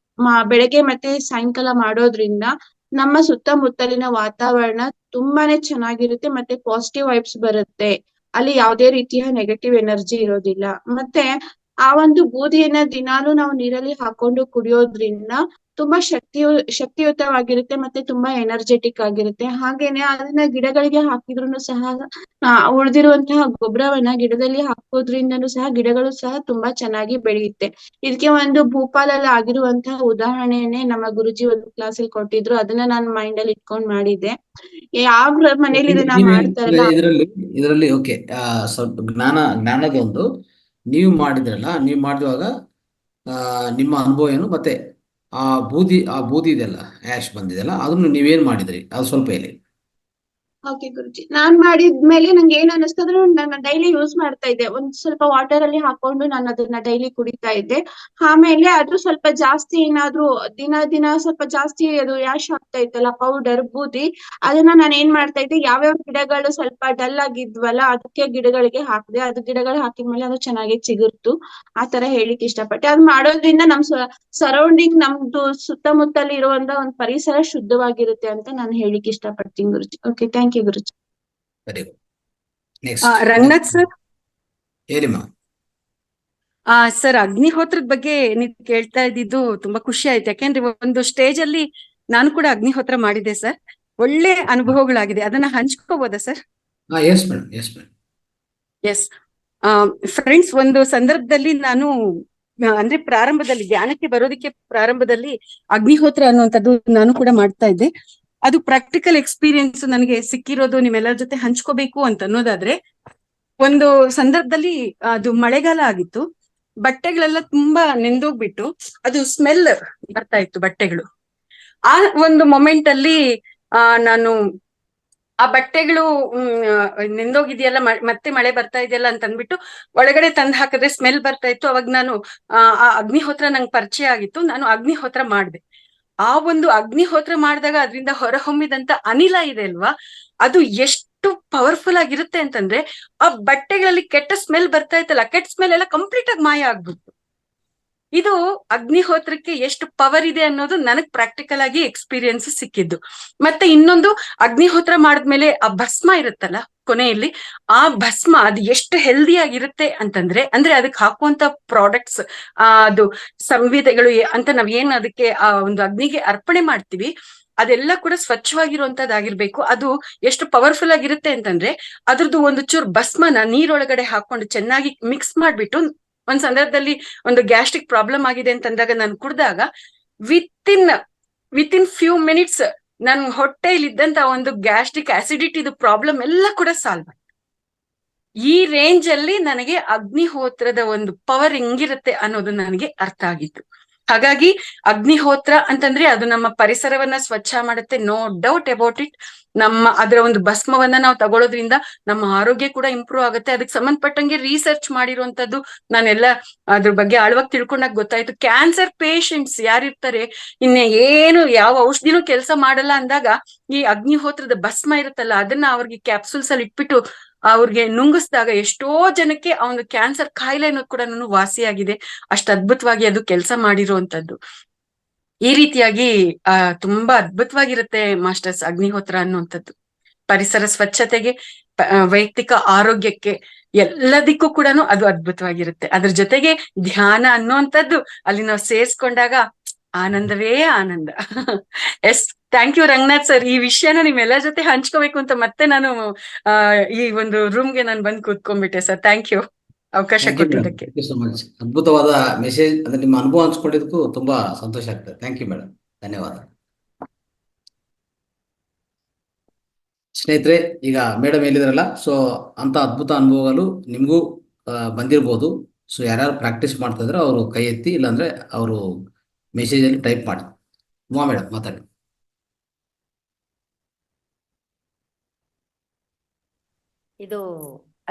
ಬೆಳಗ್ಗೆ ಮತ್ತೆ ಸಾಯಂಕಾಲ ಮಾಡೋದ್ರಿಂದ ನಮ್ಮ ಸುತ್ತಮುತ್ತಲಿನ ವಾತಾವರಣ ತುಂಬಾನೇ ಚೆನ್ನಾಗಿರುತ್ತೆ, ಮತ್ತೆ ಪಾಸಿಟಿವ್ ವೈಬ್ಸ್ ಬರುತ್ತೆ. ಅಲ್ಲಿ ಯಾವುದೇ ರೀತಿಯ ನೆಗೆಟಿವ್ ಎನರ್ಜಿ ಇರೋದಿಲ್ಲ. ಮತ್ತೆ ಆ ಒಂದು ಬೂದಿಯನ್ನ ದಿನಾಲು ನಾವು ನೀರಲ್ಲಿ ಹಾಕೊಂಡು ಕುಡಿಯೋದ್ರಿಂದ ತುಂಬಾ ಶಕ್ತಿಯುತವಾಗಿರುತ್ತೆ, ಮತ್ತೆ ತುಂಬಾ ಎನರ್ಜೆಟಿಕ್ ಆಗಿರುತ್ತೆ. ಹಾಗೇನೆ ಅದನ್ನ ಗಿಡಗಳಿಗೆ ಹಾಕಿದ್ರು ಸಹ, ಉಳಿದಿರುವಂತಹ ಗೊಬ್ಬರವನ್ನ ಗಿಡದಲ್ಲಿ ಹಾಕೋದ್ರಿಂದನೂ ಸಹ ಗಿಡಗಳು ಸಹ ತುಂಬಾ ಚೆನ್ನಾಗಿ ಬೆಳೆಯುತ್ತೆ. ಇದಕ್ಕೆ ಒಂದು ಭೂಪಾಲಲ್ಲಿ ಆಗಿರುವಂತಹ ಉದಾಹರಣೆಯನ್ನೇ ನಮ್ಮ ಗುರುಜಿ ಒಂದು ಕ್ಲಾಸ್ ಅಲ್ಲಿ ಕೊಟ್ಟಿದ್ರು. ಅದನ್ನ ನಾನು ಮೈಂಡ್ ಅಲ್ಲಿ ಇಟ್ಕೊಂಡ್ ಮಾಡಿದ್ದೆ. ಯಾವ ಮನೇಲಿ ಇದನ್ನ ಮಾಡ್ತಾರಲ್ಲ, ಇದರಲ್ಲಿ ಓಕೆ, ಸ್ವಲ್ಪ ಜ್ಞಾನದೊಂದು ನೀವು ಮಾಡಿರುವಾಗ ನಿಮ್ಮ ಅನುಭವ ಏನು, ಮತ್ತೆ ಆ ಬೂದಿ ಇದೆಲ್ಲ ಆಶ್ ಬಂದಿದೆಲ್ಲ, ಅದನ್ನು ನೀವೇನ್ ಮಾಡಿದ್ರಿ ಅದು ಸ್ವಲ್ಪ ಹೇಳಿ. ಓಕೆ ಗುರುಜಿ, ನಾನ್ ಮಾಡಿದ್ಮೇಲೆ ನಂಗೆ ಏನ್ ಅನಿಸ್ತು ಅಂದ್ರೆ, ನಾನು ಡೈಲಿ ಯೂಸ್ ಮಾಡ್ತಾ ಇದ್ದೆ. ಒಂದ್ ಸ್ವಲ್ಪ ವಾಟರ್ ಅಲ್ಲಿ ಹಾಕೊಂಡು ನಾನು ಅದನ್ನ ಡೈಲಿ ಕುಡಿತಾ ಇದ್ದೆ. ಆಮೇಲೆ ಅದು ಸ್ವಲ್ಪ ಜಾಸ್ತಿ ಏನಾದ್ರು ದಿನ ಸ್ವಲ್ಪ ಜಾಸ್ತಿ ಅದು ಯಾಶ್ ಆಗ್ತಾ ಇತ್ತಲ್ಲ, ಪೌಡರ್ ಬೂದಿ, ಅದನ್ನ ನಾನು ಏನ್ ಮಾಡ್ತಾ ಇದ್ದೆ, ಯಾವ್ಯಾವ ಗಿಡಗಳು ಸ್ವಲ್ಪ ಡಲ್ ಆಗಿದ್ವಲ್ಲ ಅದಕ್ಕೆ ಗಿಡಗಳಿಗೆ ಹಾಕಿದೆ. ಅದು ಗಿಡಗಳು ಹಾಕಿದ್ಮೇಲೆ ಅದು ಚೆನ್ನಾಗಿ ಚಿಗುರ್ತು. ಆ ತರ ಹೇಳಿಕ್ ಇಷ್ಟಪಟ್ಟೆ. ಅದ್ ಮಾಡೋದ್ರಿಂದ ನಮ್ ಸರೌಂಡಿಂಗ್, ನಮ್ದು ಸುತ್ತಮುತ್ತಲಿ ಇರುವಂತ ಒಂದು ಪರಿಸರ ಶುದ್ಧವಾಗಿರುತ್ತೆ ಅಂತ ನಾನು ಹೇಳಿಕ್ ಇಷ್ಟಪಡ್ತೀನಿ ಗುರುಜಿ. ಓಕೆ, ಥ್ಯಾಂಕ್ ಯು ಗುರುಜಿ. Very good. Next Ranganath sir. ಹೇಳಿಮ್ಮ. ಸರ್, ಅಗ್ನಿಹೋತ್ರದ ಬಗ್ಗೆ ನೀವು ಕೇಳ್ತಾ ಇದ್ದಿದ್ದು ತುಂಬಾ ಖುಷಿ ಆಯ್ತು. ಯಾಕೆಂದ್ರೆ ಒಂದು ಸ್ಟೇಜ್ ಅಲ್ಲಿ ನಾನು ಕೂಡ ಅಗ್ನಿಹೋತ್ರ ಮಾಡಿದ್ದೆ ಸರ್. ಒಳ್ಳೆ ಅನುಭವಗಳಾಗಿದೆ. ಅದನ್ನ ಹಂಚ್ಕೋಬೋದಾ sir? Yes madam, yes madam. Yes friends, ಒಂದು ಸಂದರ್ಭದಲ್ಲಿ ನಾನು ಅಂದ್ರೆ ಪ್ರಾರಂಭದಲ್ಲಿ ಧ್ಯಾನಕ್ಕೆ ಬರೋದಕ್ಕೆ ಪ್ರಾರಂಭದಲ್ಲಿ ಅಗ್ನಿಹೋತ್ರ ಅನ್ನುವಂಥದ್ದು ನಾನು ಕೂಡ ಮಾಡ್ತಾ ಇದ್ದೆ. ಅದು ಪ್ರಾಕ್ಟಿಕಲ್ ಎಕ್ಸ್ಪೀರಿಯನ್ಸ್ ನನಗೆ ಸಿಕ್ಕಿರೋದು ನಿಮ್ಮೆಲ್ಲರ ಜೊತೆ ಹಂಚ್ಕೋಬೇಕು ಅಂತ ಅನ್ನೋದಾದ್ರೆ, ಒಂದು ಸಂದರ್ಭದಲ್ಲಿ ಅದು ಮಳೆಗಾಲ ಆಗಿತ್ತು. ಬಟ್ಟೆಗಳೆಲ್ಲ ತುಂಬಾ ನೆಂದೋಗ್ಬಿಟ್ಟು ಅದು ಸ್ಮೆಲ್ ಬರ್ತಾ ಇತ್ತು ಬಟ್ಟೆಗಳು. ಆ ಒಂದು ಮೊಮೆಂಟ್ ಅಲ್ಲಿ ನಾನು ಆ ಬಟ್ಟೆಗಳು ನೆಂದೋಗಿದೆಯಲ್ಲ, ಮತ್ತೆ ಮಳೆ ಬರ್ತಾ ಇದೆಯಲ್ಲ ಅಂತ ಅಂದ್ಬಿಟ್ಟು ಒಳಗಡೆ ತಂದು ಹಾಕಿದ್ರೆ ಸ್ಮೆಲ್ ಬರ್ತಾ ಇತ್ತು. ಅವಾಗ ನಾನು ಆ ಅಗ್ನಿಹೋತ್ರ ನಂಗೆ ಪರಿಚಯ ಆಗಿತ್ತು. ನಾನು ಅಗ್ನಿಹೋತ್ರ ಮಾಡಿದೆ. ಆ ಒಂದು ಅಗ್ನಿಹೋತ್ರ ಮಾಡಿದಾಗ ಅದರಿಂದ ಹೊರಹೊಮ್ಮಿದಂತ ಅನಿಲ ಇದೆ ಅಲ್ವಾ, ಅದು ಎಷ್ಟು ಪವರ್ಫುಲ್ ಆಗಿರುತ್ತೆ ಅಂತಂದ್ರೆ, ಆ ಬಟ್ಟೆಗಳಲ್ಲಿ ಕೆಟ್ಟ ಸ್ಮೆಲ್ ಬರ್ತಾ ಇತ್ತಲ್ಲ, ಕೆಟ್ಟ ಸ್ಮೆಲ್ ಎಲ್ಲ ಕಂಪ್ಲೀಟ್ ಆಗಿ ಮಾಯ ಆಗ್ಬಿಟ್ಟು. ಇದು ಅಗ್ನಿಹೋತ್ರಕ್ಕೆ ಎಷ್ಟು ಪವರ್ ಇದೆ ಅನ್ನೋದು ನನಗ್ ಪ್ರಾಕ್ಟಿಕಲ್ ಆಗಿ ಎಕ್ಸ್ಪೀರಿಯನ್ಸ್ ಸಿಕ್ಕಿದ್ದು. ಮತ್ತೆ ಇನ್ನೊಂದು, ಅಗ್ನಿಹೋತ್ರ ಮಾಡಿದ್ಮೇಲೆ ಆ ಭಸ್ಮ ಇರುತ್ತಲ್ಲ ಕೊನೆಯಲ್ಲಿ, ಆ ಭಸ್ಮ ಅದು ಎಷ್ಟು ಹೆಲ್ದಿ ಆಗಿರುತ್ತೆ ಅಂತಂದ್ರೆ, ಅಂದ್ರೆ ಅದಕ್ಕೆ ಹಾಕುವಂತ ಪ್ರಾಡಕ್ಟ್ಸ್, ಅದು ಸಂವಿಧೆಗಳು ಅಂತ ನಾವ್ ಏನ್ ಅದಕ್ಕೆ ಆ ಒಂದು ಅಗ್ನಿಗೆ ಅರ್ಪಣೆ ಮಾಡ್ತೀವಿ, ಅದೆಲ್ಲ ಕೂಡ ಸ್ವಚ್ಛವಾಗಿರುವಂತದ್ದಾಗಿರ್ಬೇಕು. ಅದು ಎಷ್ಟು ಪವರ್ಫುಲ್ ಆಗಿರುತ್ತೆ ಅಂತಂದ್ರೆ, ಅದ್ರದ್ದು ಒಂದು ಚೂರು ಭಸ್ಮನ ನೀರೊಳಗಡೆ ಹಾಕೊಂಡು ಚೆನ್ನಾಗಿ ಮಿಕ್ಸ್ ಮಾಡ್ಬಿಟ್ಟು, ಒಂದ್ ಸಂದರ್ಭದಲ್ಲಿ ಒಂದು ಗ್ಯಾಸ್ಟ್ರಿಕ್ ಪ್ರಾಬ್ಲಮ್ ಆಗಿದೆ ಅಂತಂದಾಗ ನಾನು ಕುಡ್ದಾಗ ವಿತ್ ಇನ್ ಫ್ಯೂ ಮಿನಿಟ್ಸ್ ನನ್ ಹೊಟ್ಟೆಯಲ್ಲಿ ಇದ್ದಂತ ಒಂದು ಗ್ಯಾಸ್ಟ್ರಿಕ್ ಆಸಿಡಿಟಿದು ಪ್ರಾಬ್ಲಮ್ ಎಲ್ಲ ಕೂಡ ಸಾಲ್ವ್ ಆಯ್ತು. ಈ ರೇಂಜ್ ಅಲ್ಲಿ ನನಗೆ ಅಗ್ನಿಹೋತ್ರದ ಒಂದು ಪವರ್ ಹೆಂಗಿರುತ್ತೆ ಅನ್ನೋದು ನನಗೆ ಅರ್ಥ ಆಗಿತ್ತು. ಹಾಗಾಗಿ ಅಗ್ನಿಹೋತ್ರ ಅಂತಂದ್ರೆ ಅದು ನಮ್ಮ ಪರಿಸರವನ್ನ ಸ್ವಚ್ಛ ಮಾಡುತ್ತೆ, ನೋ ಡೌಟ್ ಅಬೌಟ್ ಇಟ್. ಅದರ ಒಂದು ಭಸ್ಮವನ್ನ ನಾವು ತಗೊಳ್ಳೋದ್ರಿಂದ ನಮ್ಮ ಆರೋಗ್ಯ ಕೂಡ ಇಂಪ್ರೂವ್ ಆಗುತ್ತೆ. ಅದಕ್ಕೆ ಸಂಬಂಧಪಟ್ಟಂಗೆ ರಿಸರ್ಚ್ ಮಾಡಿರುವಂತದ್ದು ನಾನೆಲ್ಲ ಅದ್ರ ಬಗ್ಗೆ ಆಳವಾಗಿ ತಿಳ್ಕೊಂಡಾಗ ಗೊತ್ತಾಯ್ತು. ಕ್ಯಾನ್ಸರ್ ಪೇಷಂಟ್ಸ್ ಯಾರಿರ್ತಾರೆ, ಏನು ಯಾವ ಔಷಧಿನೂ ಕೆಲಸ ಮಾಡಲ್ಲ ಅಂದಾಗ ಈ ಅಗ್ನಿಹೋತ್ರದ ಭಸ್ಮ ಇರುತ್ತಲ್ಲ, ಅದನ್ನ ಅವ್ರಿಗೆ ಕ್ಯಾಪ್ಸೂಲ್ಸ್ ಅಲ್ಲಿ ಇಟ್ಬಿಟ್ಟು ಅವ್ರಿಗೆ ನುಂಗಿಸಿದಾಗ ಎಷ್ಟೋ ಜನಕ್ಕೆ ಆ ಒಂದು ಕ್ಯಾನ್ಸರ್ ಕಾಯಿಲೆ ಅನ್ನೋದು ಕೂಡ ವಾಸಿಯಾಗಿದೆ. ಅಷ್ಟು ಅದ್ಭುತವಾಗಿ ಅದು ಕೆಲಸ ಮಾಡಿರುವಂತದ್ದು. ಈ ರೀತಿಯಾಗಿ ತುಂಬಾ ಅದ್ಭುತವಾಗಿರುತ್ತೆ ಮಾಸ್ಟರ್ಸ್ ಅಗ್ನಿಹೋತ್ರ ಅನ್ನುವಂಥದ್ದು. ಪರಿಸರ ಸ್ವಚ್ಛತೆಗೆ, ವೈಯಕ್ತಿಕ ಆರೋಗ್ಯಕ್ಕೆ, ಎಲ್ಲದಕ್ಕೂ ಕೂಡ ಅದು ಅದ್ಭುತವಾಗಿರುತ್ತೆ. ಅದ್ರ ಜೊತೆಗೆ ಧ್ಯಾನ ಅನ್ನುವಂಥದ್ದು ಅಲ್ಲಿ ನಾವು ಸೇರ್ಸ್ಕೊಂಡಾಗ ಆನಂದವೇ ಆನಂದ. Yes, thank you Ranganath sir. ಈ ವಿಷಯನ ನಿಮ್ಮೆಲ್ಲ ಜೊತೆ ಹಂಚ್ಕೋಬೇಕು ಅಂತ ಮತ್ತೆ ನಾನು ಈ ಒಂದು ರೂಮ್ಗೆ ನಾನು ಬಂದು ಕೂತ್ಕೊಂಡ್ಬಿಟ್ಟೆ ಸರ್. ಥ್ಯಾಂಕ್ ಯು ಅವಕಾಶ ಕೊಟ್ಟಿದ್ದಕ್ಕೆ. So much. ಅದ್ಭುತವಾದ ಮೆಸೇಜ್, ಅಂದ್ರೆ ನಿಮ್ಮ ಅನುಭವ ಹಂಚ್ಕೊಂಡಿದ್ದಕ್ಕೂ ತುಂಬಾ ಸಂತೋಷ ಆಗ್ತದೆ. ಥ್ಯಾಂಕ್ ಯು ಮೇಡಮ್, ಧನ್ಯವಾದ. ಸ್ನೇಹಿತರೆ, ಈಗ ಮೇಡಮ್ ಹೇಳಿದ್ರಲ್ಲ, ಸೊ ಅಂತ ಅದ್ಭುತ ಅನುಭವಗಳು ನಿಮಗೂ ಬಂದಿರ್ಬೋದು. ಸೊ ಯಾರ್ಯಾರು ಪ್ರಾಕ್ಟೀಸ್ ಮಾಡ್ತಾ ಇದ್ರೆ ಅವರು ಕೈ ಎತ್ತಿ, ಇಲ್ಲಾಂದ್ರೆ ಅವರು ಮೆಸೇಜ್ ಅಲ್ಲಿ ಟೈಪ್ ಮಾಡಿ. ಉಮಾ ಮೇಡಮ್ ಮಾತಾಡಿ. ಇದು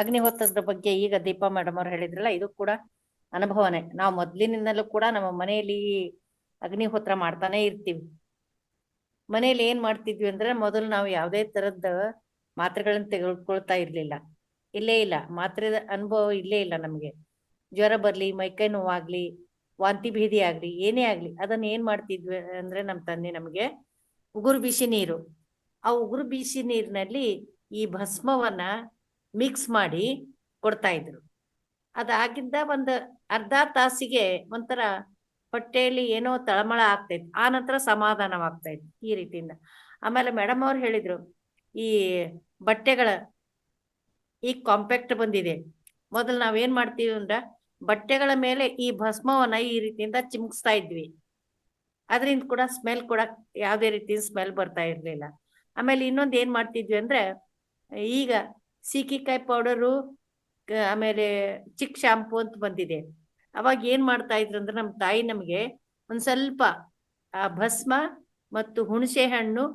ಅಗ್ನಿಹೋತ್ರದ ಬಗ್ಗೆ ಈಗ ದೀಪಾ ಮೇಡಮ್ ಅವ್ರು ಹೇಳಿದ್ರಲ್ಲ, ಇದು ಕೂಡ ಅನುಭವನೇ. ನಾವು ಮೊದ್ಲಿನಿಂದಲೂ ಕೂಡ ನಮ್ಮ ಮನೆಯಲ್ಲಿ ಅಗ್ನಿಹೋತ್ರ ಮಾಡ್ತಾನೆ ಇರ್ತೀವಿ. ಮನೇಲಿ ಏನ್ ಮಾಡ್ತಿದ್ವಿ ಅಂದ್ರೆ, ಮೊದಲು ನಾವು ಯಾವುದೇ ತರದ್ ಮಾತ್ರೆಗಳನ್ನ ತೆಗೆದುಕೊಳ್ತಾ ಇರ್ಲಿಲ್ಲ. ಇಲ್ಲೇ ಇಲ್ಲ, ಮಾತ್ರೆದ ಅನುಭವ ಇಲ್ಲೇ ಇಲ್ಲ ನಮ್ಗೆ. ಜ್ವರ ಬರ್ಲಿ, ಮೈಕೈ ನೋವಾಗ್ಲಿ, ವಾಂತಿ ಭೇದಿ ಆಗ್ಲಿ, ಏನೇ ಆಗ್ಲಿ, ಅದನ್ನ ಏನ್ ಮಾಡ್ತಿದ್ವಿ ಅಂದ್ರೆ, ನಮ್ಮ ತಂದೆ ನಮ್ಗೆ ಉಗುರು ಬಿಸಿ ನೀರು, ಆ ಉಗುರು ಬಿಸಿ ನೀರಿನಲ್ಲಿ ಈ ಭಸ್ಮವನ್ನ ಮಿಕ್ಸ್ ಮಾಡಿ ಕೊಡ್ತಾ ಇದ್ರು. ಅದಾಗಿದ್ದ ಒಂದು ಅರ್ಧ ತಾಸಿಗೆ ಒಂಥರ ಹೊಟ್ಟೆಯಲ್ಲಿ ಏನೋ ತಳಮಳ ಆಗ್ತೈತಿ, ಆ ನಂತರ ಸಮಾಧಾನವಾಗ್ತಾ ಇತ್ತು ಈ ರೀತಿಯಿಂದ. ಆಮೇಲೆ ಮೇಡಮ್ ಅವ್ರು ಹೇಳಿದ್ರು, ಈ ಬಟ್ಟೆಗಳ ಈ ಕಾಂಪ್ಯಾಕ್ಟ್ ಬಂದಿದೆ. ಮೊದಲು ನಾವೇನ್ ಮಾಡ್ತೀವಿ ಅಂದ್ರ, ಬಟ್ಟೆಗಳ ಮೇಲೆ ಈ ಭಸ್ಮವನ್ನ ಈ ರೀತಿಯಿಂದ ಚಿಮ್ಕಿಸ್ತಾ ಇದ್ವಿ. ಅದರಿಂದ ಕೂಡ ಸ್ಮೆಲ್ ಕೂಡ ಯಾವುದೇ ರೀತಿ ಸ್ಮೆಲ್ ಬರ್ತಾ ಇರ್ಲಿಲ್ಲ. ಆಮೇಲೆ ಇನ್ನೊಂದು ಏನ್ ಮಾಡ್ತಿದ್ವಿ ಅಂದ್ರೆ, ಈಗ ಸೀಕಿಕಾಯಿ ಪೌಡರು, ಆಮೇಲೆ ಚಿಕ್ ಶಾಂಪೂ ಅಂತ ಬಂದಿದೆ. ಅವಾಗ ಏನ್ ಮಾಡ್ತಾ ಇದ್ರು ಅಂದ್ರೆ, ನಮ್ಮ ತಾಯಿ ನಮ್ಗೆ ಒಂದ್ ಸ್ವಲ್ಪ ಆ ಭಸ್ಮ ಮತ್ತು ಹುಣಸೆ ಹಣ್ಣು,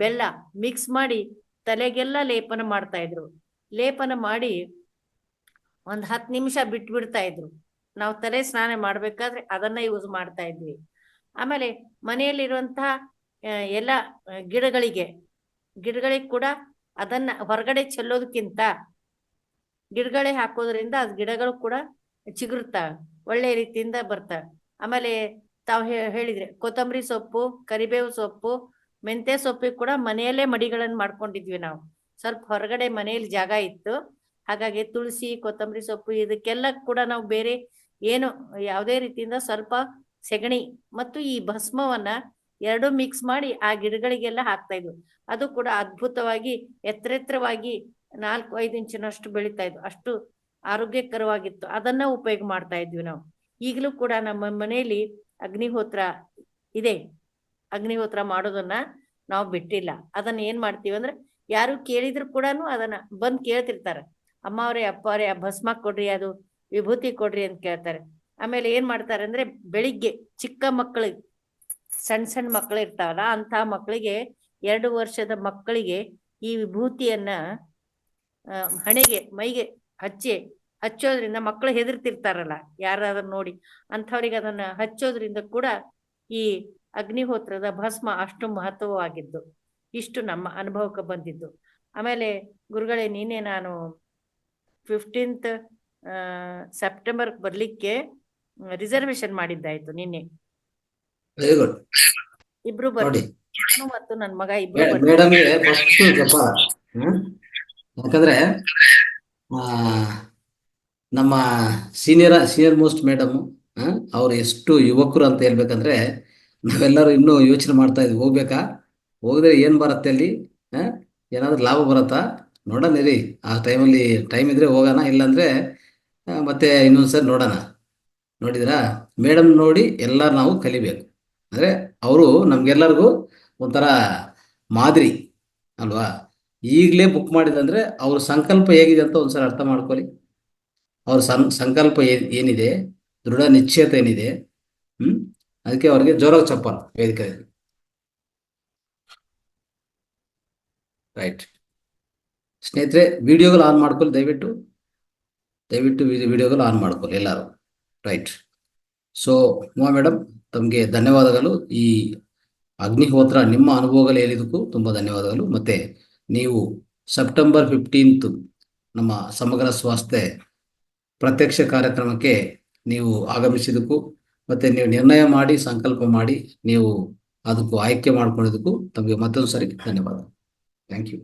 ಬೆಲ್ಲ ಮಿಕ್ಸ್ ಮಾಡಿ ತಲೆಗೆಲ್ಲ ಲೇಪನ ಮಾಡ್ತಾ ಇದ್ರು. ಲೇಪನ ಮಾಡಿ ಒಂದ್ 10 ನಿಮಿಷ ಬಿಟ್ಬಿಡ್ತಾ ಇದ್ರು. ನಾವು ತಲೆ ಸ್ನಾನ ಮಾಡ್ಬೇಕಾದ್ರೆ ಅದನ್ನ ಯೂಸ್ ಮಾಡ್ತಾ ಇದ್ವಿ. ಆಮೇಲೆ ಮನೆಯಲ್ಲಿರುವಂತಹ ಎಲ್ಲ ಗಿಡಗಳಿಗೆ ಕೂಡ ಅದನ್ನ ಹೊರಗಡೆ ಚೆಲ್ಲೋದಕ್ಕಿಂತ ಗಿಡಗಳೇ ಹಾಕೋದ್ರಿಂದ ಅದ್ ಗಿಡಗಳು ಕೂಡ ಚಿಗುರುತ್ತವೆ, ಒಳ್ಳೆ ರೀತಿಯಿಂದ ಬರ್ತವೆ. ಆಮೇಲೆ ತಾವು ಹೇಳಿದ್ರೆ ಕೊತ್ತಂಬರಿ ಸೊಪ್ಪು, ಕರಿಬೇವು ಸೊಪ್ಪು, ಮೆಂತ್ಯ ಸೊಪ್ಪಿಗೆ ಕೂಡ ಮನೆಯಲ್ಲೇ ಮಡಿಗಳನ್ನ ಮಾಡ್ಕೊಂಡಿದ್ವಿ ನಾವು. ಸ್ವಲ್ಪ ಹೊರಗಡೆ ಮನೆಯಲ್ಲಿ ಜಾಗ ಇತ್ತು, ಹಾಗಾಗಿ ತುಳಸಿ, ಕೊತ್ತಂಬರಿ ಸೊಪ್ಪು ಇದಕ್ಕೆಲ್ಲ ಕೂಡ ನಾವು ಬೇರೆ ಏನು ಯಾವುದೇ ರೀತಿಯಿಂದ ಸ್ವಲ್ಪ ಸೆಗಣಿ ಮತ್ತು ಈ ಭಸ್ಮವನ್ನ ಎರಡು ಮಿಕ್ಸ್ ಮಾಡಿ ಆ ಗಿಡಗಳಿಗೆಲ್ಲ ಹಾಕ್ತಾ ಇದ್ವಿ. ಅದು ಕೂಡ ಅದ್ಭುತವಾಗಿ ಎತ್ತರವಾಗಿ 4-5 ಇಂಚಿನಷ್ಟು ಬೆಳೀತಾ ಇದ್ವು. ಅಷ್ಟು ಆರೋಗ್ಯಕರವಾಗಿತ್ತು. ಅದನ್ನ ಉಪಯೋಗ ಮಾಡ್ತಾ ಇದ್ವಿ ನಾವು. ಈಗಲೂ ಕೂಡ ನಮ್ಮ ಮನೆಯಲ್ಲಿ ಅಗ್ನಿಹೋತ್ರ ಇದೆ. ಅಗ್ನಿಹೋತ್ರ ಮಾಡೋದನ್ನ ನಾವು ಬಿಟ್ಟಿಲ್ಲ. ಅದನ್ನ ಏನ್ ಮಾಡ್ತೀವಿ ಅಂದ್ರೆ ಯಾರು ಕೇಳಿದ್ರು ಕೂಡ ಅದನ್ನ ಬಂದ್ ಕೇಳ್ತಿರ್ತಾರೆ. ಅಮ್ಮ ಅವ್ರೆ ಅಪ್ಪ ಅವ್ರೆ ಆ ಭಸ್ಮ ಕೊಡ್ರಿ, ಅದು ವಿಭೂತಿ ಕೊಡ್ರಿ ಅಂತ ಕೇಳ್ತಾರೆ. ಆಮೇಲೆ ಏನ್ ಮಾಡ್ತಾರೆ ಅಂದ್ರೆ ಬೆಳಿಗ್ಗೆ ಚಿಕ್ಕ ಮಕ್ಕಳಿಗೆ, ಸಣ್ಣ ಮಕ್ಕಳು ಇರ್ತಾವಲ್ಲ ಅಂತ ಮಕ್ಕಳಿಗೆ 2 ವರ್ಷದ ಮಕ್ಕಳಿಗೆ ಈ ವಿಭೂತಿಯನ್ನ ಹಣೆಗೆ ಮೈಗೆ ಹಚ್ಚೋದ್ರಿಂದ ಮಕ್ಕಳು ಹೆದರ್ತಿರ್ತಾರಲ್ಲ ಯಾರಾದ್ರೂ ನೋಡಿ, ಅಂಥವ್ರಿಗೆ ಅದನ್ನ ಹಚ್ಚೋದ್ರಿಂದ ಕೂಡ ಈ ಅಗ್ನಿಹೋತ್ರದ ಭಸ್ಮ ಅಷ್ಟು ಮಹತ್ವವಾಗಿದ್ದು. ಇಷ್ಟು ನಮ್ಮ ಅನುಭವಕ್ಕೆ ಬಂದಿದ್ದು. ಆಮೇಲೆ ಗುರುಗಳೇ ನಿನ್ನೆ ನಾನು 15th ಸೆಪ್ಟೆಂಬರ್ ಬರ್ಲಿಕ್ಕೆ ರಿಸರ್ವೇಶನ್ ಮಾಡಿದ್ದಾಯ್ತು ನಿನ್ನೆ. Very good. ಇಬ್ರು ನೋಡಿ ನಾನು ಮತ್ತು ನನ್ನ ಮಗ ಇಬ್ರು ಮೇಡಮ್ಗೆ ಫಸ್ಟ್ ಜಪ. ಯಾಕಂದ್ರೆ ನಮ್ಮ ಸೀನಿಯರ್ ಮೋಸ್ಟ್ ಮೇಡಮ್ ಅವ್ರು ಎಷ್ಟು ಯುವಕರು ಅಂತ ಹೇಳ್ಬೇಕಂದ್ರೆ ನಾವೆಲ್ಲರೂ ಇನ್ನೂ ಯೋಚನೆ ಮಾಡ್ತಾ ಇದ್ವಿ, ಹೋಗ್ಬೇಕಾ, ಹೋಗಿದ್ರೆ ಏನ್ ಬರುತ್ತೆ ಅಲ್ಲಿ, ಏನಾದ್ರು ಲಾಭ ಬರುತ್ತಾ ನೋಡೋಣ ರೀ. ಆ ಟೈಮಲ್ಲಿ ಟೈಮ್ ಇದ್ರೆ ಹೋಗೋಣ, ಇಲ್ಲಾಂದ್ರೆ ಮತ್ತೆ ಇನ್ನೊಂದ್ಸರಿ ನೋಡೋಣ. ನೋಡಿದ್ರಾ ಮೇಡಮ್ ನೋಡಿ ಎಲ್ಲ ನಾವು ಕಲಿಬೇಕು. ಅಂದ್ರೆ ಅವರು ನಮ್ಗೆಲ್ಲರಿಗೂ ಒಂಥರ ಮಾದರಿ ಅಲ್ವಾ. ಈಗಲೇ ಬುಕ್ ಮಾಡಿದಂದ್ರೆ ಅವ್ರ ಸಂಕಲ್ಪ ಹೇಗಿದೆ ಅಂತ ಒಂದ್ಸಲ ಅರ್ಥ ಮಾಡ್ಕೊಳ್ಳಿ. ಅವ್ರ ಸಂಕಲ್ಪ ಏನಿದೆ, ದೃಢ ನಿಶ್ಚಯತೆ ಏನಿದೆ. ಅದಕ್ಕೆ ಅವ್ರಿಗೆ ಜೋರಾಗಿ ಚಪ್ಪಾಳೆ ವೇದಿಕೆಯಲ್ಲಿ. ರೈಟ್ ಸ್ನೇಹಿತರೆ, ವಿಡಿಯೋಗಳು ಆನ್ ಮಾಡ್ಕೊಳ್ಳಿ ದಯವಿಟ್ಟು ವಿಡಿಯೋಗಳು ಆನ್ ಮಾಡ್ಕೊಳ್ಳಿ ಎಲ್ಲರೂ. ರೈಟ್. ಸೊ ಉಮಾ ಮೇಡಮ್ ತಮಗೆ ಧನ್ಯವಾದಗಳು. ಈ ಅಗ್ನಿಹೋತ್ರ ನಿಮ್ಮ ಅನುಭವಗಳು ಹೇಳಿದಕ್ಕೂ ತುಂಬ ಧನ್ಯವಾದಗಳು. ಮತ್ತೆ ನೀವು ಸೆಪ್ಟೆಂಬರ್ 15 ನಮ್ಮ ಸಮಗ್ರ ಸ್ವಾಸ್ಥ್ಯ ಪ್ರತ್ಯಕ್ಷ ಕಾರ್ಯಕ್ರಮಕ್ಕೆ ನೀವು ಆಗಮಿಸಿದಕ್ಕೂ, ಮತ್ತೆ ನೀವು ನಿರ್ಣಯ ಮಾಡಿ ಸಂಕಲ್ಪ ಮಾಡಿ ನೀವು ಅದಕ್ಕೂ ಆಯ್ಕೆ ಮಾಡ್ಕೊಂಡಿದ್ದಕ್ಕೂ ತಮಗೆ ಮತ್ತೊಂದು ಸರಿ ಧನ್ಯವಾದ. Thank you.